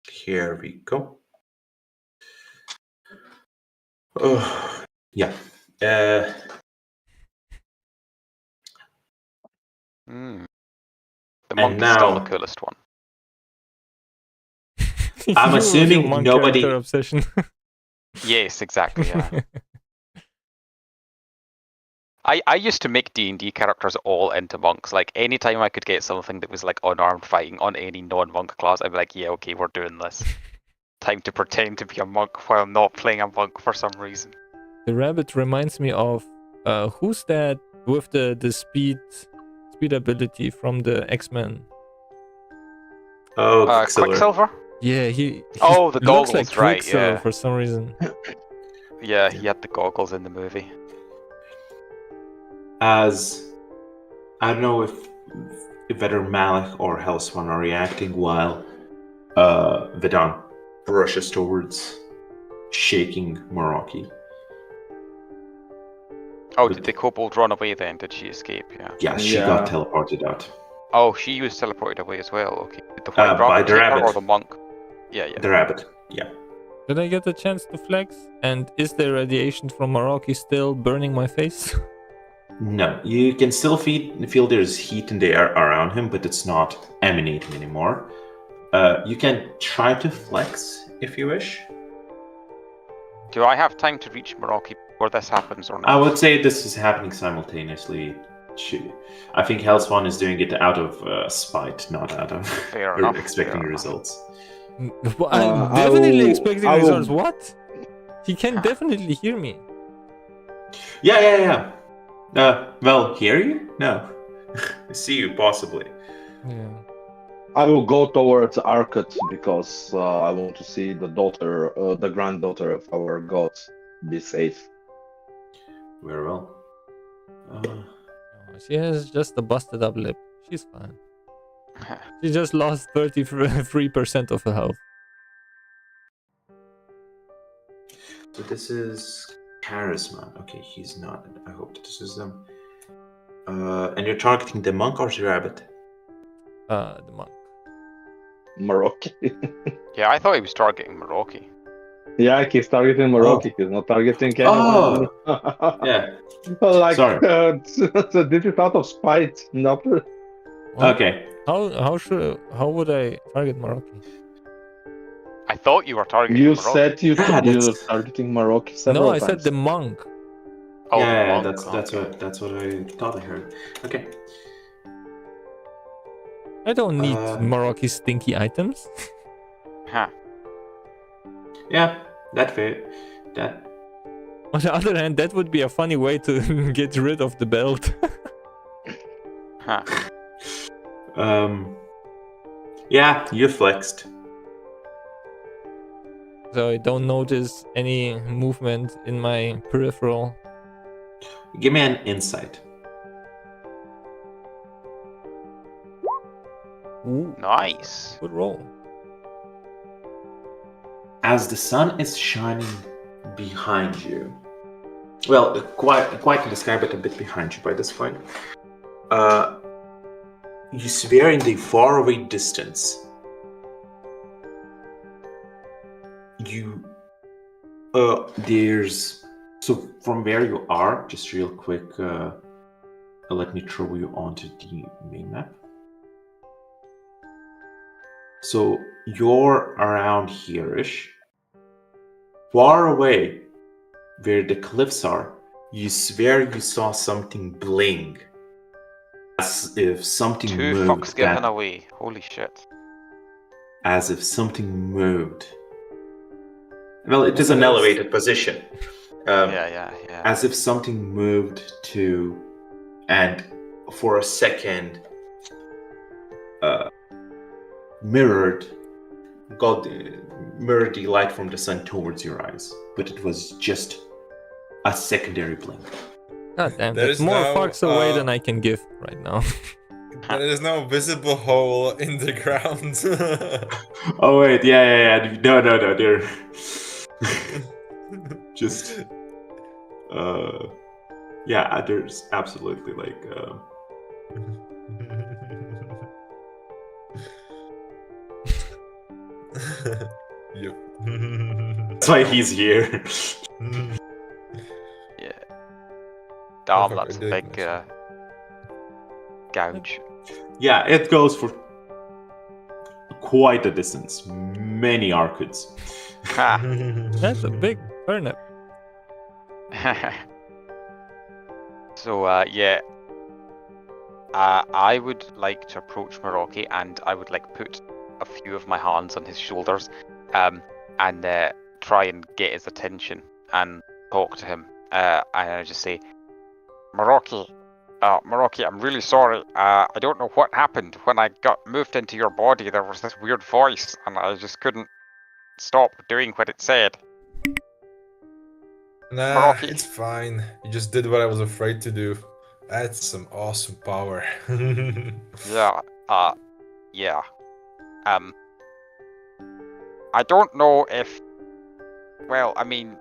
Here we go. Oh, yeah. The monk is still the coolest one. I'm You assuming with your monk nobody. character obsession. Yes, exactly. Yeah. I used to make D&D characters all into monks. Like, anytime I could get something that was like unarmed fighting on any non-monk class, I'd be like, yeah, okay, we're doing this. Time to pretend to be a monk while not playing a monk for some reason. The rabbit reminds me of who's that with the speed ability from the X-Men? Oh, Quicksilver? Yeah, he Oh, the looks goggles, like right? Quicksilver Yeah. for some reason. Yeah, he had the goggles in the movie. As I don't know if whether Malik or Hellspawn are reacting while Vedant rushes towards shaking Moraki. Oh, did the kobold run away then? Did she escape? Yeah. Yeah, she got teleported out. Oh, she was teleported away as well. Okay. Did the white by rabbit the take rabbit. her or the monk? Yeah. The rabbit, yeah. Did I get a chance to flex? And is the radiation from Meraki still burning my face? No, you can still feel there's heat in the air around him, but it's not emanating anymore. You can try to flex if you wish. Do I have time to reach Meraki before this happens or not? I would say this is happening simultaneously. I think Hellspawn is doing it out of spite, not out of Fair enough, expecting fair results. Well, I'm I definitely will- expecting I will- results. What? He can definitely hear me. Yeah. Well, hear you? No. See you, possibly. Yeah. I will go towards Arcot because I want to see the granddaughter of our gods, be safe. Very well. She has just a busted up lip. She's fine. She just lost 33% of her health. So this is Charisma. Okay, he's not. I hope that this is them. And you're targeting the monk or the rabbit? The monk. Meraki. Yeah, I thought he was targeting Meraki. Yeah, he's targeting Meraki. He's not targeting anyone. Yeah. Like, Sorry. so this is out of spite, not. What? Okay. How would I target Meraki? I thought you were targeting You Meraki. said you that's- were targeting Meraki several No, times. I said the monk. Oh, yeah, monk, that's okay. that's what I thought I heard. Okay. I don't need Uh, Meraki's stinky items. Huh. Yeah, that fair. That On the other hand, that would be a funny way to get rid of the belt. Huh. Yeah, you flexed. So I don't notice any movement in my peripheral. Give me an insight. Ooh, Nice. good roll. As the sun is shining behind you, well, quite can describe it a bit behind you by this point. You swear in the faraway distance. There's so from where you are, just real quick. Let me throw you onto the main map. So you're around here-ish. Far away, where the cliffs are, you swear you saw something blink. As if something Two moved. fucks given away. Holy shit. As if something moved. Well, it is an elevated position. Yeah. As if something moved to, and for a second, mirrored the light from the sun towards your eyes, but it was just a secondary blink. God damn, There that's is more no, fucks away than I can give right now. There is no visible hole in the ground. Oh wait, yeah. No, they're just yeah. There's absolutely like. Yep. That's why he's here. Yeah. Damn, Fucking that's a big ridiculous. gouge. Yeah, it goes for quite a distance. Many arcades. Ha. That's a big turnip. So, yeah. I would like to approach Meraki and I would like put a few of my hands on his shoulders and try and get his attention and talk to him. And I just say, Meraki, I'm really sorry. I don't know what happened. When I got moved into your body, there was this weird voice and I just couldn't stop doing what it said. Nah, Meraki. it's fine. You just did what I was afraid to do. That's some awesome power. Yeah, yeah. I don't know if... Well, I mean...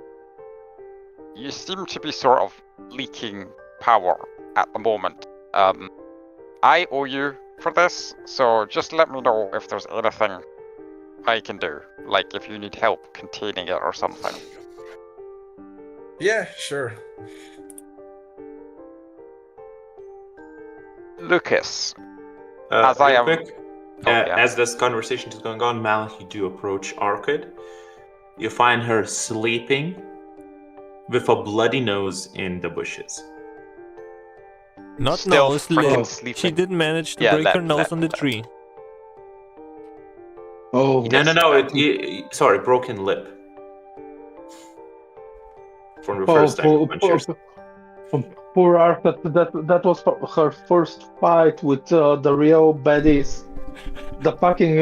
You seem to be sort of leaking power at the moment. I owe you for this, so just let me know if there's anything I can do. Like, if you need help containing it or something. Yeah, sure. Lucas, as I real am... quick, Oh, yeah. as this conversation is going on, Malak, you do approach Arkid. You find her sleeping with a bloody nose in the bushes. Not Still nose, freaking lip. sleeping. She did manage to Yeah, break her lip, nose lip, on the lip. tree. Oh, No. Sorry, broken lip. From the oh, first time. poor Arthur. That was her first fight with the real baddies. The fucking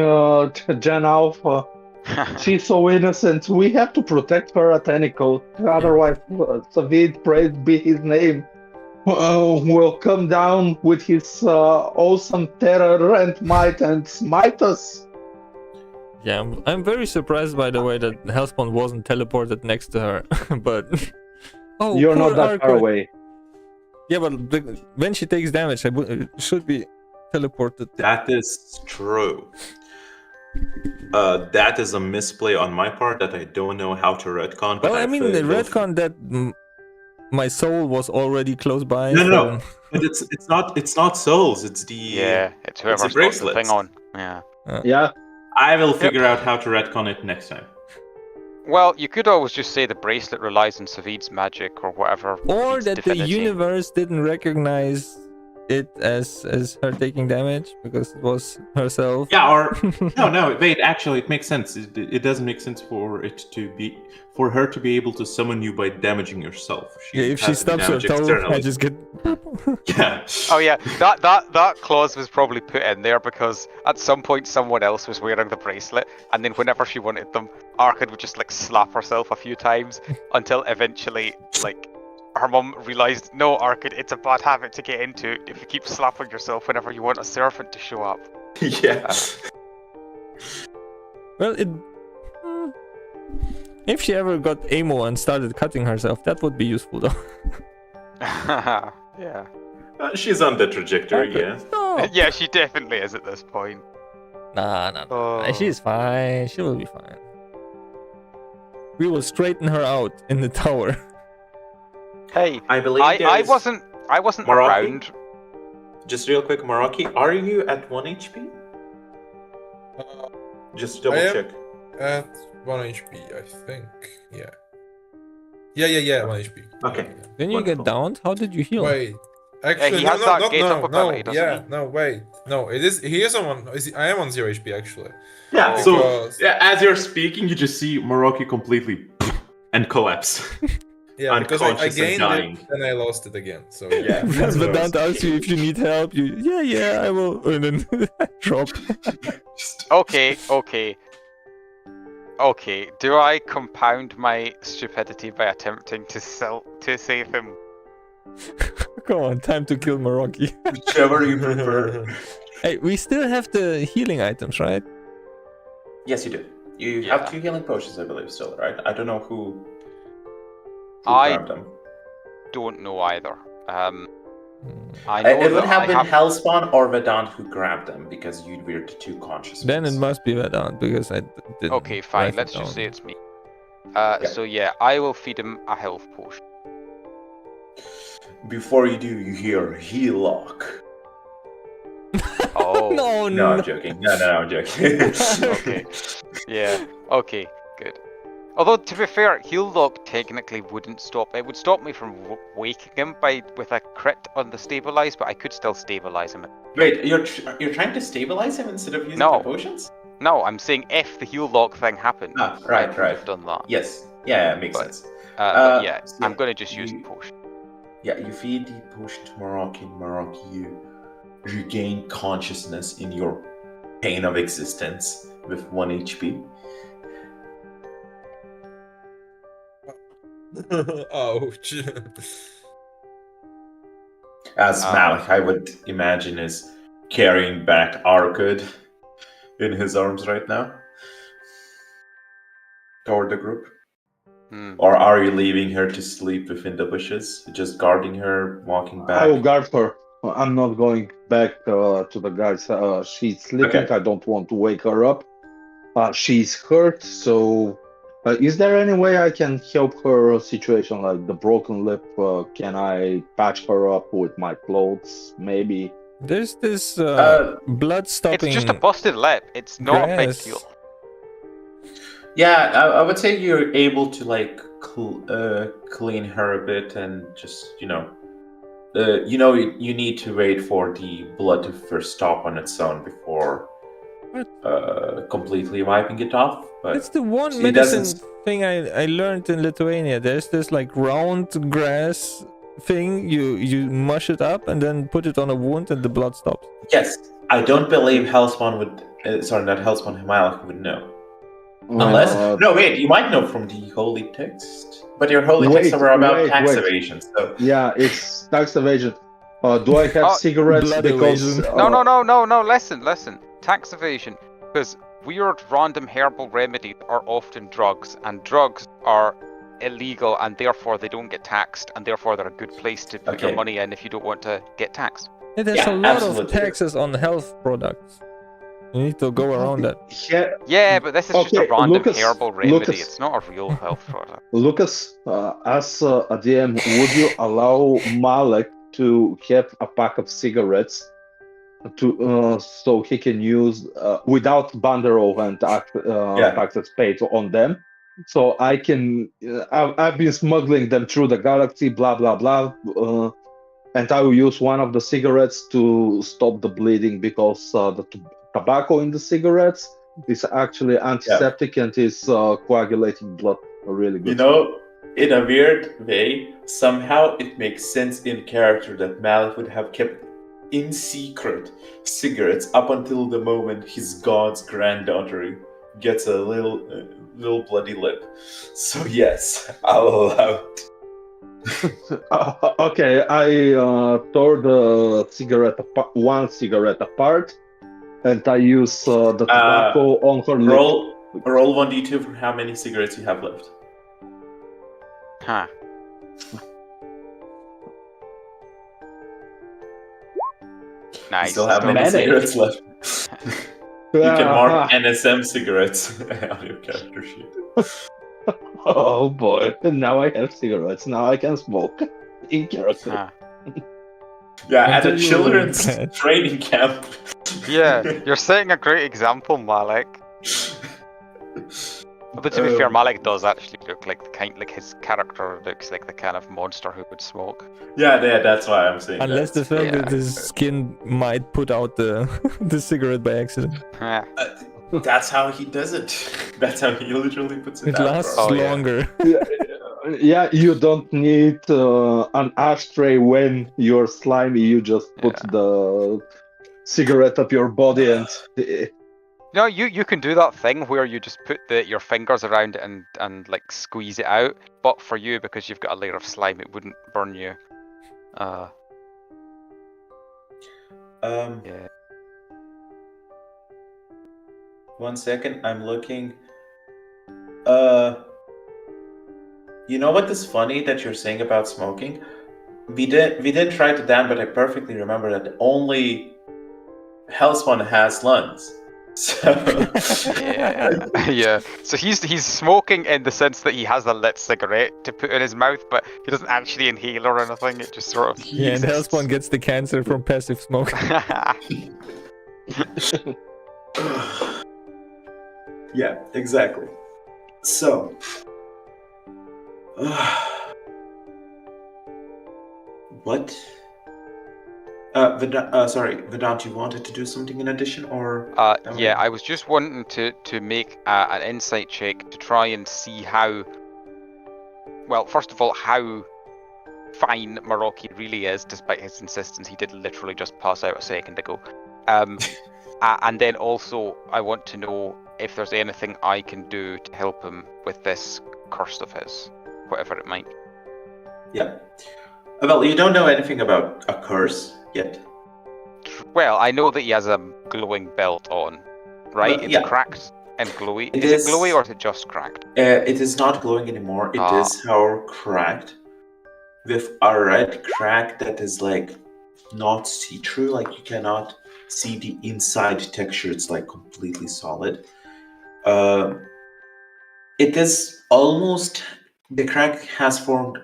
Gen Alpha. She's so innocent. We have to protect her at any cost. Otherwise, Savid, praised be his name, will come down with his awesome terror and might and smite us. Yeah, I'm very surprised by the way that Hellspawn wasn't teleported next to her. But oh, You're poor not that far Arkid. away. Yeah, but when she takes damage, should be teleported. That is true. That is a misplay on my part that I don't know how to retcon. But Well, I mean, the retcon that my soul was already close by. No. But it's not souls. It's the Yeah, it's whoever's got the bracelets. thing on. Yeah. Yeah. I will figure out how to retcon it next time. Well, you could always just say the bracelet relies on Savid's magic or whatever. Or Savid's that divinity. the universe didn't recognize it as her taking damage because it was herself. Yeah, or no. Wait, actually, it makes sense. It doesn't make sense for her to be able to summon you by damaging yourself. Yeah, if she has to stubs her damage toe, externally. I just get. Yeah. Oh yeah, that clause was probably put in there because at some point someone else was wearing the bracelet, and then whenever she wanted them, Arkid would just like slap herself a few times until eventually like her mum realized, no, Arkid, it's a bad habit to get into if you keep slapping yourself whenever you want a servant to show up. Yeah. Well, if she ever got emo and started cutting herself, that would be useful though. Yeah. She's on the trajectory, yeah. No. Yeah, she definitely is at this point. Nah. Oh. She's fine. She will be fine. We will straighten her out in the tower. Hey, I believe I there's- wasn't Morocco? around. Just real quick, Maraki, are you at 1 HP? Just double I am check. at 1 HP, I think. Yeah. Yeah, 1 HP. Okay. Then you get Wonderful. downed. How did you heal? Wait. Actually, he no, has no, that not, gate no, up ability, no, doesn't yeah, he? no, wait. No, he is on 1. I am on 0 HP, actually. Yeah, Oh. so Because- as you're speaking, you just see Maraki completely and collapse. Yeah, because I Unconscious and gained dying. it, then I lost it again. So Yeah. Because Vedant asks you if you need help, yeah, I will, and then drop. Okay. Do I compound my stupidity by attempting to save him? Come on, time to kill Maraki. Whichever you prefer. Hey, we still have the healing items, right? Yes, you do. You Yeah. have 2 healing potions, I believe, still, right? I don't know who I grabbed them. don't know either. I know It would that have I been have... Hellspawn or Vedant who grabbed them because you were the 2 conscious Then it ones. must be Vedant because I didn't. Okay, fine. write it Let's just down. say it's me. So yeah, I will feed him a health potion. Before you do, you hear heal lock. Oh. No, I'm joking. No, I'm joking. Okay. Yeah. Okay. Good. Although to be fair, heal lock technically wouldn't stop. It would stop me from waking him with a crit on the stabilize, but I could still stabilize him. Wait, you're trying to stabilize him instead of using No. the potions? No, I'm saying if the heal lock thing happened, Ah, I right. would have done that. Yes. Yeah, it makes But- sense. But yeah, so I'm gonna just use the you- potion. Yeah, you feed the potion to Maraki. Maraki, you regain consciousness in your pain of existence with 1 HP. Ouch. As Malik, I would imagine, is carrying back Arkid in his arms right now toward the group. Or are you leaving her to sleep within the bushes? Just guarding her, walking back? I will guard her. I'm not going back to the guards. She's sleeping. Okay. I don't want to wake her up. She's hurt, so is there any way I can help her situation, like the broken lip? Can I patch her up with my clothes, maybe? There's this blood It's stopping just a busted lip. It's not a big grass. deal. Yeah, I would say you're able to like clean her a bit and just you need to wait for the blood to first stop on its own before completely wiping it off. But It's the one it medicine doesn't. thing I learned in Lithuania. There's this like round grass thing. You mush it up and then put it on a wound and the blood stops. Yes, I don't believe Hellspawn would. Sorry, not Hellspawn. Himalak would know. Unless no, wait, you might know from the holy text, but your holy texts are about tax evasion. So yeah, it's tax evasion. Do I have cigarettes? blood Because evasion. No. Listen. Tax evasion, because weird random herbal remedies are often drugs, and drugs are illegal, and therefore they don't get taxed, and therefore they're a good place to put your money in if you don't want to get taxed. Yeah, there's a lot of taxes on health products. You need to go around that. Yeah, but this is just a random herbal remedy. It's not a real health product. Lucas, as a DM, would you allow Malek to have a pack of cigarettes to so he can use without banderol and taxes paid on them? So I can. I've been smuggling them through the galaxy, blah blah blah, and I will use one of the cigarettes to stop the bleeding because the tobacco in the cigarettes is actually antiseptic and is coagulating blood really good. In a weird way, somehow it makes sense in character that Malik would have kept in secret cigarettes up until the moment his god's granddaughter gets a little bloody lip. So yes, I'll allow it. Okay, I tore the one cigarette apart, and I use the tobacco on her lip. Roll 1d2 for how many cigarettes you have left. Huh. Nice. You still have many cigarettes left. You can mark NSM cigarettes on your character sheet. Oh boy, now I have cigarettes. Now I can smoke in character. Yeah, at a children's training camp. Yeah, you're setting a great example, Malik. But to be fair, Malik does actually look like his character looks like the kind of monster who would smoke. Yeah, that's why I'm saying. Unless the fact that his skin might put out the the cigarette by accident. Yeah. That's how he does it. That's how he literally puts it out. It lasts longer. Yeah, you don't need an ashtray when you're slimy. You just put the cigarette up your body and. No, you can do that thing where you just put your fingers around it and like squeeze it out. But for you, because you've got a layer of slime, it wouldn't burn you. Yeah. 1 second, I'm looking. You know what is funny that you're saying about smoking? We didn't try it down, but I perfectly remember that only Hellspawn has lungs. So yeah. So he's smoking in the sense that he has a lit cigarette to put in his mouth, but he doesn't actually inhale or anything. It just sort of. Yeah, and Hellspawn gets the cancer from passive smoke. Yeah, exactly. So, what? Vedant, you wanted to do something in addition, or? Yeah, I was just wanting to make an insight check to try and see how. Well, first of all, how fine Maroki really is, despite his insistence. He did literally just pass out a second ago. And then also, I want to know if there's anything I can do to help him with this curse of his, whatever it might be. Yeah. Well, you don't know anything about a curse yet. Well, I know that he has a glowing belt on, right? It's cracked and glowy. Is it glowy or is it just cracked? It is not glowing anymore. It is, however, cracked. With a red crack that is like not see-through, like you cannot see the inside texture. It's like completely solid. It is almost, the crack has formed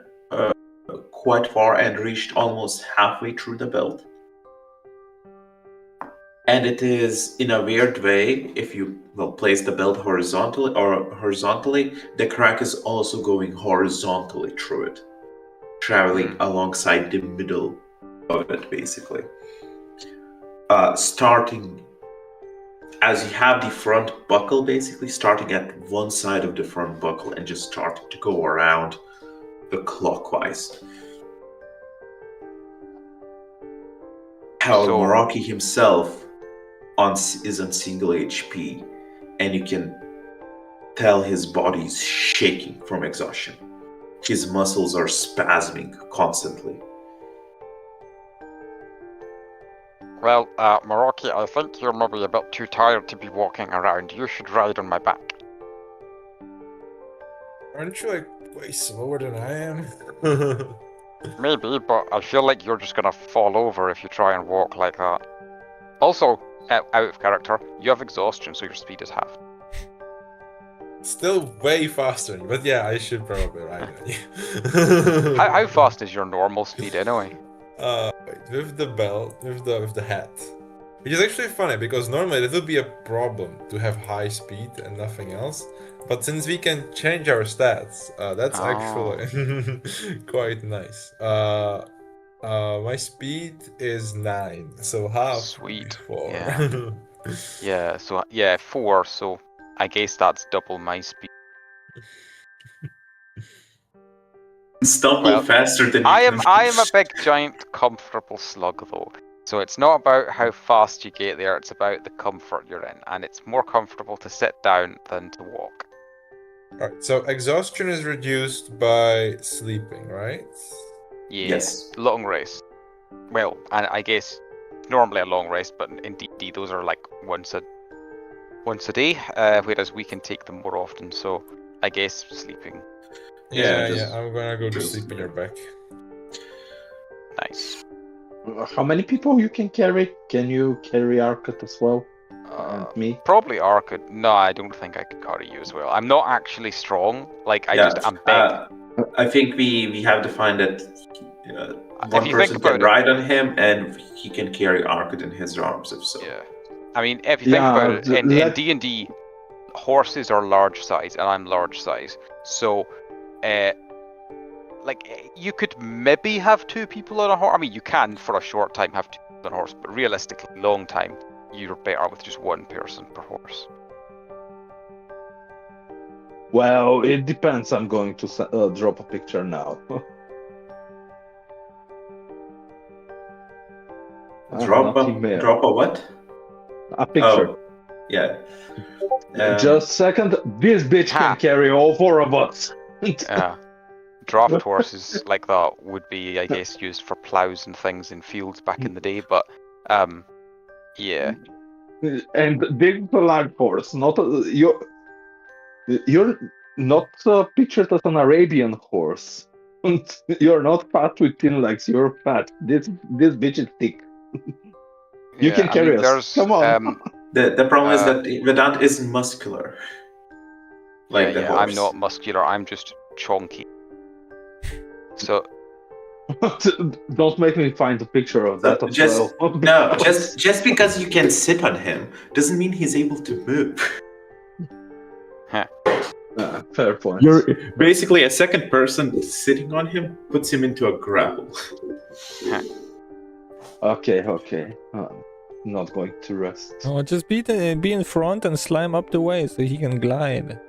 quite far and reached almost halfway through the belt. And it is, in a weird way, if you place the belt horizontally, the crack is also going horizontally through it, traveling alongside the middle of it, basically. Starting as you have the front buckle, basically starting at one side of the front buckle and just starting to go around the clockwise. However, Meraki himself is on single HP, and you can tell his body is shaking from exhaustion. His muscles are spasming constantly. Well, Meraki, I think you're maybe a bit too tired to be walking around. You should ride on my back. Aren't you like way slower than I am? Maybe, but I feel like you're just gonna fall over if you try and walk like that. Also, out of character, you have exhaustion, so your speed is half. Still way faster, but yeah, I should probably ride on you. How fast is your normal speed anyway? Wait, with the belt, with the hat. Which is actually funny, because normally it would be a problem to have high speed and nothing else. But since we can change our stats, that's actually quite nice. My speed is 9, so half. Sweet. 4. Yeah. So 4. So I guess that's double my speed. Stumble faster than you I am a big giant comfortable slug though. So it's not about how fast you get there, it's about the comfort you're in, and it's more comfortable to sit down than to walk. Alright, so exhaustion is reduced by sleeping, right? Yeah, yes. Long rest. Well, and I guess normally a long rest, but in D&D those are like once a day, whereas we can take them more often. So I guess sleeping. Yeah, I'm gonna go to sleep in your back. Nice. How many people you can carry? Can you carry Arcot as well? And me? Probably Arcot. No, I don't think I could carry you as well. I'm not actually strong. Like I'm big. I think we have to find that one person can ride on him, and he can carry Arcot in his arms. If so. Yeah. I mean, if you think about it, in D&D, horses are large size, and I'm large size. So, like, you could maybe have 2 people on a horse. I mean, you can for a short time have 2 people on a horse, but realistically, long time, you're better with just 1 person per horse. Well, it depends. I'm going to drop a picture now. Drop a what? A picture. Oh, yeah. Just a second. This bitch can carry all 4 of us. Yeah. Draft horses like that would be, I guess, used for plows and things in fields back in the day, but yeah. And this is a large horse, not you're not pictured as an Arabian horse. You're not fat with thin legs. You're fat. This bitch is thick. You can carry us. Come on. The problem is that Vedant isn't muscular. Like the horse. I'm not muscular. I'm just chonky. So. Don't make me find a picture of that as well. No, just because you can sit on him doesn't mean he's able to move. Fair point. You're basically a second person sitting on him puts him into a grapple. Okay. Not going to rest. Oh, just be in front and slime up the way so he can glide.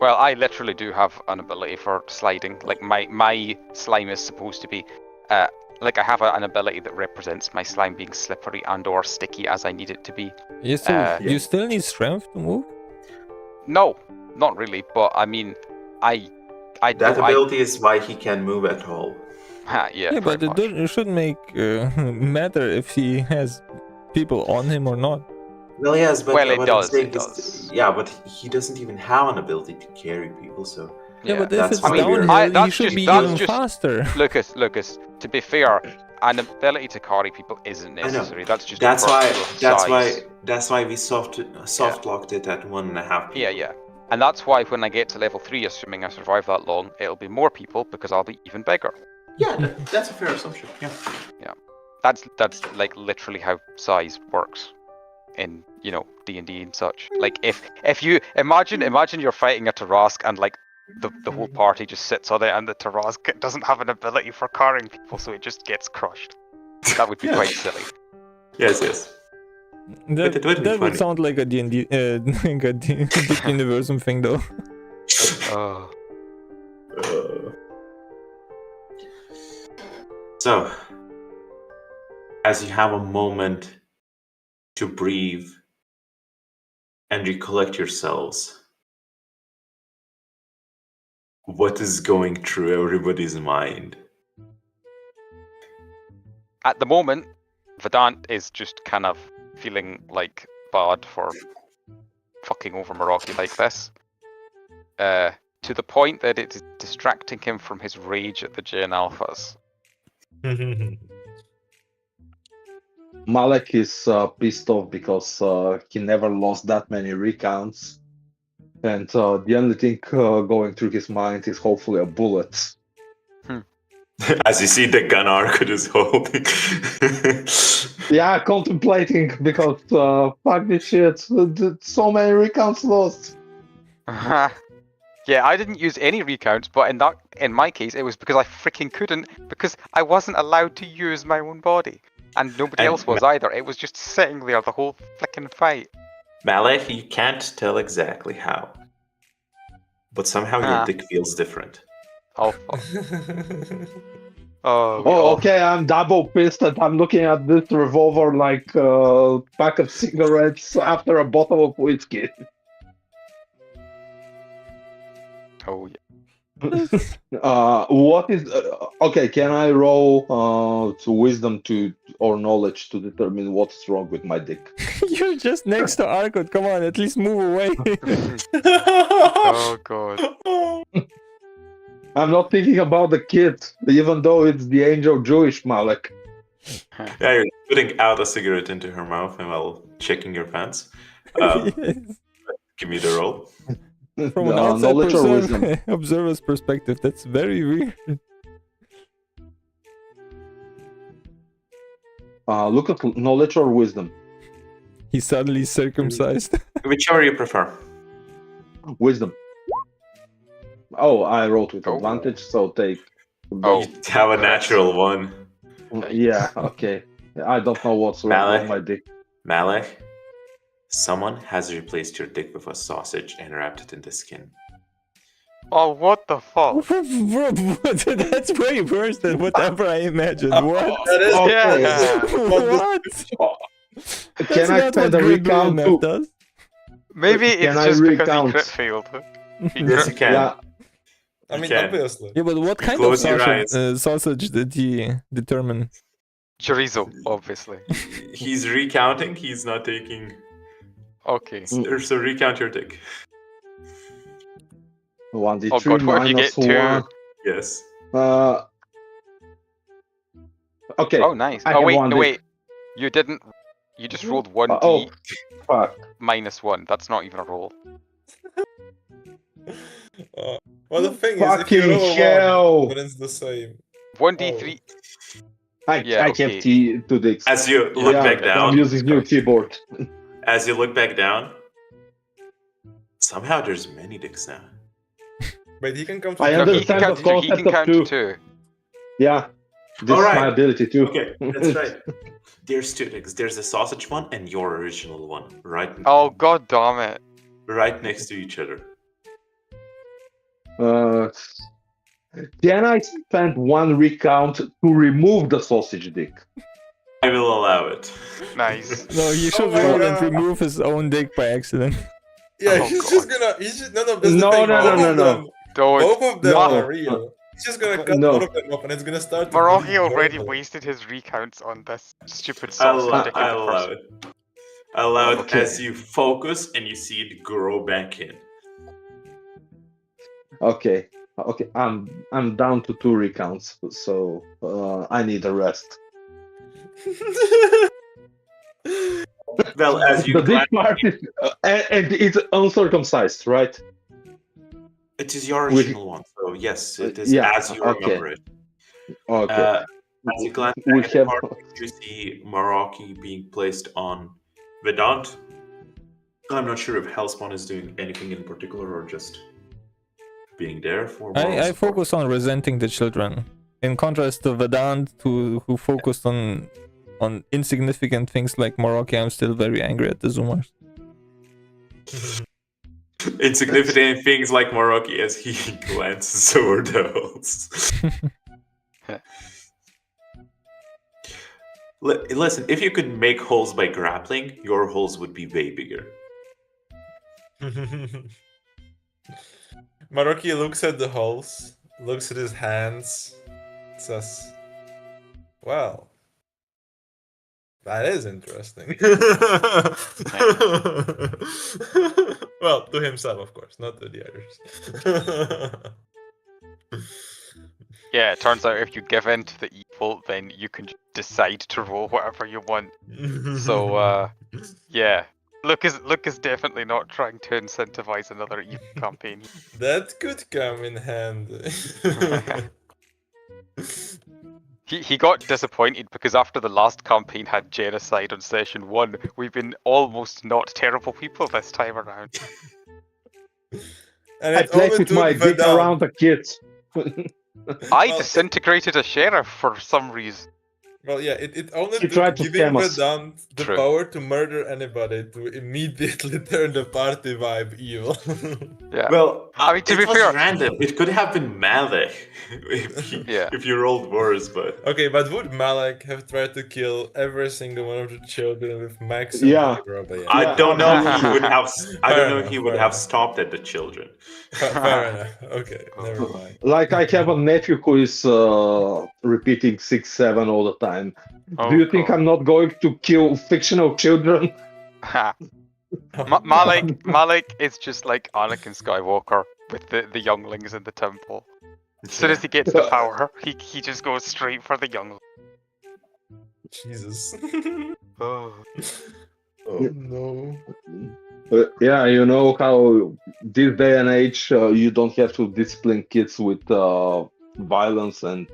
Well, I literally do have an ability for sliding. Like my slime is supposed to be, like I have an ability that represents my slime being slippery and/or sticky as I need it to be. Yes, so you still need strength to move? No, not really. But I mean, I that ability is why he can move at all. Yeah, but it shouldn't make matter if he has people on him or not. Well, yes, but it does. Yeah, but he doesn't even have an ability to carry people, so. Yeah, but if it's downhill, he should be even faster. Lucas, to be fair, an ability to carry people isn't know. necessary. That's just That's a why. virtue of That's size. why we soft locked it at 1.5 people. Yeah. And that's why when I get to level 3, assuming I survive that long, it'll be more people because I'll be even bigger. Yeah, that's a fair assumption. Yeah. That's like literally how size works in D&D and such. Like if you imagine you're fighting a Tarask and like the whole party just sits on it and the Tarask doesn't have an ability for carrying people, so it just gets crushed. That would be quite silly. Yes. That, It would be that would funny. sound like a D&D, like a Dikuniversum thing, though. Oh. So, as you have a moment to breathe and recollect yourselves, what is going through everybody's mind? At the moment, Vedant is just kind of feeling like bad for fucking over Meraki like this. To the point that it is distracting him from his rage at the Gen Alphas. Malek is pissed off because he never lost that many recounts. And the only thing going through his mind is hopefully a bullet. As you see, the gun Arcud is holding. Yeah, contemplating because fuck this shit. So many recounts lost. Yeah, I didn't use any recounts, but in my case, it was because I freaking couldn't, because I wasn't allowed to use my own body. And nobody And else was either. It was just sitting there the whole flicking fight. Malek, you can't tell exactly how. But somehow your dick feels different. Oh, fuck. Oh, Okay, I'm double pissed and I'm looking at this revolver like a pack of cigarettes after a bottle of whiskey. Oh, yeah. What is... okay, can I roll to wisdom or knowledge to determine what's wrong with my dick? You're just next to Arkut. Come on, at least move away. Oh, God. I'm not thinking about the kid, even though it's the angel Jewish Malek. Yeah, you're putting out a cigarette into her mouth and while checking your pants. Yes. Give me the roll. From an outside knowledge or wisdom? observer's perspective, that's very weird. Look at knowledge or wisdom. He's suddenly circumcised. Whichever you prefer. Wisdom. Oh, I rolled with Oh. advantage, so take. Oh. You have a natural one. Yeah, okay. I don't know what's wrong Malek? with my dick. Malek, someone has replaced your dick with a sausage and wrapped it in the skin. Oh, what the fuck? Bro, that's way worse than whatever I imagined. What? That is Okay. What? Can That's I not spend what a Grid recount Map to... does. Maybe it's Can I just because he recount? crit failed. He Yes, crit- you can. Yeah, I mean, Okay. obviously. Yeah, but what kind of Close your sausage did he determine? Chorizo, obviously. He's recounting, he's not taking... Okay. So recount your dick. 1d3 Oh god, what if you minus get 2? 1. Yes. Okay. Oh, nice. I Oh, have wait, one no, dick. wait. You didn't... You just rolled 1d Oh, fuck. minus 1. That's not even a roll. Well, the thing is, if you Fucking roll hell. one, then it's the same. 1d3... I Yeah, kept okay. 2 dicks. As you look Yeah, back I'm down, using new keyboard. as you look back down, somehow there's many dicks now. But he can come to I No, he understand can the count to 2. He concept can of count 2. to 2. Yeah. This is Alright. my ability too. Okay, that's right. There's 2 dicks. There's the sausage one and your original one, Oh, god damn it. right next to each other. Can I spend 1 recount to remove the sausage dick? I will allow it. Nice. No, he should my roll and God. remove his own dick by accident. Yeah, Oh, he's God. just gonna. He's just. No, that's No, the thing. no, both no, of no, them, no. Don't. Both of them No. are real. He's just gonna cut No. one of them off, and it's gonna start. to Meraki bleed already horribly. wasted his recounts on this stupid I'll sausage dick in the allow first... it. I'll allow it Okay. as you focus and you see it grow back in. Okay. I'm down to 2 recounts, so I need a rest. Well, as you The glance, dick part is, and it's uncircumcised, right? it is your With- original one, so yes, it is yeah, as you okay. remember it. Okay. As you glance We back at the have- card, you see Meraki being placed on Vedant. I'm not sure if Hellspawn is doing anything in particular or just being there for moral I support. focus on resenting the children. In contrast to Vedant, who focused on insignificant things like Morocco, I'm still very angry at the Zoomers. Insignificant things like Meraki as he glances over the holes. Listen, if you could make holes by grappling, your holes would be way bigger. Maroki looks at the holes, looks at his hands, says, well, that is interesting. Well, to himself, of course, not to the others. Yeah, it turns out if you give in to the evil, then you can decide to roll whatever you want. So, yeah. Luke is definitely not trying to incentivize another evil campaign. That could come in handy. He got disappointed because after the last campaign had genocide on session 1, we've been almost not terrible people this time around. And I it played only with took my dick Vedant. around the kids. I Well, disintegrated a sheriff for some reason. Well, yeah, it only He took tried to giving scam us. Vedant the True. power to murder anybody to immediately turn the party vibe evil. Yeah. Well, I mean, to it be was fair- random. It could have been Malek if you rolled worse, but Okay, but would Malek have tried to kill every single one of the children with maximum Yeah. probability? I don't know if he absolutely. would have. I Fair don't know if enough, he would fair have enough. stopped at the children. Fair enough. Okay, never mind. Like I have a nephew who is repeating 6-7 all the time. Oh, Do you think God. I'm not going to kill fictional children? Malik is just like Anakin Skywalker with the younglings in the temple. As soon as he gets the power, he just goes straight for the youngling. Jesus. Oh. Oh no. Yeah, you know how this day and age you don't have to discipline kids with violence and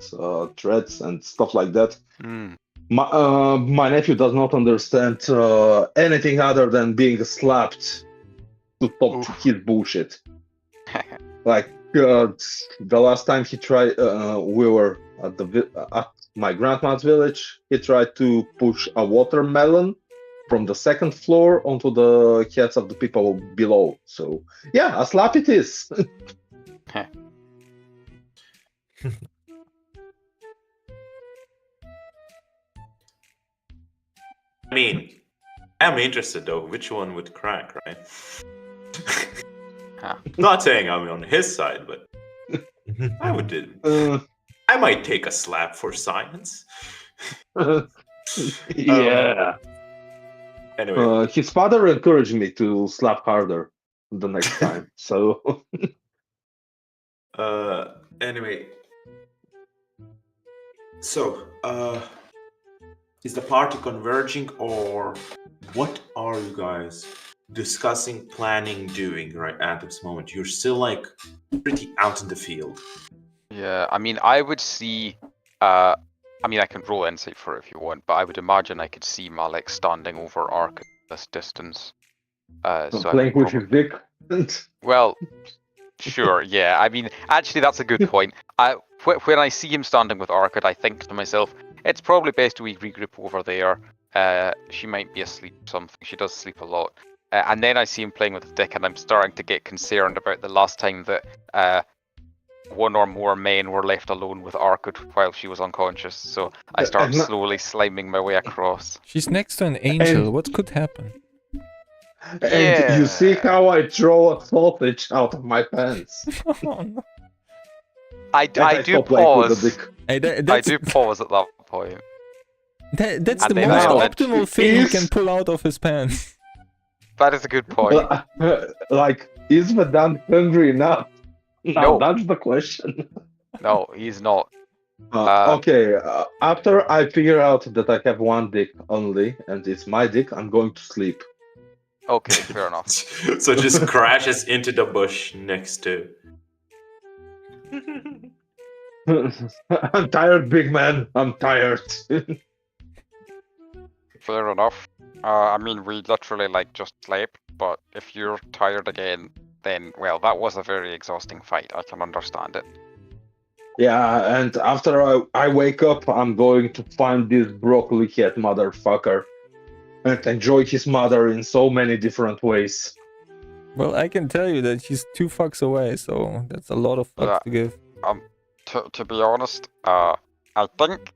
threats and stuff like that. Mm. My nephew does not understand anything other than being slapped to stop his bullshit. Like the last time he tried, we were at my grandma's village. He tried to push a watermelon from the second floor onto the heads of the people below. So yeah, a slap it is. I mean, I'm interested though. Which one would crack, right? Not saying I'm on his side, but I would do. I might take a slap for science. Yeah. Anyway, His father encouraged me to slap harder the next time. So anyway. So, is the party converging, or what are you guys discussing, planning, doing right at this moment? You're still like pretty out in the field. Yeah, I mean, I would see. I mean, I can roll insight for it if you want, but I would imagine I could see Malik standing over Ark at this distance. So I playing would with his dick. Well, sure, yeah. I mean, actually, that's a good point. When I see him standing with Arkad, I think to myself, it's probably best we regroup over there. She might be asleep or something. She does sleep a lot. And then I see him playing with his dick, and I'm starting to get concerned about the last time that one or more men were left alone with Arkad while she was unconscious. So I start slowly sliming my way across. She's next to an angel. What could happen? And you see how I throw a sausage out of my pants. Oh, no. I do pause. Hey, I do pause at that point. That's And the then most I- optimal thing he can pull out of his pants. That is a good point. Like, is Vedant hungry enough? No. That's the question. No, he's not. Okay, after I figure out that I have one dick only, and it's my dick, I'm going to sleep. Okay, fair enough. So just crashes into the bush next to. I'm tired, big man. I'm tired. Fair enough. I mean, we literally like just slept, but if you're tired again, then well, that was a very exhausting fight. I can understand it. Yeah, and after I wake up, I'm going to find this broccoli head motherfucker and enjoy his mother in so many different ways. Well, I can tell you that she's 2 fucks away, so that's a lot of fucks Yeah. to give. To be honest, I think,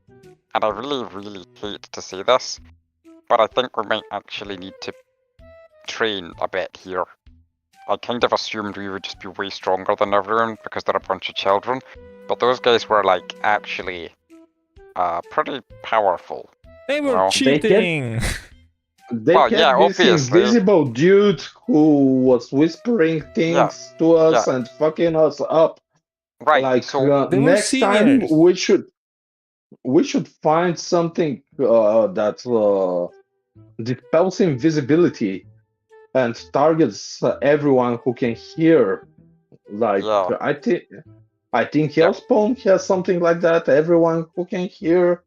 and I really hate to say this, but I think we might actually need to train a bit here. I kind of assumed we would just be way stronger than everyone because they're a bunch of children, but those guys were like actually pretty powerful. They were Well, cheating! They Well, had yeah, this obviously. invisible dude who was whispering things to us and fucking us up. Right, Like so They were next time seniors. we should find something that dispels invisibility and targets everyone who can hear. Like Yeah. I think Hellspawn has something like that. Everyone who can hear.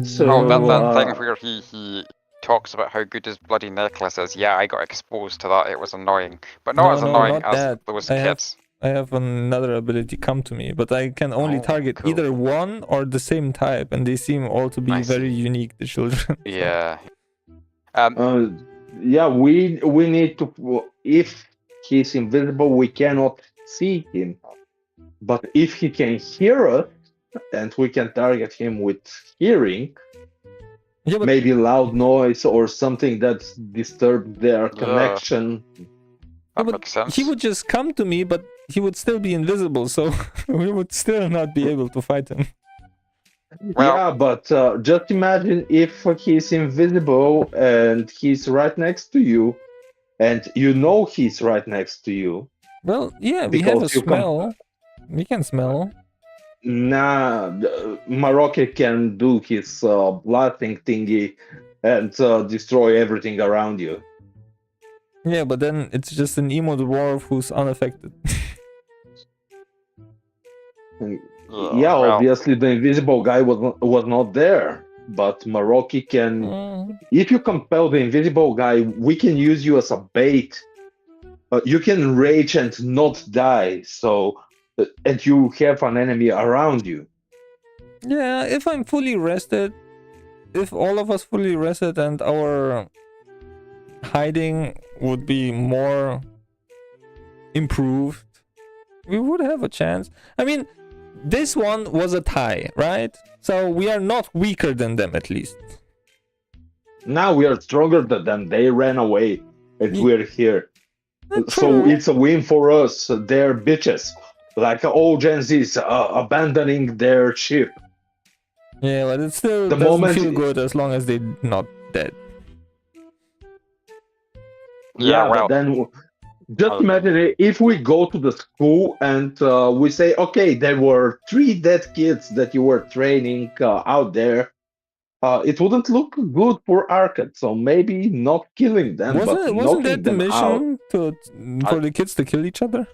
So oh, that thing where he talks about how good his bloody necklace is. Yeah, I got exposed to that. It was annoying, but not as annoying not as that. those I kids. have another ability come to me, but I can only target either one or the same type, and they seem all to be very unique, the children. Yeah. yeah, we need to. If he's invisible, we cannot see him. But if he can hear us, and we can target him with hearing, maybe loud noise or something that disturbs their connection. That makes sense. He would just come to me, but he would still be invisible, so we would still not be able to fight him. Yeah, but just imagine if he's invisible and he's right next to you, and you know he's right next to you. Well, yeah, we have a smell. We can smell. Nah, Morocco can do his blasting thingy and destroy everything around you. Yeah, but then it's just an emo dwarf who's unaffected. Yeah, obviously the invisible guy was not there, but Morocco can. If you compel the invisible guy, we can use you as a bait. You can rage and not die, so and you have an enemy around you. Yeah, if I'm fully rested, if all of us fully rested and our hiding would be more improved, we would have a chance. I mean, this one was a tie, right? So we are not weaker than them, at least. Now we are stronger than them. They ran away, and we're here. So it's a win for us. They're bitches. Like all Gen Zs abandoning their ship. Yeah, but it still doesn't feel good as long as they're not dead. Yeah, but then just imagine if we go to the school and we say, okay, there were 3 dead kids that you were training out there. It wouldn't look good for Arcade, so maybe not killing them, Wasn't that the mission for the kids to kill each other?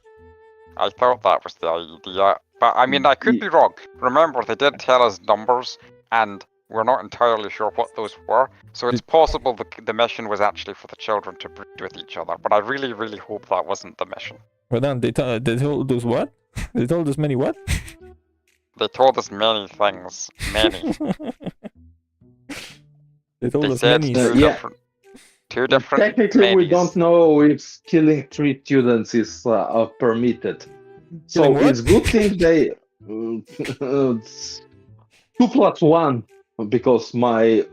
I thought that was the idea, but I mean, I could be wrong. Remember, they did tell us numbers, and we're not entirely sure what those were, so it's possible the mission was actually for the children to breed with each other, but I really hope that wasn't the mission. Well then, they told us what? They told us many what? They told us many things. Many. They told us said many. Two different Technically, we don't know if killing 3 students is permitted. So it's good thing they 2 plus 1, because my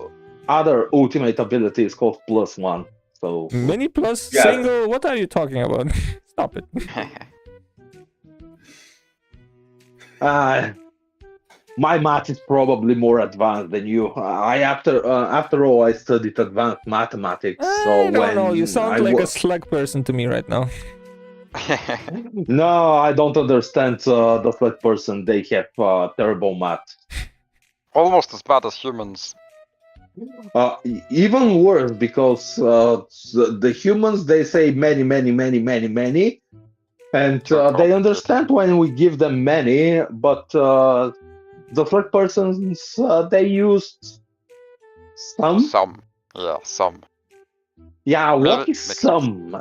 other ultimate ability is called +1. So many plus single. What are you talking about? Stop it. My math is probably more advanced than you. After all, I studied advanced mathematics. So I don't know. You sound like a slug person to me right now. No, I don't understand the third person. They have terrible math. Almost as bad as humans. Even worse because the humans they say many, many, many, many, many, and they understand when we give them many, but the third persons they used some. Some. Yeah, some. Yeah, Well, what is mixed. some?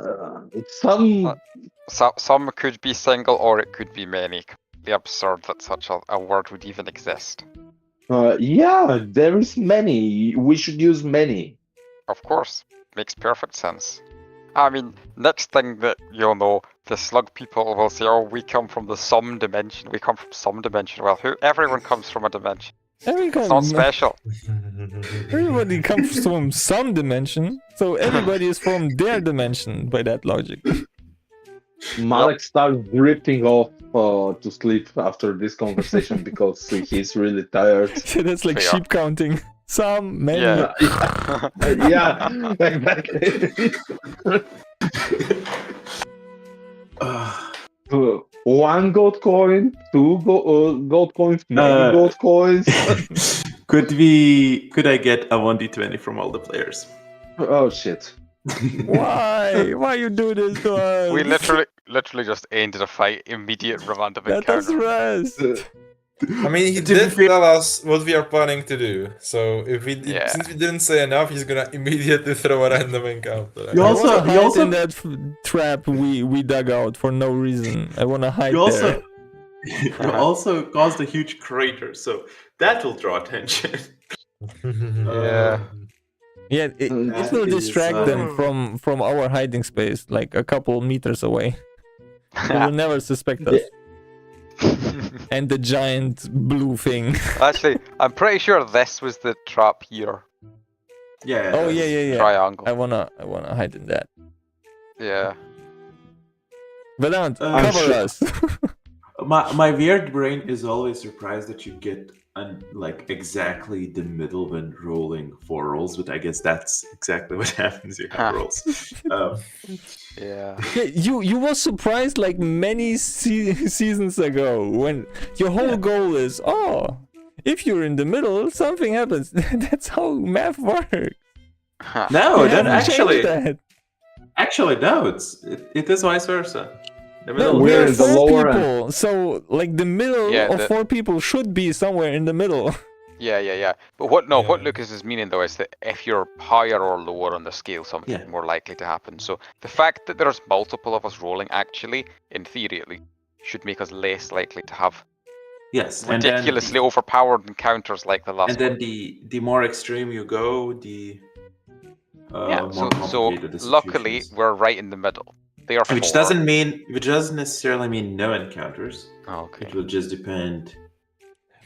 It's some. Some could be single or it could be many. Completely absurd that such a word would even exist. Yeah, there is many. We should use many. Of course. Makes perfect sense. I mean, next thing that you'll know, the slug people will say, oh, we come from the some dimension. We come from some dimension. Well, everyone comes from a dimension. It's not special. Everybody comes from some dimension, so everybody is from their dimension by that logic. Malek starts drifting off to sleep after this conversation because he's really tired. Yeah, that's like sheep counting. Some, many. Yeah. Yeah, exactly. One gold coin, two gold coins, many gold coins. Could I get a 1d20 from all the players? Oh shit. Why? Why you do this to us? We literally just ended a fight, immediate random Let us encounter. rest. I mean, he did tell us what we are planning to do. So if since we didn't say enough, he's gonna immediately throw a random encounter. You also- I wanna you hide also- in that trap we dug out for no reason. I wanna hide You there. also, you also caused a huge crater, so that will draw attention. Yeah. Yeah, it will distract them from our hiding space, like a couple meters away. They will never suspect us. And the giant blue thing. Actually, I'm pretty sure this was the trap here. Yeah. Oh yeah. Triangle. I wanna hide in that. Yeah. But don't I'm cover sure- us. My weird brain is always surprised that you get like exactly the middle when rolling 4 rolls, but I guess that's exactly what happens. You have rolls. Yeah. Yeah, you were surprised like many seasons ago when your whole goal is, oh, if you're in the middle, something happens. That's how math works. No, You that haven't actually changed that. no. It is vice versa. The No, middle we're in the 4 lower end. people, so like the middle Yeah, of 4 people should be somewhere in the middle. Yeah. But what Lucas is meaning though is that if you're higher or lower on the scale, something more likely to happen. So the fact that there's multiple of us rolling actually, in theory at least, should make us less likely to have ridiculously overpowered encounters like the last and then the more extreme you go, the more so complicated the luckily situations. we're right in the middle. Therefore, Which doesn't necessarily mean no encounters. Okay. It will just depend.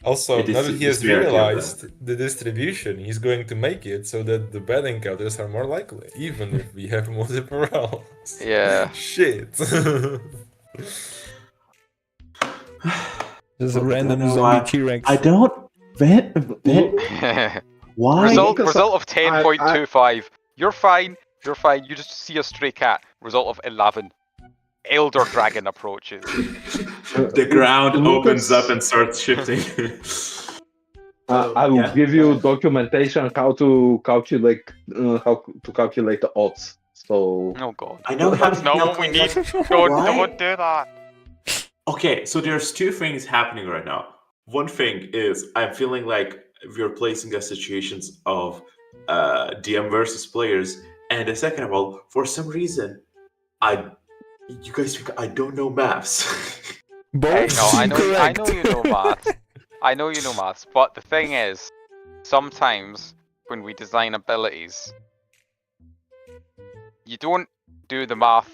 Also, It is now that he has severity of them. realized the distribution, he's going to make it so that the bad encounters are more likely, even if we have multiple rolls. Yeah. Shit. Just a random zombie T-Rex. I don't. Why? Result Because of 10.25. You're fine. You're fine. You just see a stray cat. Result of 11. Elder dragon approaches. The ground Lucas- opens up and starts shifting. I will give you documentation how to calculate the odds. So Oh god. I know how to That's not what we need. Don't do that. Okay, so there's 2 things happening right now. One thing is I'm feeling like we're placing us situations of DM versus players, and the second of all, for some reason, you guys think I don't know maths. Both I know correct. you know maths. I know you know maths, but the thing is, sometimes when we design abilities, you don't do the math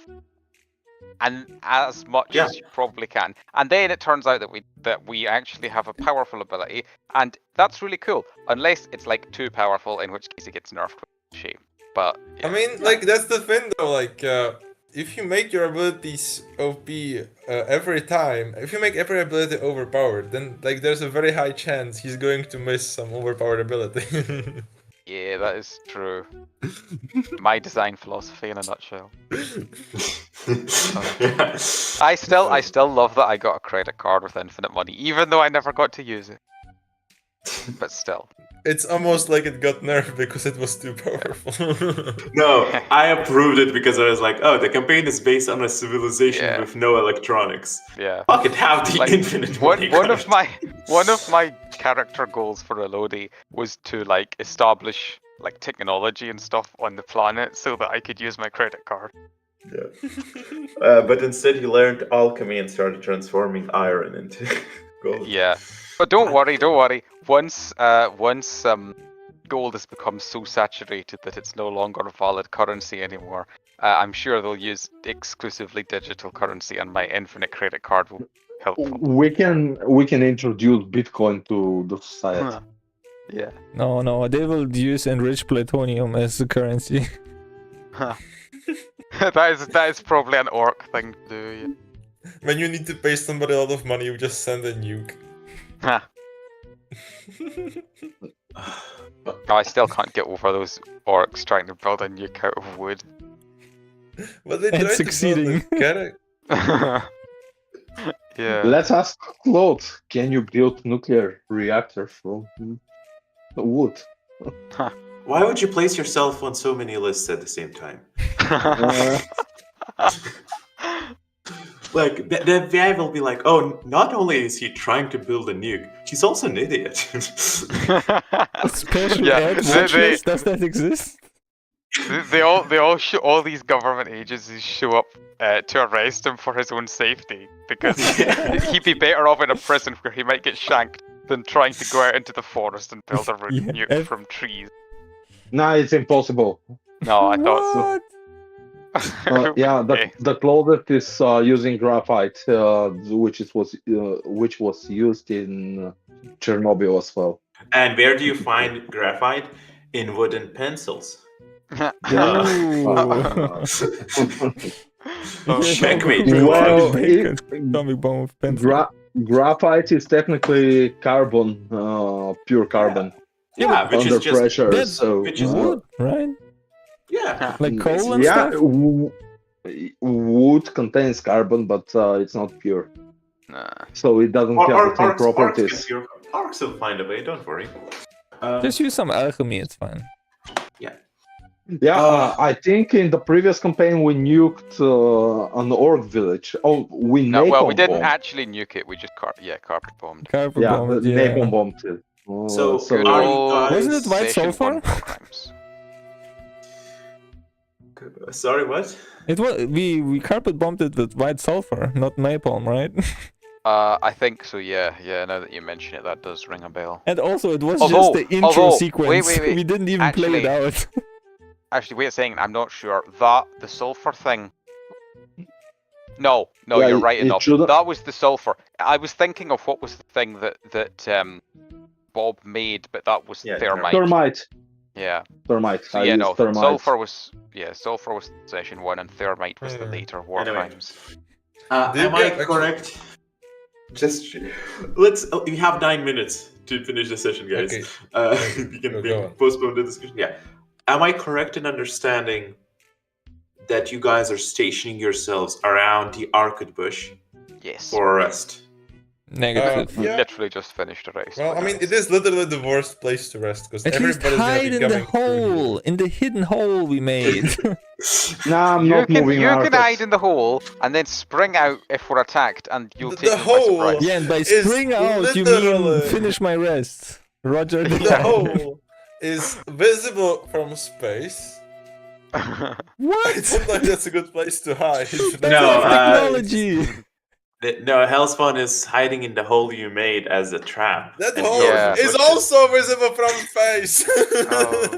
and as much as you probably can, and then it turns out that we actually have a powerful ability, and that's really cool. Unless it's like too powerful, in which case it gets nerfed. Shame. But I mean, like that's the thing though. Like, if you make your abilities OP every time, if you make every ability overpowered, then like there's a very high chance he's going to miss some overpowered ability. Yeah, that is true. My design philosophy in a nutshell. I still love that I got a credit card with infinite money, even though I never got to use it. But still. It's almost like it got nerfed because it was too powerful. No, I approved it because I was like, oh, the campaign is based on a civilization Yeah. with no electronics. Yeah. Fuck it, have the Like, infinite one money. of my character goals for Elodie was to like establish like technology and stuff on the planet so that I could use my credit card. Yeah. But instead he learned alchemy and started transforming iron into gold. Yeah. But don't worry. Once gold has become so saturated that it's no longer a valid currency anymore, I'm sure they'll use exclusively digital currency, and my infinite credit card will be helpful. We can introduce Bitcoin to the society. Yeah. No, they will use enriched plutonium as the currency. that is probably an orc thing to do. Yeah. When you need to pay somebody a lot of money, you just send a nuke. Huh. No, I still can't get over those orcs trying to build a nuke out of wood. But they And tried succeeding. to build a Yeah. Let's ask Claude, can you build nuclear reactor from wood? Why would you place yourself on so many lists at the same time? Like, the guy will be like, oh, not only is he trying to build a nuke, he's also an idiot. Special Yeah, ad they- watch list, does that exist? They all these government agencies show up to arrest him for his own safety because he'd be better off in a prison where he might get shanked than trying to go out into the forest and build a Yeah, nuke from trees. Nah, it's impossible. No, I thought so. What? Yeah, the closest is using graphite, which was used in Chernobyl as well. And where do you find graphite? In wooden pencils. Checkmate. Well, Atomic bomb of pencil. graphite is technically carbon, pure carbon, Yeah, which under is just pressure. That's So which is wood, right? yeah. Like coal and yeah, stuff? wood contains carbon, but it's not pure, Nah. so it doesn't have the same Orcs properties. will find a way. Don't worry. Just use some alchemy, it's fine. Yeah, I think in the previous campaign we nuked an orc village. Oh, we No, well, we napalm didn't bombed. actually nuke it. We just carpet bombed. Carpet Yeah, bomb, napalm bombed too. So, Good are you old guys- Wasn't it white session sulfur? one war crimes. Sorry, what? It was we carpet bombed it with white sulfur, not napalm, right? I think so. Yeah. Now that you mention it, that does ring a bell. And also, it was Although- just the intro although- sequence. wait. We didn't even play it Actually- out. Actually, wait a second. I'm not sure that the sulfur thing. No, Yeah, you're right it enough. shouldn't- That was the sulfur. I was thinking of what was the thing that Bob made, but that was Yeah, thermite. Thermite. Yeah. Thermite. So I yeah, used no. thermite. Sulfur was session one, and thermite was the later war Anyway. crimes. Do you Am I get- correct? Just let's. We have 9 minutes to finish the session, guys. Okay. We can Go on. postpone the discussion. Yeah. Am I correct in understanding that you guys are stationing yourselves around the Arcade Bush Yes. for rest? Negative. We Yeah. literally just finished the race. Well, I mean, it is literally the worst place to rest because At least everybody's gonna hide be in the coming through hole, in the hidden hole we made. Nah, I'm You not can moving hide markets. in the hole and then spring out if we're attacked, and you'll The take them by hole. surprise. Yeah, and by Is spring out, you mean literally- finish my rest. Roger. here. The hole is visible from space. I What? don't think that's a good place to hide. No, Technology. No, Hellspawn is hiding in the hole you made as a trap. That And hole Yeah. is also visible from space. Oh.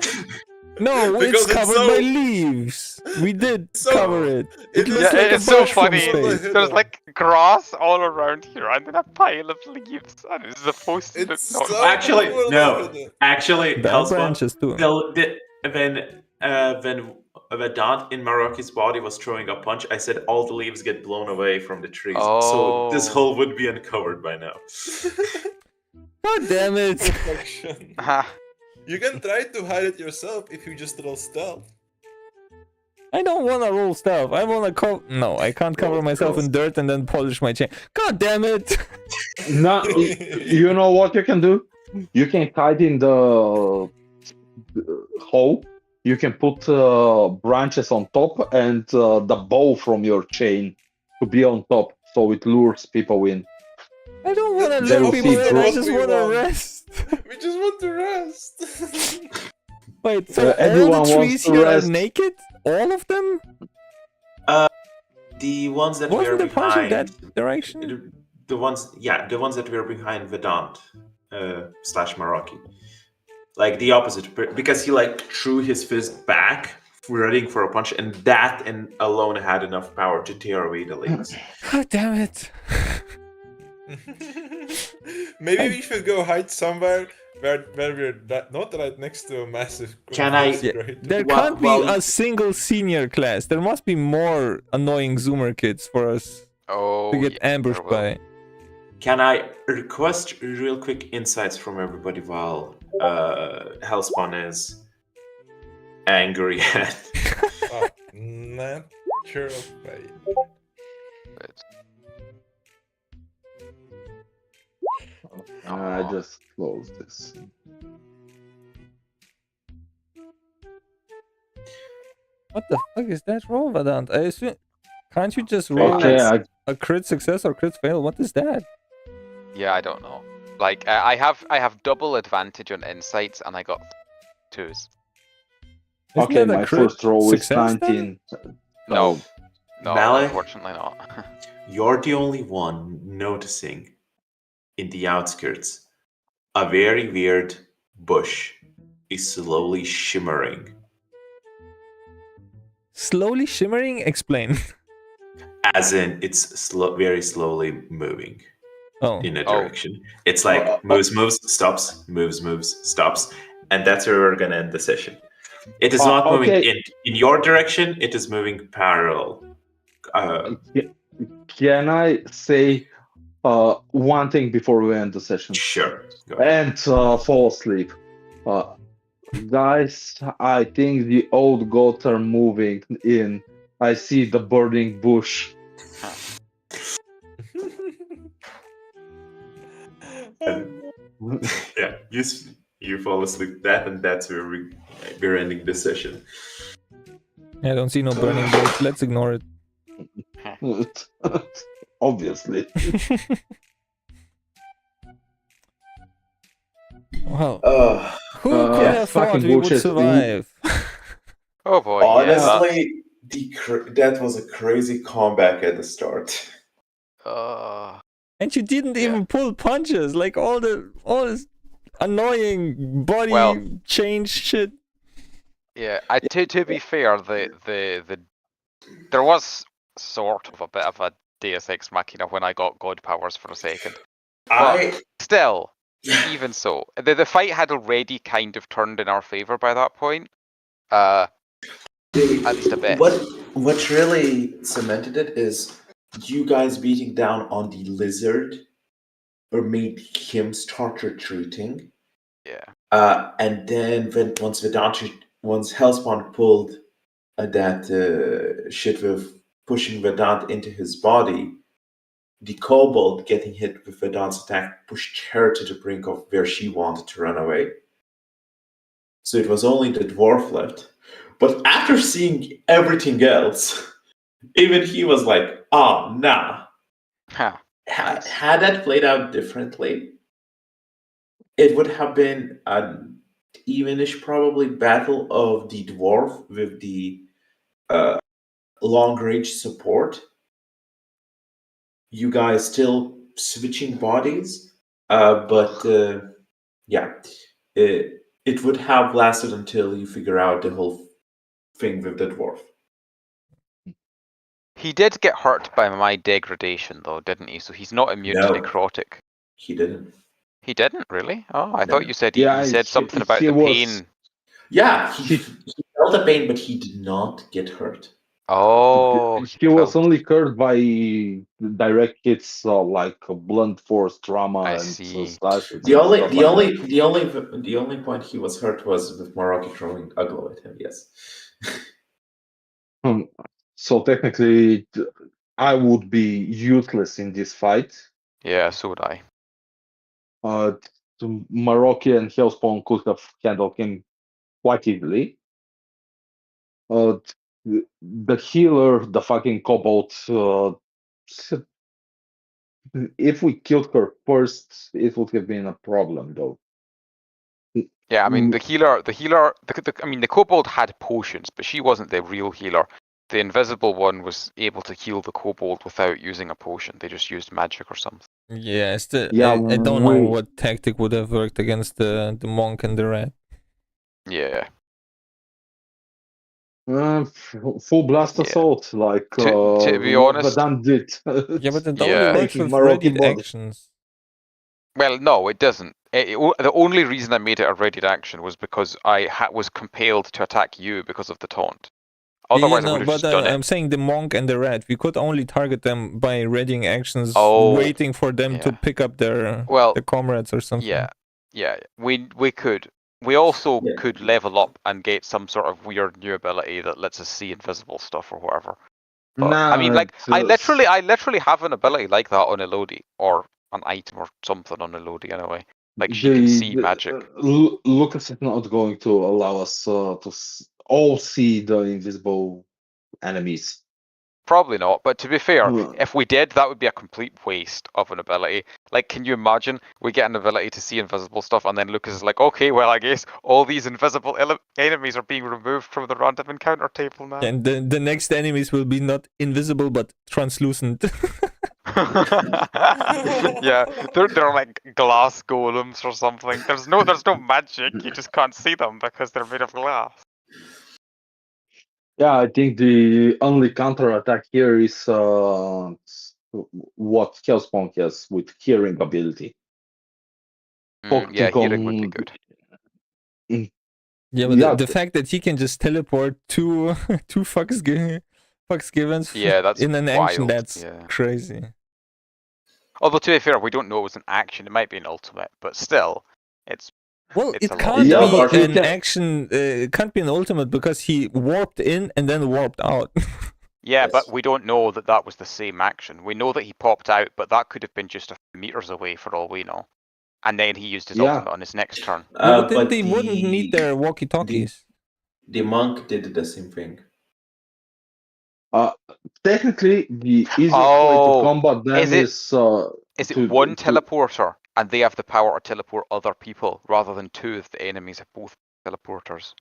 No, Because it's it's covered so- by leaves. We did So- cover it. It looks looks Yeah, like a it's so bush from funny. space. There's like grass all around here, and then a pile of leaves, and it's supposed to look It's not so Actually, cool, no. look at it. Actually, There are Hellspawn, branches too. when Dant in Maroki's body was throwing a punch, I said all the leaves get blown away from the trees. So this Oh. hole would be uncovered by now. God damn it. Reflection. Ah, You can try to hide it yourself if you just roll stealth. I don't want to roll stealth. I want to cover. No, I can't cover myself in dirt and then polish my chain. God damn it! No, you know what you can do? You can hide in the hole. You can put branches on top and the bow from your chain to be on top, so it lures people in. I don't want to They lure will people see in. I through. just want to rest. We just want to rest. Wait, so all everyone the wants trees to here are rest. naked? All of them? The ones that Wasn't were the punch in behind that direction? the ones that were behind Vedant slash Maraki. Like the opposite, because he like threw his fist back, ready for a punch, and that and alone had enough power to tear away the legs. God damn it. Maybe we should go hide somewhere where we're not right next to a massive. Can I- grate. There Well- can't be well- a single senior class. There must be more annoying Zoomer kids for us Oh, to get yeah, there ambushed will. by. Can I request real quick insights from everybody while Hellspawn is angry at Natural fate. I just closed this. What the fuck is that roll, Vedant? I assume. Can't you just roll Okay, a crit success or crit fail? What is that? Yeah, I don't know. Like I have double advantage on insights, and I got 2s. Isn't okay, that a my crit first roll is success then? 19. No, no, Malak? unfortunately not. You're the only one noticing in the outskirts a very weird bush is slowly shimmering. Slowly shimmering? Explain. As in, it's very slowly moving Oh. in a Oh. direction. It's like moves, stops, moves, stops. And that's where we're going to end the session. It is not moving okay. in your direction, it is moving parallel. Can I say one thing before we end the session? Sure. Go ahead. And fall asleep. Guys, I think the old goats are moving in. I see the burning bush. Yeah, you fall asleep with that, and that's where we're ending this session. I don't see no burning bush. Let's ignore it. Obviously. Wow. Uh, Who could yeah, have thought fucking we would bullshit. survive? Oh boy, yeah. honestly, that was a crazy comeback at the start. And you didn't even pull punches. Like all this annoying body Well- change shit. Yeah, to be fair, the there was sort of a bit of a Deus Ex Machina when I got God powers for a second. Still, even so, the fight had already kind of turned in our favor by that point. At least a bit. What really cemented it is you guys beating down on the lizard or made him start retreating. Yeah. And then once Hellspawn pulled that shit with pushing Vedant into his body, the kobold getting hit with Vedant's attack pushed her to the brink of where she wanted to run away. So it was only the dwarf left. But after seeing everything else, even he was like, oh, nah. Huh. Had that played out differently, it would have been an evenish probably battle of the dwarf with the long range support. You guys still switching bodies, but yeah, it would have lasted until you figure out the whole thing with the dwarf. He did get hurt by my degradation, though, didn't he? So he's not immune No. to necrotic. He didn't. He didn't, really? Oh, I No. thought you said Yeah, he said something about he the was- pain. Yeah, he felt the pain, but he did not get hurt. Oh, He was killed. only hurt by direct hits like blunt force trauma I and see. slashes The and only, stuff the like only, the only, the only point he was hurt was with Morocco throwing a glow at him. Yes. that. So technically, I would be useless in this fight. Yeah, so would I. Morocco and Hellspawn could have handled him quite easily. The healer, the fucking kobold, if we killed her first, it would have been a problem, though. Yeah, I mean Mm, the kobold had potions, but she wasn't the real healer. The invisible one was able to heal the kobold without using a potion. They just used magic or something. Yeah, still, Yeah, I don't know what tactic would have worked against the monk and the rat. Yeah. Full blast Yeah. assault, like To be what honest, Vadan did. Yeah, but it only Yeah. works Taking with Moroccan readied body. actions. well, no, it doesn't. The only reason I made it a readied action was because I was compelled to attack you because of the taunt. Otherwise, I would have but just done I'm it. saying the monk and the rat. We could only target them by readying actions, Oh, waiting for them to yeah. pick up their Well, comrades or something. Yeah. We could. We also Yeah. could level up and get some sort of weird new ability that lets us see invisible stuff or whatever. But I mean, like, I literally have an ability like that on Elodie, or an item or something on Elodie anyway. Like, she can see magic. Lucas is not going to allow us to all see the invisible enemies. Probably not, but to be fair, Hmm. if we did, that would be a complete waste of an ability. Like, can you imagine we get an ability to see invisible stuff, and then Lucas is like, okay, well, I guess all these invisible enemies are being removed from the random encounter table now. And the next enemies will be not invisible but translucent. Yeah, they're like glass golems or something. There's no magic. You just can't see them because they're made of glass. Yeah, I think the only counterattack here is what Hellspawn has with hearing ability. Yeah, hearing would be good. Yeah, but the fact that he can just teleport two fucks givens Yeah, that's in an action, wild, that's yeah. crazy. Although to be fair, we don't know it was an action. It might be an ultimate, but still, it's Well, it's it a lot. can't Yeah, be but you an can- action. It can't be an ultimate because he warped in and then warped out. Yeah, Yes. but we don't know that that was the same action. We know that he popped out, but that could have been just a few meters away for all we know. And then he used his Yeah. ultimate on his next turn. Yeah, but then they wouldn't need their walkie-talkies. The monk did the same thing. Technically, the easiest way Oh, to combat them is it- is Is it one teleporter and they have the power to teleport other people rather than two if the enemies have both teleporters?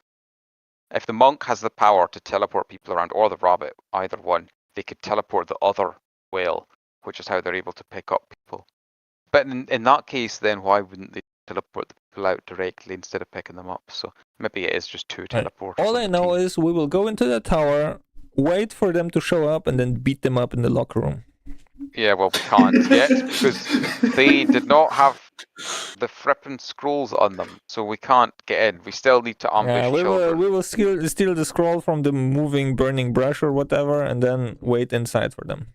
If the monk has the power to teleport people around, or the rabbit, either one, they could teleport the other well, which is how they're able to pick up people. But in that case, then why wouldn't they teleport the people out directly instead of picking them up? So maybe it is just two Right. teleporters. All on I the know team. is we will go into the tower, wait for them to show up, and then beat them up in the locker room. Yeah, well, we can't yet because they did not have the frippin' scrolls on them, so we can't get in. We still need to ambush children. We will steal the scroll from the moving burning brush or whatever, and then wait inside for them.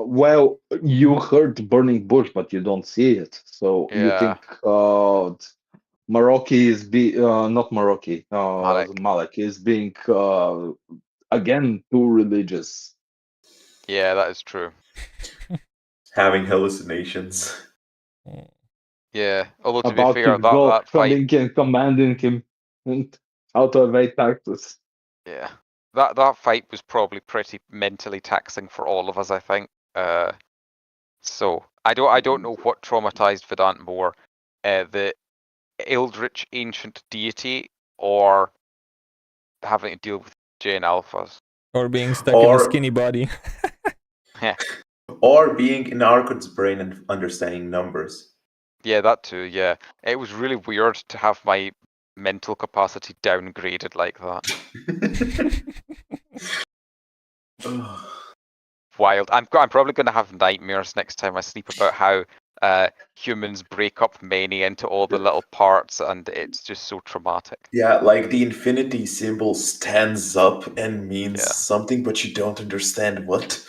well, you heard burning bush, but you don't see it. So you Yeah. think Morocco is not Morocco, Malek. Malek is being again too religious. Yeah, that is true. Having hallucinations. Yeah, although to About be fair, his God that fight, coming and commanding him how to evade taxes. yeah, that fight was probably pretty mentally taxing for all of us, I think. So I don't know what traumatized Vedant more, the eldritch ancient deity or having to deal with Jane alphas. Or being stuck in a skinny body. Or being in Arkut's brain and understanding numbers. Yeah, that too, yeah. It was really weird to have my mental capacity downgraded like that. Wild. I'm probably going to have nightmares next time I sleep about how humans break up many into all the little parts, and it's just so traumatic. Yeah, like the infinity symbol stands up and means Yeah. something, but you don't understand what.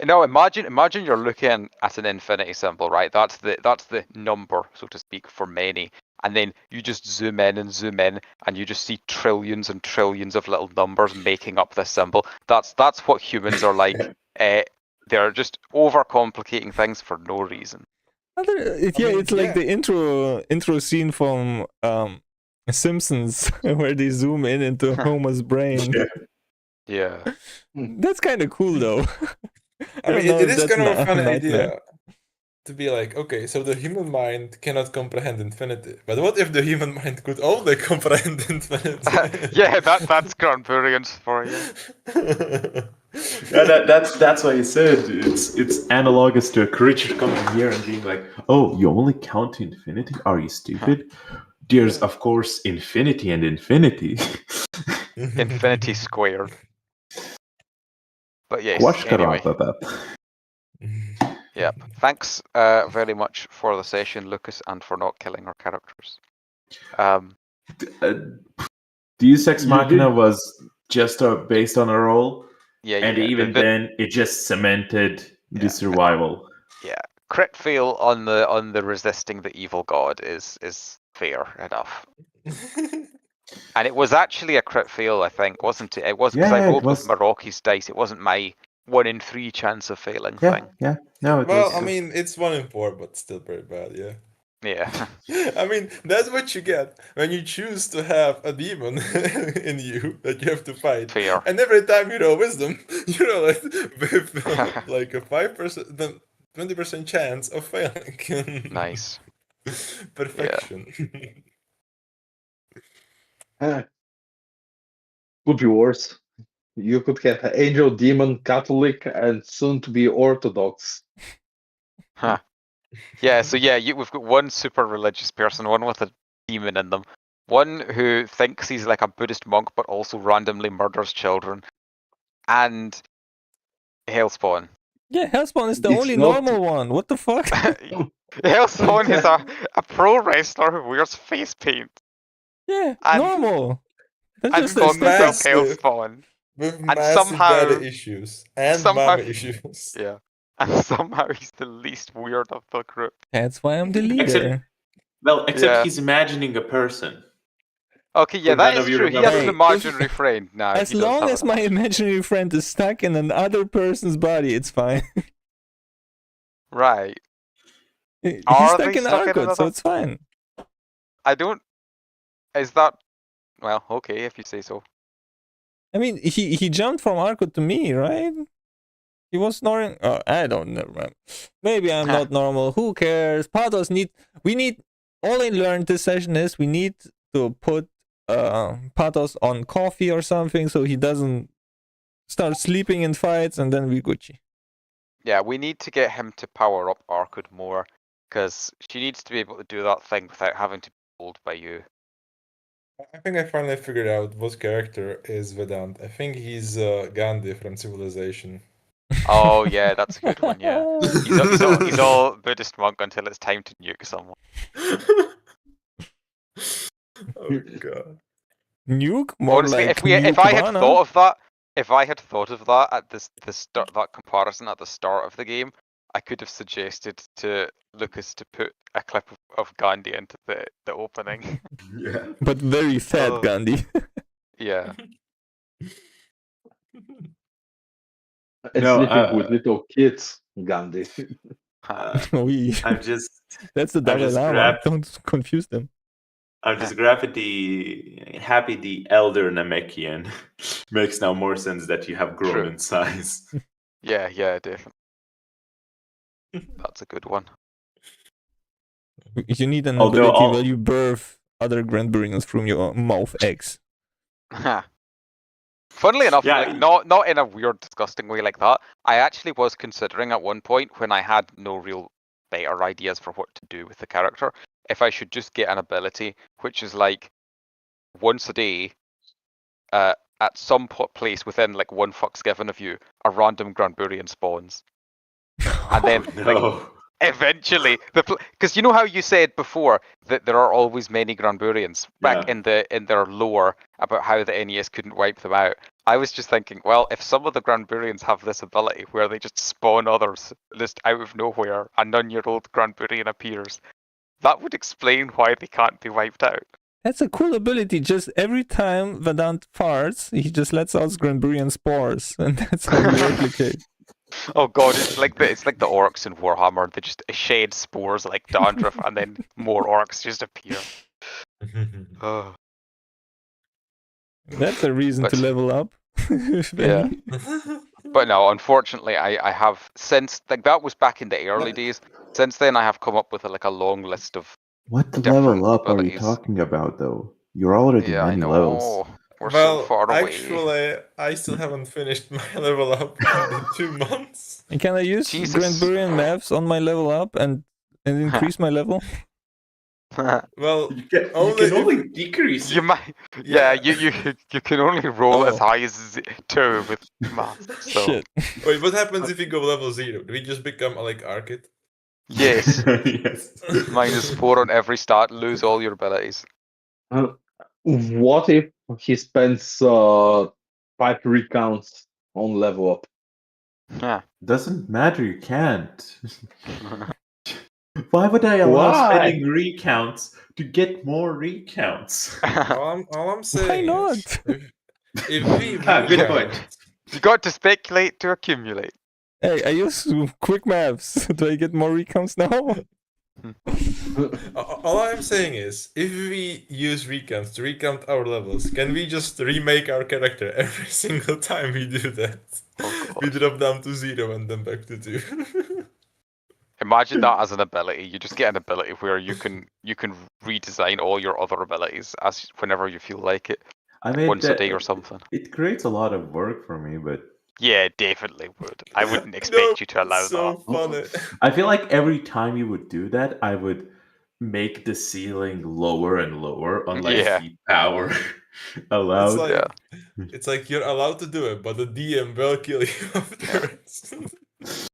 Now imagine you're looking at an infinity symbol, right? That's the number, so to speak, for many. And then you just zoom in, and you just see trillions and trillions of little numbers making up this symbol. That's what humans are like. They're just overcomplicating things for no reason. It's like the intro scene from Simpsons where they zoom in into Homer's brain. Yeah. That's kind of cool though. I mean, it is kind of a fun nightmare. idea to be like, okay, so the human mind cannot comprehend infinity, but what if the human mind could only comprehend infinity? Yeah, that's Granburians for you. Yeah, that's why I said it's analogous to a creature coming here and being like, "Oh, you only count to infinity? Are you stupid?" There's of course infinity and infinity. Infinity squared. But yes, Quash anyway. karata. Yep. Thanks very much for the session, Lucas, and for not killing our characters. Deus Ex You Machina did- was just based on a role, Yeah, and yeah. even then, it just cemented the Yeah. survival. Yeah. Crit fail on the resisting the evil god is fair enough. And it was actually a crit fail, I think, wasn't it? It was because I Yeah, it rolled with was. Moroki's dice. It wasn't my 1 in 3 chance of failing Yeah, thing. yeah. No, it Well, was. I mean, it's 1 in 4, but still pretty bad, yeah. Yeah. I mean, that's what you get when you choose to have a demon in you that you have to fight. Fair. And every time you roll wisdom, you roll it with like a 5%, then 20% chance of failing. Nice. Perfection. Could be worse. You could have angel, demon, Catholic, and soon to be Orthodox. Huh. Yeah, so yeah, we've got one super religious person, one with a demon in them, one who thinks he's like a Buddhist monk but also randomly murders children, and Hellspawn. Yeah, Hellspawn is the It's only not- normal one. What the fuck? Hellspawn is a pro wrestler who wears face paint. Yeah, And- normal. That's And just calls himself massive. Hellspawn. With And massive somehow- daddy issues and somehow- mommy issues. Yeah. And somehow he's the least weird of the group. That's why I'm the leader. Except Yeah. he's imagining a person. Okay, yeah, But that none is of you true. He remember. has an Hey, imaginary friend now. As he does long have as an my imaginary friend is stuck in another person's body, it's fine. Right. He's Are stuck they in stuck in Arkut, so another- it's fine. I don't. Is that? Well, okay, if you say so. I mean, he jumped from Arkut to me, right? He was snoring. Oh, I don't know. Maybe I'm not normal. Who cares? Patos we need. All I learned this session is we need to put Patos on coffee or something so he doesn't start sleeping in fights, and then we Gucci. Yeah, we need to get him to power up Arkut more, because she needs to be able to do that thing without having to be told by you. I think I finally figured out what character is Vedant. I think he's Gandhi from Civilization. Oh yeah, that's a good one. Yeah, he's all Buddhist monk until it's time to nuke someone. Oh god. Nuke? More Honestly, like if I had Nukebana? thought of that, at the start, that comparison at the start of the game, I could have suggested to Lucas to put a clip of Gandhi into the opening. Yeah. But very fat Oh. Gandhi. Yeah. And No, sleeping with little kids, Gandhi. We. I'm just That's the Dalai just Lama. grabbed- Don't confuse them. I'm just happy the elder Namekian makes now more sense that you have grown True. in size. Yeah, definitely. That's a good one. You need an Although ability all- where you birth other Granburians from your mouth eggs. Funnily enough, Yeah, like, not in a weird, disgusting way like that. I actually was considering at one point, when I had no real better ideas for what to do with the character, if I should just get an ability which is like once a day, at some place within like 1 fuck's given of you, a random Granburian spawns. And then No. Eventually, because you know how you said before that there are always many Granburians back Yeah. in their lore about how the NES couldn't wipe them out. I was just thinking, well, if some of the Granburians have this ability where they just spawn others just out of nowhere, a 9-year-old Granburian appears, that would explain why they can't be wiped out. That's a cool ability. Just every time Vedant farts, he just lets out Granburian spores, and that's how you replicate. Oh god, it's like the orcs in Warhammer. They just shed spores like dandruff, and then more orcs just appear. Oh. That's a reason to But- level up. if Yeah. any. But no, unfortunately, I have since like that was back in the early days. Since then, I have come up with a long list of What different level up are you abilities. talking about, though? You're already Yeah, I many know. levels. We're so Well, far away. actually, I still haven't finished my level up in the 2 months. And can I use Jesus. Granburian maps on my level up and increase my level? Well, You can Only only decrease You it. might, yeah. You can only roll as high as 2 with math. So Shit. wait, what happens if we go level 0? Do we just become like Arcade? yes, Yes. -4 on every stat, lose all your abilities. What if he spends 5 recounts on level up? Yeah. Doesn't matter, you can't. Why would I allow Why? Spending recounts to get more recounts. All I'm saying not? is, if we Good Yeah. point. You got to speculate to accumulate. Hey, I use quick maps. Do I get more recounts now? all I'm saying is, if we use recounts to recount our levels, can we just remake our character every single time we do that? Oh, We God. drop down to 0 and then back to 2. Imagine that as an ability. You just get an ability where you can redesign all your other abilities as whenever you feel like it, I mean, once a day or something. It creates a lot of work for me, but Yeah, definitely would. I wouldn't expect you to allow so that. funny. I feel like every time you would do that, I would make the ceiling lower and lower on like Yeah. the power allowed. It's like, Yeah. it's like you're allowed to do it, but the DM will kill you afterwards.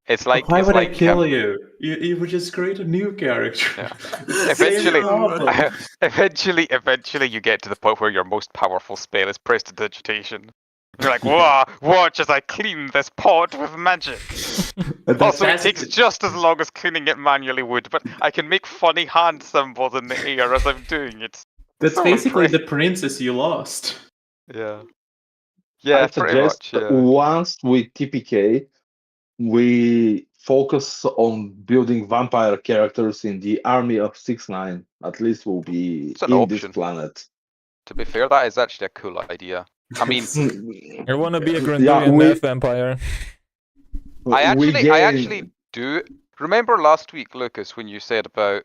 It's like Why it's would I like kill you? You would just create a new character. Yeah. It's the same problem. Eventually you get to the point where your most powerful spell is prestidigitation. You're like, whoa, watch as I clean this pot with magic. Also, it takes just as long as cleaning it manually would, but I can make funny hand symbols in the air as I'm doing it. That's So basically the impressive. princess you lost. Yeah. Yeah, I pretty suggest much, yeah. once we TPK, we focus on building vampire characters in the army of 6-9. At least we'll be It's an in this option. planet. To be fair, that is actually a cool idea. I mean, I want to be a Yeah, Granburian we- math vampire. I we actually gain- do. Remember last week, Lucas, when you said about,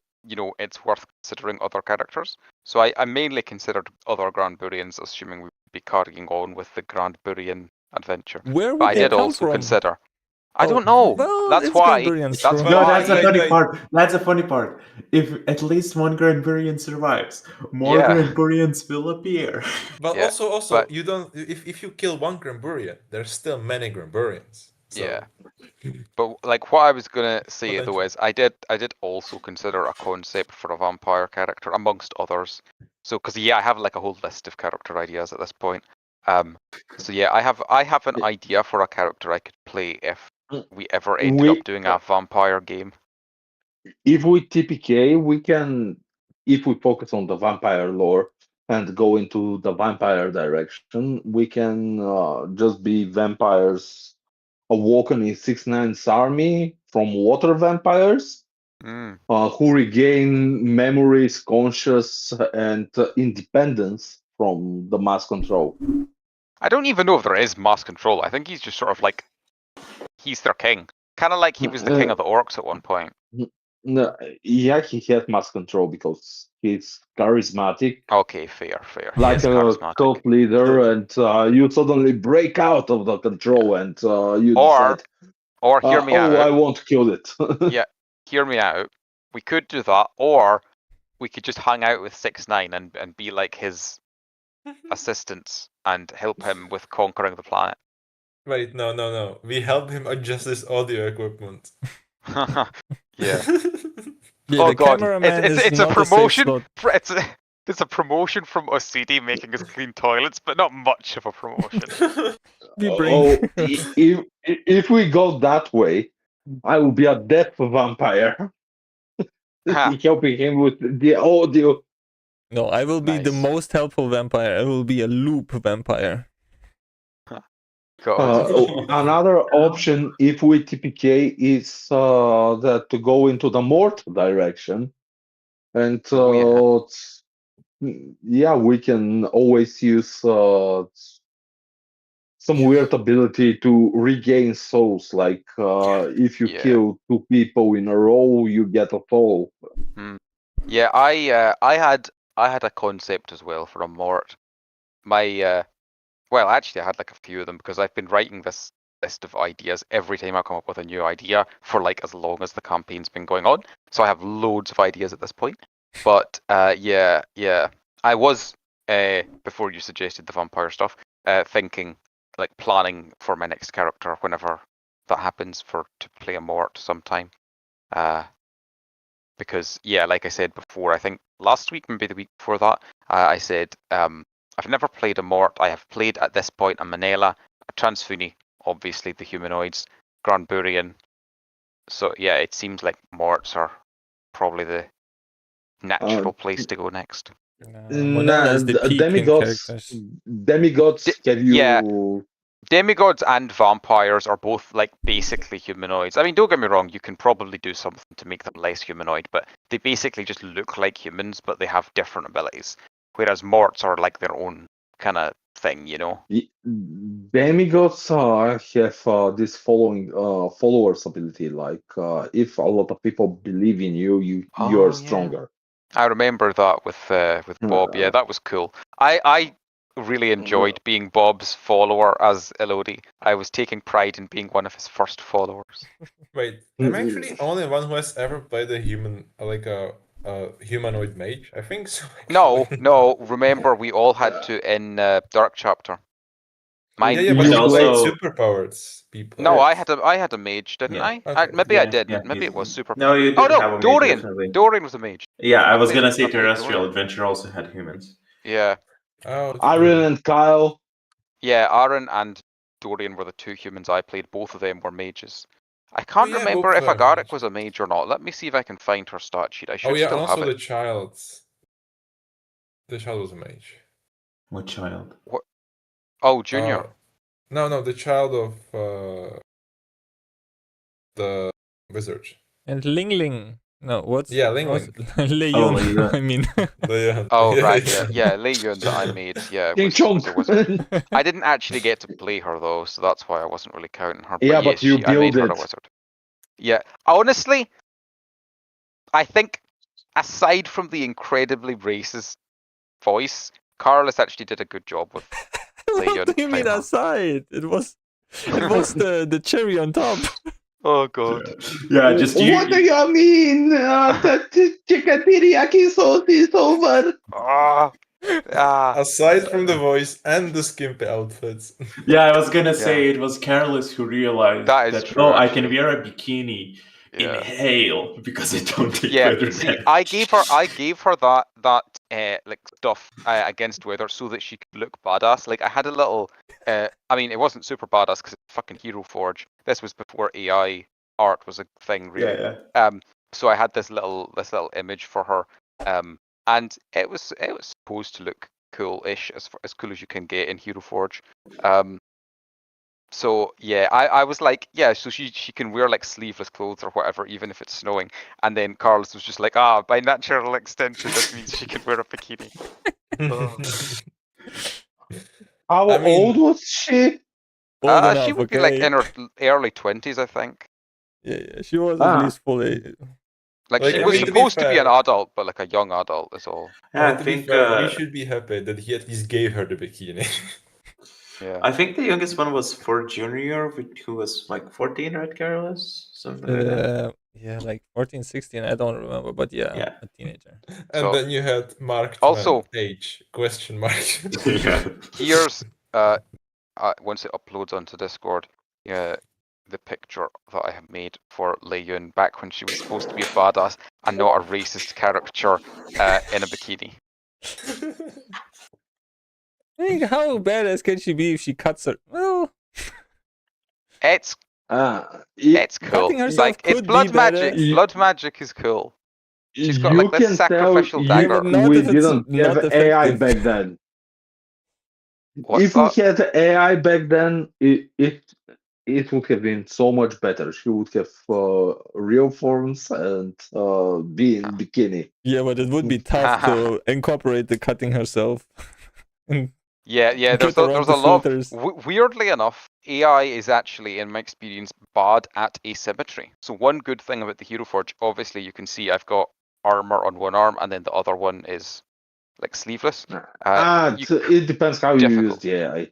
it's worth considering other characters? So I mainly considered other Granburians, assuming we'd be carrying on with the Granburian adventure. Where would But I they did come also from? consider. I Oh, don't know. well, That's it's why. Granburians, That's true. No, why. that's the funny like- part. That's the funny part. If at least one Granburian survives, more Yeah. Granburians will appear. But Yeah, also, but- you don't. If you kill one Gramburian, there's still many Gramburians. So. Yeah. But like what I was gonna say though Potential. is I did also consider a concept for a vampire character amongst others. So because I have like a whole list of character ideas at this point. So yeah, I have an idea for a character I could play if we ever ended up doing a vampire game. If we TPK, we can, if we focus on the vampire lore and go into the vampire direction, we can just be vampires awoken in 6-9's army from water vampires Mm. who regain memories, conscious, and independence from the mass control. I don't even know if there is mass control. I think he's just sort of like he's their king. Kind of like he was the king of the orcs at one point. No, yeah, he has mass control because he's charismatic, Okay, fair. He like is a charismatic. cult leader, and you suddenly break out of the control and you Or- decide, Or hear me out. I won't kill it. Yeah, hear me out. We could do that, or we could just hang out with 6-9 and be like his assistants and help him with conquering the planet. Wait, no. We help him adjust his audio equipment. Yeah. Yeah, Oh the god, cameraman is it's a not a safe promotion. slot. It's a promotion from OCD making us clean toilets, but not much of a promotion. We bring. If we go that way, I will be a death vampire. Ha. Helping him with the audio. No, I will be the Nice. most helpful vampire. I will be a loop vampire. God. Another option, if we TPK, is that to go into the Mort direction, and yeah, we can always use some weird ability to regain souls. Like if you Yeah. kill 2 people in a row, you get a soul. Yeah, I had a concept as well for a mort. Well, actually, I had like a few of them because I've been writing this list of ideas every time I come up with a new idea for like as long as the campaign's been going on. So I have loads of ideas at this point. But yeah, I was before you suggested the vampire stuff, thinking like planning for my next character whenever that happens to play a mort sometime. Because yeah, like I said before, I think last week, maybe the week before that, I said I've never played a Mort. I have played at this point a Manela, a Transfuni, obviously the humanoids, Granburian. So yeah, it seems like Morts are probably the natural place to go next. Monella is the peak in characters. Demigods have you. Yeah. Demigods and vampires are both like basically humanoids. I mean, don't get me wrong, you can probably do something to make them less humanoid, but they basically just look like humans, but they have different abilities. Whereas Morts are like their own kind of thing, you know? Demigods have this followers ability. Like if a lot of people believe in you, you're stronger. I remember that with Bob. Yeah, that was cool. I really enjoyed being Bob's follower as Elodie. I was taking pride in being one of his first followers. Wait, I'm actually the only one who has ever played a human, like a humanoid mage. I think so. No. Remember, we all had to in Dark Chapter. Yeah, but you played superpowered people. No, I had a mage, didn't I? Okay. Maybe I didn't. Maybe it was super. No, you did have a mage, Dorian. definitely. Dorian was a mage. Yeah, I was gonna say I played Terrestrial Dorian. Adventure also had humans. Yeah. Aaron and Kyle. Yeah, Aaron and Dorian were the two humans I played. Both of them were mages. I can't remember if Agaric was a mage or not. Let me see if I can find her stat sheet. I should and still also have the it. child. The child was a mage. What child? What? Oh, Junior. No, the child of the wizard. And Ling Ling. No, what's... Yeah, Ling Ling. Lei Yun, I mean. Oh, right, yeah, Lei Yun that I made, yeah, was a wizard. I didn't actually get to play her, though, so that's why I wasn't really counting her. Yeah, but you I made build her it. a wizard. Yeah, honestly, I think, aside from the incredibly racist voice, Carlos actually did a good job with Lei Yun. What do you mean aside? It was the cherry on top. Oh god. Yeah, just you. What do you mean? The chicken teriyaki sauce is over. Aside from the voice and the skimpy outfits. Yeah, I was gonna say it was Carlos who realized that true, I can wear a bikini in hail because I don't take weather damage. I gave her that like stuff against weather so that she could look badass. Like I had a little I mean it wasn't super badass because it's fucking Hero Forge. This was before AI art was a thing really. Yeah. So I had this little image for her. And it was supposed to look cool-ish, as cool as you can get in Hero Forge. So yeah, I was like, yeah, so she can wear like sleeveless clothes or whatever, even if it's snowing. And then Carlos was just like, by natural extension, this means she can wear a bikini. How old was she? She would be like in her early 20s, I think. Yeah, she was at least fully. Like she was supposed to be an adult, but like a young adult is all. I think we should be happy that he at least gave her the bikini. Yeah. I think the youngest one was for Junior, who was like 14, right, Carlos? Something like that. Yeah, like 14, 16, I don't remember, but yeah. A teenager. And then you had marked age, question mark. Here's once it uploads onto Discord, the picture that I have made for Lei Yun back when she was supposed to be a badass and not a racist caricature in a bikini. I think how badass can she be if she cuts her? Well, It's It, cool. cutting herself Like it's could blood be magic. badass. Blood magic is cool. She's got you like this can tell sacrificial dagger. but not we if it's didn't not have AI effective. back then. What's If that? we had AI back then, it would have been so much better. She would have real forms and be in bikini. Yeah, but it would be tough to incorporate the cutting herself. And Yeah, get there's around a the lot. filters. Weirdly enough, AI is actually, in my experience, bad at asymmetry. So one good thing about the Hero Forge, obviously, you can see I've got armor on one arm, and then the other one is like sleeveless. It depends how you use difficult. the AI.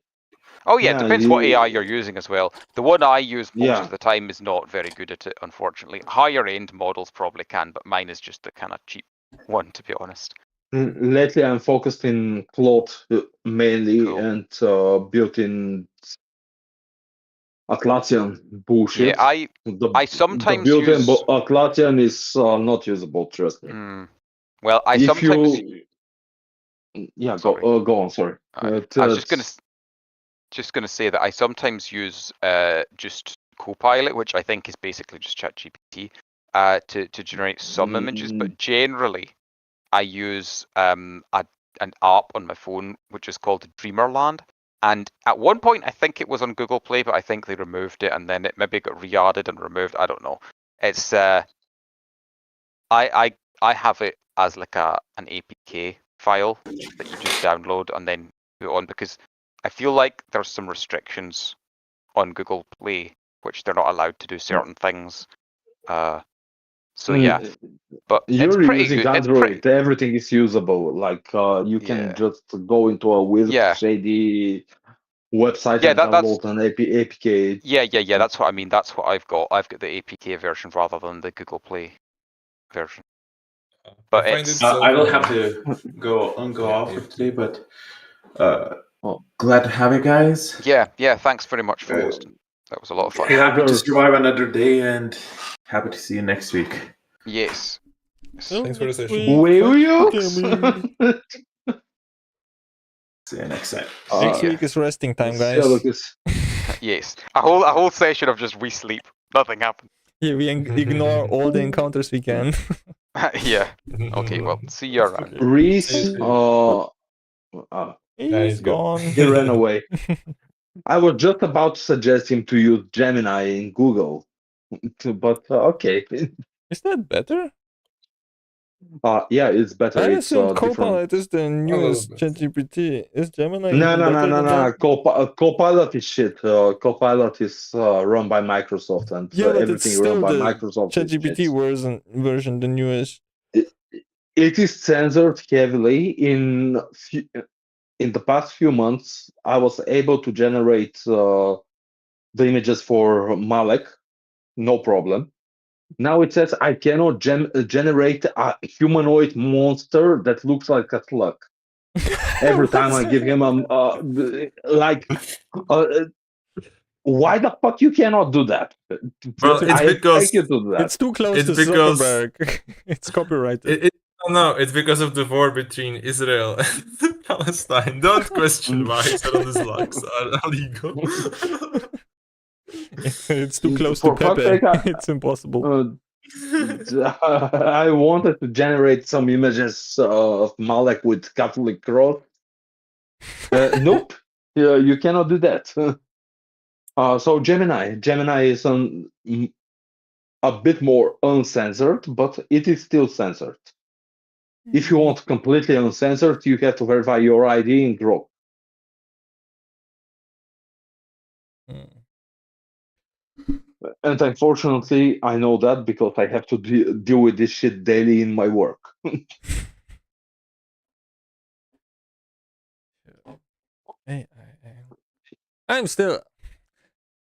Oh yeah, it Yeah, depends what AI you're using as well. The one I use most Yeah. of the time is not very good at it, unfortunately. Higher end models probably can, but mine is just a kind of cheap one, to be honest. Lately, I'm focused in cloth mainly Cool. and built-in Atlassian bullshit. Yeah, I sometimes the built-in use. Atlassian is not usable. Trust me. Well, I If sometimes. Yeah, Sorry. go on. Sorry. I was just gonna say that I sometimes use just Copilot, which I think is basically just ChatGPT, to generate some images. But generally, I use an app on my phone which is called Dreamerland. And at one point, I think it was on Google Play, but I think they removed it, and then it maybe got re-added and removed. I don't know. It's I have it as like an APK file that you just download and then put on, because I feel like there's some restrictions on Google Play which they're not allowed to do certain things. So yeah, but you're it's pretty using good. Android. Everything is usable. Like you can just go into a weird, shady website and download an APK. Yeah. That's what I mean. That's what I've got. I've got the APK version rather than the Google Play version. But I will have to go off today, but glad to have you guys. Yeah. Thanks very much for hosting. That was a lot of fun. Happy to survive another day, and happy to see you next week. Yes. Thanks for the session. Will you? See you next time. Next week is resting time, guys. Yes. A whole session of just we sleep. Nothing happened. Yeah, we ignore all the encounters we can. Yeah. Okay, well, see you around. Reese, he's gone. He ran away. I was just about to suggest him to use Gemini in Google, but okay. Is that better? Yeah, it's better. I It's assume different. Copilot is the newest ChatGPT. Is Gemini? No. Copilot is shit. Copilot is run by Microsoft, and Yeah, but everything it's still run by the Microsoft. ChatGPT version, the newest. It is censored heavily. In the past few months, I was able to generate the images for Malek, no problem. Now it says I cannot generate a humanoid monster that looks like a slug. Every time I give him why the fuck you cannot do that? Well, it's because you to do that. It's too close to Zuckerberg. It's copyrighted. No, it's because of the war between Israel and Palestine. Don't question why Sarah's locks are illegal. It's too close to Pepe. It's impossible. I wanted to generate some images of Malek with Catholic cross. Nope, you cannot do that. So Gemini is a bit more uncensored, but it is still censored. If you want completely uncensored, you have to verify your ID in Grok. And unfortunately, I know that because I have to deal with this shit daily in my work. I'm still...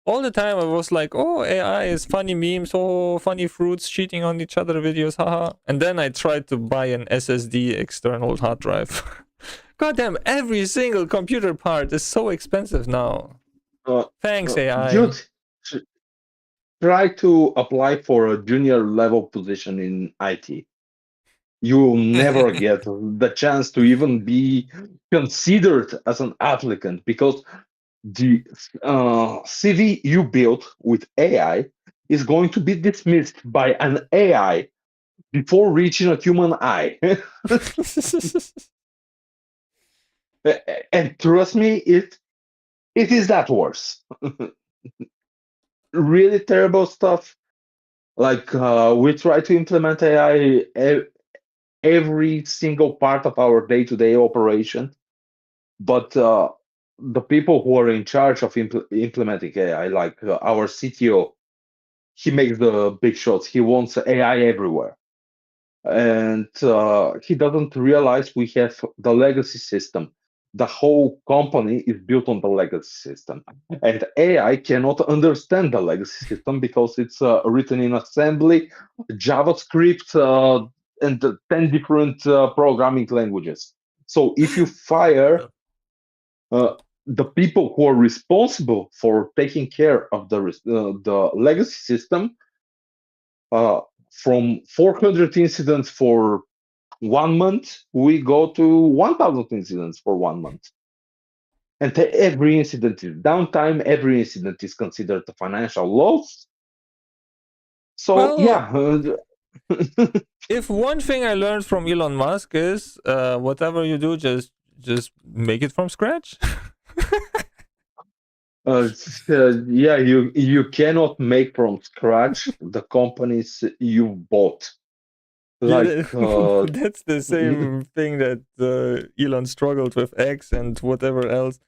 All the time I was like, oh, AI is funny memes, oh, funny fruits cheating on each other videos, haha. And then I tried to buy an SSD external hard drive. Goddamn, every single computer part is so expensive now. Thanks, AI. try to apply for a junior level position in IT. You will never get the chance to even be considered as an applicant because the CV you built with AI is going to be dismissed by an AI before reaching a human eye. And trust me, it is that worse. Really terrible stuff. Like we try to implement AI every single part of our day-to-day operation, but the people who are in charge of implementing AI, like our CTO, he makes the big shots. He wants AI everywhere, and he doesn't realize we have the legacy system. The whole company is built on the legacy system, and AI cannot understand the legacy system because it's written in assembly, JavaScript, and 10 different programming languages. So if you fire the people who are responsible for taking care of the legacy system, from 400 incidents for 1 month, we go to 1,000 incidents for 1 month. And every incident is downtime, every incident is considered a financial loss. So, Well, yeah. If one thing I learned from Elon Musk is whatever you do, just make it from scratch. Yeah, you cannot make from scratch the companies you bought. Like That's the same thing that Elon struggled with X and whatever else.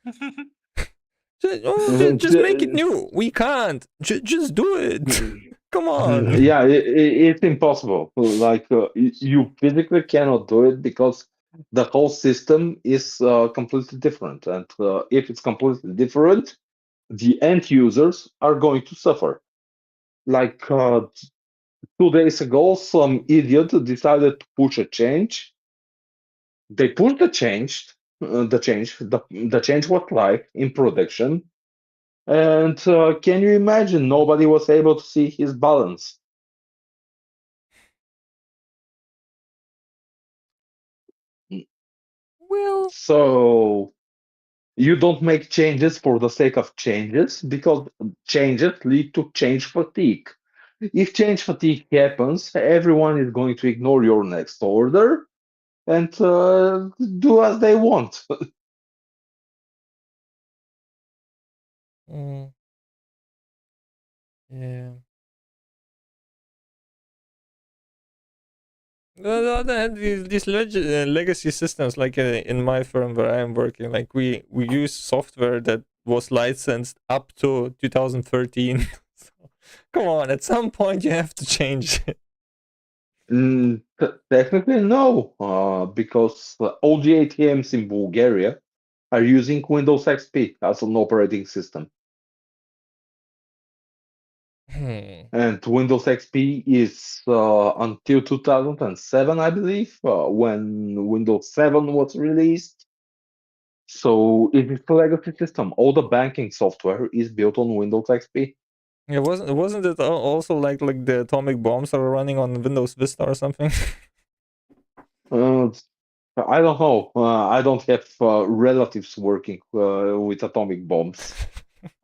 Just make it new. We can't. Just do it. Come on. Yeah, it's impossible. Like you physically cannot do it because the whole system is completely different, and if it's completely different, the end users are going to suffer. Like 2 days ago, some idiot decided to push a change. They pushed the change was live in production, and can you imagine? Nobody was able to see his balance. Well, So you don't make changes for the sake of changes because changes lead to change fatigue. If change fatigue happens, everyone is going to ignore your next order and do as they want. Yeah. On the other hand, these legacy systems, like in my firm where I am working, like we use software that was licensed up to 2013. So, come on, at some point you have to change it. Technically, no, because all the ATMs in Bulgaria are using Windows XP as an operating system. And Windows XP is until 2007, I believe, when Windows 7 was released. So it is a legacy system. All the banking software is built on Windows XP. It wasn't it also like the atomic bombs are running on Windows Vista or something? I don't know. I don't have relatives working with atomic bombs.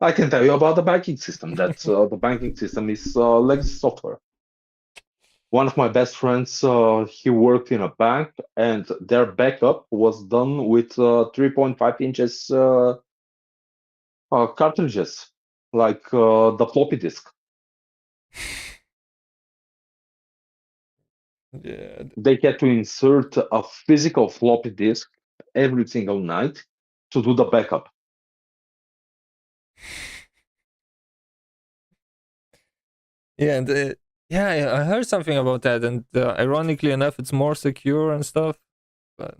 I can tell you about the banking system. That the banking system is legacy software. One of my best friends, he worked in a bank, and their backup was done with 3.5 inches cartridges, like the floppy disk. Yeah. They had to insert a physical floppy disk every single night to do the backup. Yeah, and yeah, I heard something about that, and ironically enough, it's more secure and stuff. But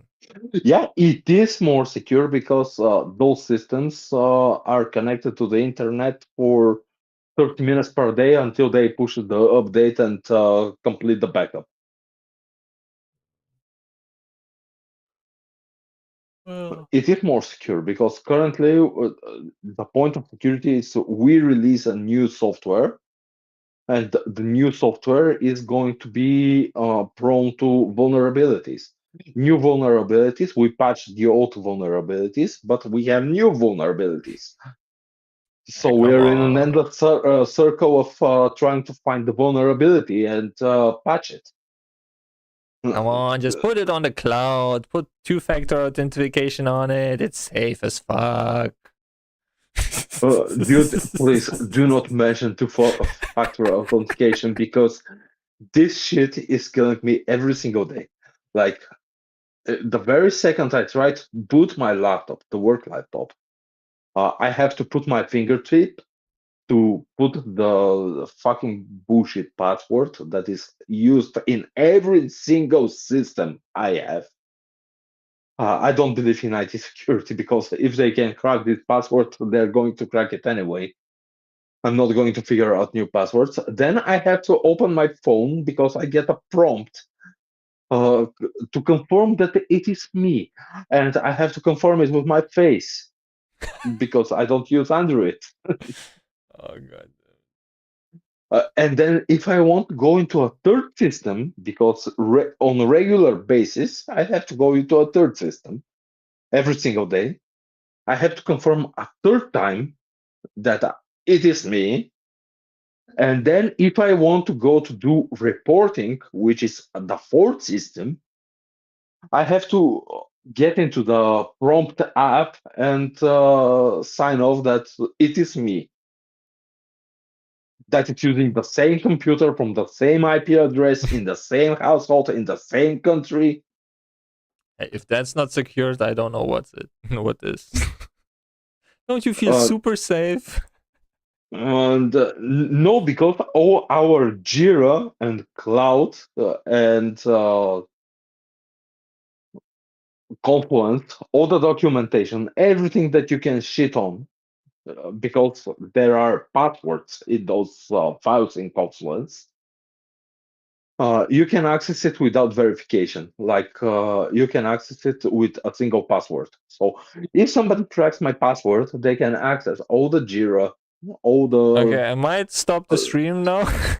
Yeah, it is more secure because those systems are connected to the internet for 30 minutes per day until they push the update and complete the backup. It is more secure because currently the point of security is we release a new software and the new software is going to be prone to vulnerabilities. New vulnerabilities. We patched the old vulnerabilities, but we have new vulnerabilities. So Come we're in an on. endless circle of trying to find the vulnerability and patch it. Come on, just put it on the cloud. Put two-factor authentication on it. It's safe as fuck. Dude, please do not mention two-factor authentication because this shit is killing me every single day. Like, the very second I try to boot my laptop, the work laptop, I have to put my fingertip to put the fucking bullshit password that is used in every single system I have. I don't believe in IT security because if they can crack this password, they're going to crack it anyway. I'm not going to figure out new passwords. Then I have to open my phone because I get a prompt to confirm that it is me. And I have to confirm it with my face because I don't use Android. Oh god. And then if I want to go into a third system, because on a regular basis, I have to go into a third system every single day. I have to confirm a third time that it is me. And then if I want to go to do reporting, which is the fourth system, I have to get into the prompt app and sign off that it is me. That it's using the same computer from the same IP address in the same household in the same country. If that's not secured, I don't know what's it. What is? Don't you feel super safe? And no, because all our Jira and Cloud and Confluence, all the documentation, everything that you can shit on, because there are passwords in those files in Confluence. You can access it without verification. Like you can access it with a single password. So if somebody cracks my password, they can access all the Jira, all the. Okay, I might stop the stream now.